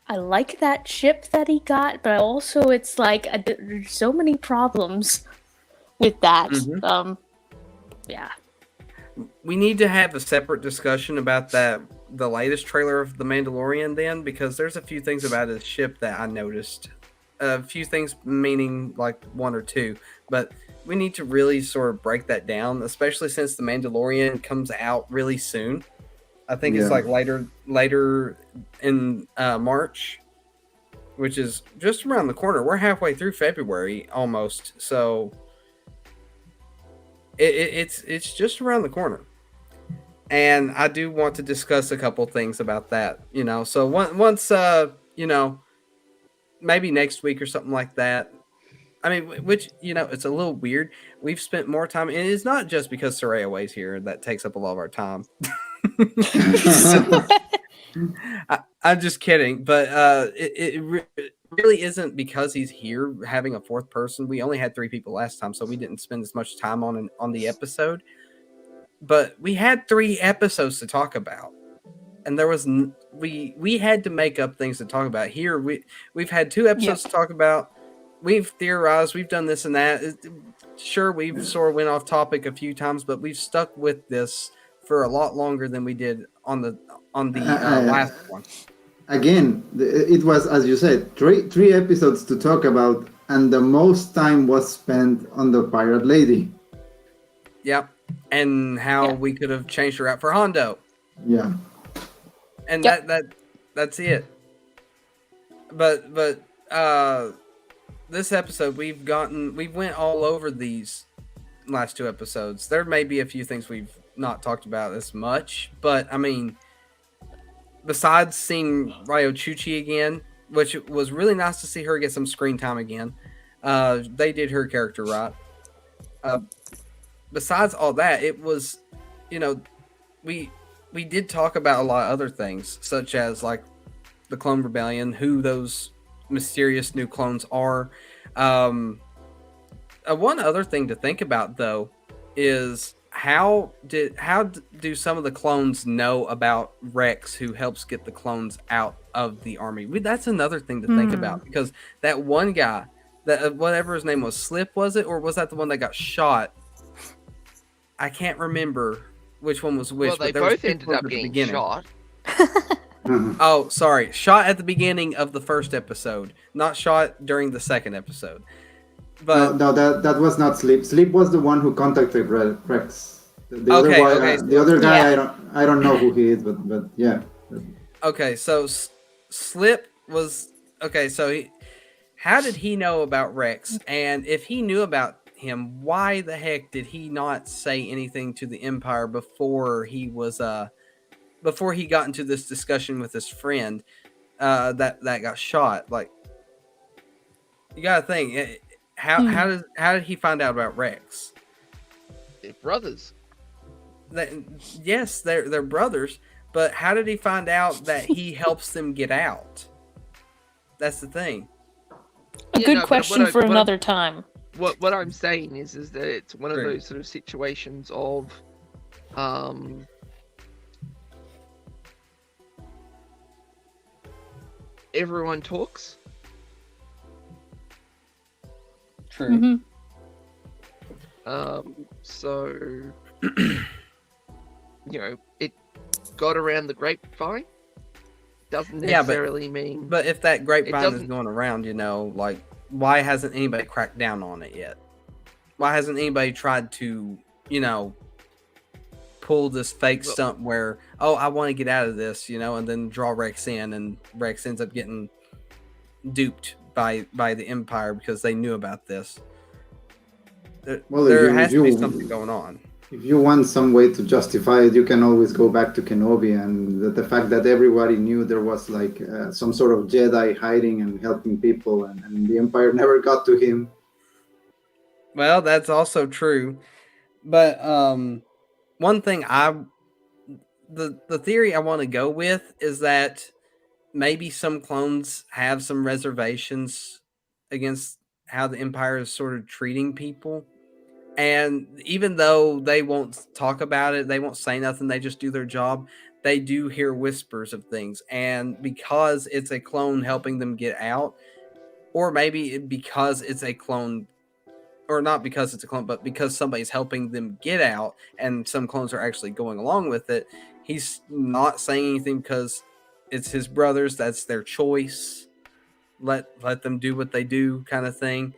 that ship that he got, but also it's like there's so many problems with that. Mhm. Yeah. We need to have a separate discussion about the latest trailer of The Mandalorian then, because there's a few things about his ship that I noticed. A few things meaning like one or two, but we need to really sort of break that down, especially since The Mandalorian comes out really soon. I think it's Yeah. like later in March, which is just around the corner. We're halfway through February almost, so it's just around the corner. And I do want to discuss a couple things about that, you know. So once you know, maybe next week or something like that. I mean, which, you know, it's a little weird. We've spent more time, and it's not just because Soraya Way's here that takes up a lot of our time. I'm just kidding, but it really isn't because he's here having a fourth person. We only had 3 people last time, so we didn't spend as much time on the episode. But we had 3 episodes to talk about, and there was we had to make up things to talk about. Here we've had 2 episodes to talk about. We've theorized, we've done this and that. Sure, we've sort of went off topic a few times, but we've stuck with this for a lot longer than we did on the last one. Again, it was, as you said, three episodes to talk about, and the most time was spent on the pirate lady. Yep, and how we could have changed her out for Hondo. Yeah, And Yep. that's it. But this episode we went all over these last 2 episodes. There may be a few things we've not talked about as much, but I mean, besides seeing Ryo Chuchi again, which was really nice to see her get some screen time again. They did her character right. Besides all that, it was, you know, we did talk about a lot of other things, such as like the Clone Rebellion, who those mysterious new clones are. One other thing to think about though is how do some of the clones know about Rex, who helps get the clones out of the army? That's another thing to think about, because that one guy, that whatever his name was, Slip, was it, or was that the one that got shot? I can't remember which one was which. Well, they but there was both two ended clones up at the getting beginning. shot. Oh, sorry. Shot at the beginning of the first episode, not shot during the second episode. But no, that was not Sleep. Sleep was the one who contacted Rex. The other Okay, guy, okay. the other guy, Yeah. I don't know who he is, but yeah. okay, so Slip was okay. So how did he know about Rex? And if he knew about him, why the heck did he not say anything to the Empire before he was before he got into this discussion with his friend that got shot? Like, you gotta think, how did he find out about Rex? They're brothers. Yes, they're brothers, but how did he find out that he helps them get out? That's the thing. A Yeah, good no, but question what I- for what I- another time. what I'm saying is that it's one of True. those sort of situations of everyone talks. True. So it got around the grapevine. Doesn't Yeah, necessarily mean. But if that grapevine is doesn't- going around, like, why hasn't anybody cracked down on it yet? Why hasn't anybody tried to, pull this fake Well- stunt where, oh, I want to get out of this, and then draw Rex in, and Rex ends up getting duped by the Empire because they knew about this. Well, There has to be something going on. If you want some way to justify it, you can always go back to Kenobi and the fact that everybody knew there was like some sort of Jedi hiding and helping people, and the Empire never got to him. Well, that's also true. But one thing the theory I want to go with is that maybe some clones have some reservations against how the Empire is sort of treating people. And even though they won't talk about it, they won't say nothing, they just do their job, they do hear whispers of things. And because it's a clone helping them get out, or maybe because it's a clone, or not because it's a clone, but because somebody's helping them get out and some clones are actually going along with it, he's not saying anything because it's his brothers, that's their choice. Let them do what they do, kind of thing.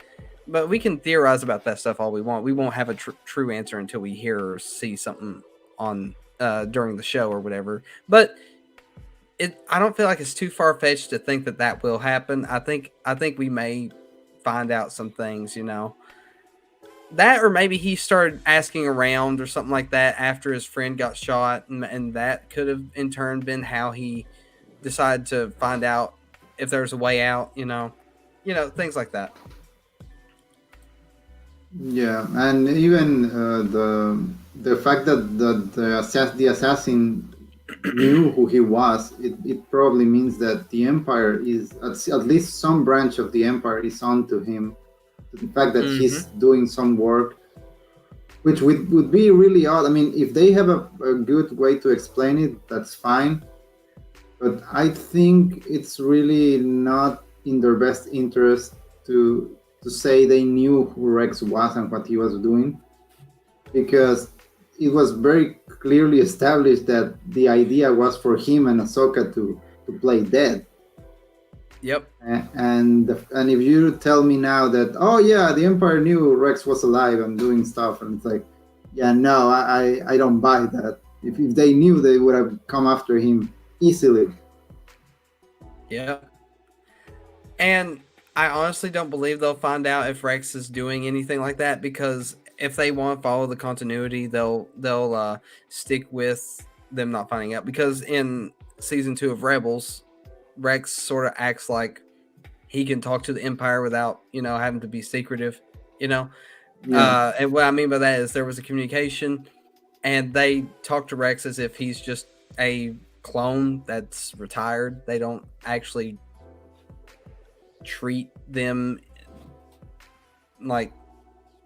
But we can theorize about that stuff all we want. We won't have a true answer until we hear or see something on during the show or whatever. But I don't feel like it's too far fetched to think that will happen. I think we may find out some things, that, or maybe he started asking around or something like that after his friend got shot, and that could have in turn been how he decided to find out if there's a way out. Things like that. Yeah, and even the fact that the assassin knew who he was, it probably means that the Empire is at least some branch of the Empire is on to him. The fact that he's doing some work, which would be really odd. I mean, if they have a good way to explain it, that's fine. But I think it's really not in their best interest to say they knew who Rex was and what he was doing, because it was very clearly established that the idea was for him and Ahsoka to play dead. Yep. And if you tell me now that, oh yeah, the Empire knew Rex was alive and doing stuff, and it's like, yeah, no, I don't buy that. If they knew, they would have come after him easily. Yeah. And I honestly don't believe they'll find out if Rex is doing anything like that, because if they want to follow the continuity, they'll stick with them not finding out. Because in season 2 of Rebels, Rex sort of acts like he can talk to the Empire without, having to be secretive, Yeah. And what I mean by that is there was a communication, and they talk to Rex as if he's just a clone that's retired. They don't actually treat them like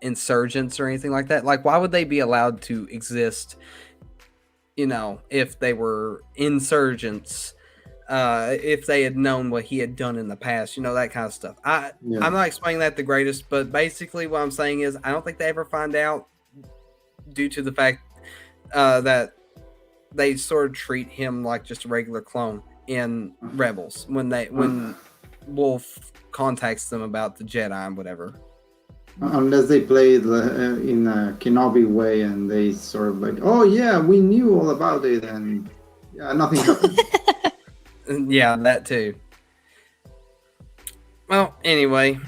insurgents or anything like that. Like, why would they be allowed to exist, if they were insurgents, if they had known what he had done in the past, that kind of stuff. I'm not explaining that the greatest, but basically what I'm saying is I don't think they ever find out, due to the fact that they sort of treat him like just a regular clone in Rebels when Wolf contacts them about the Jedi and whatever. Unless they play it in a Kenobi way and they sort of like, oh yeah, we knew all about it, and yeah, nothing happened. Yeah, that too. Well, anyway,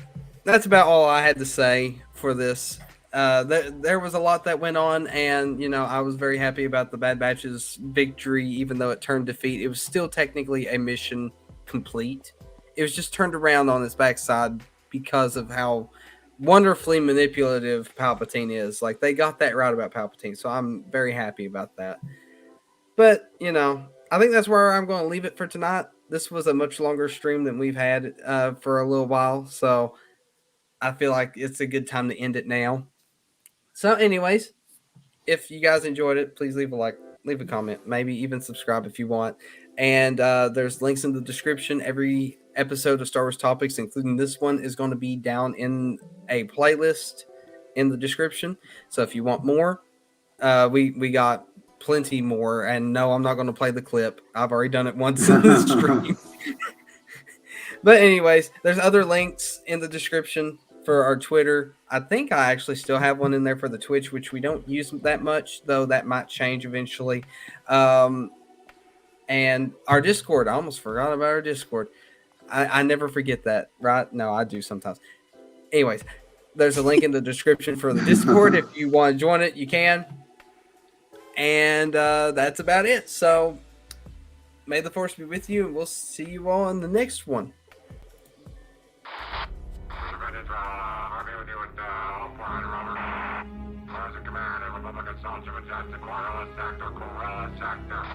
that's about all I had to say for this. There was a lot that went on, and I was very happy about the Bad Batch's victory, even though it turned defeat. It was still technically a mission complete. It was just turned around on its backside because of how wonderfully manipulative Palpatine is. Like, they got that right about Palpatine, so I'm very happy about that. But I think that's where I'm going to leave it for tonight. This was a much longer stream than we've had for a little while, so I feel like it's a good time to end it now. So, anyways, if you guys enjoyed it, please leave a like, leave a comment, maybe even subscribe if you want. And there's links in the description. Every episode of Star Wars Topics, including this one, is going to be down in a playlist in the description. So if you want more, we got plenty more. And no, I'm not going to play the clip. I've already done it once in the stream. But anyways, there's other links in the description for our Twitter. I think I actually still have one in there for the Twitch, which we don't use that much, though that might change eventually. And our Discord. I almost forgot about our Discord. I never forget that, right? No, I do sometimes. Anyways, there's a link in the description for the Discord. If you want to join it, you can. And that's about it. So may the Force be with you, and we'll see you all in the next one. Sector.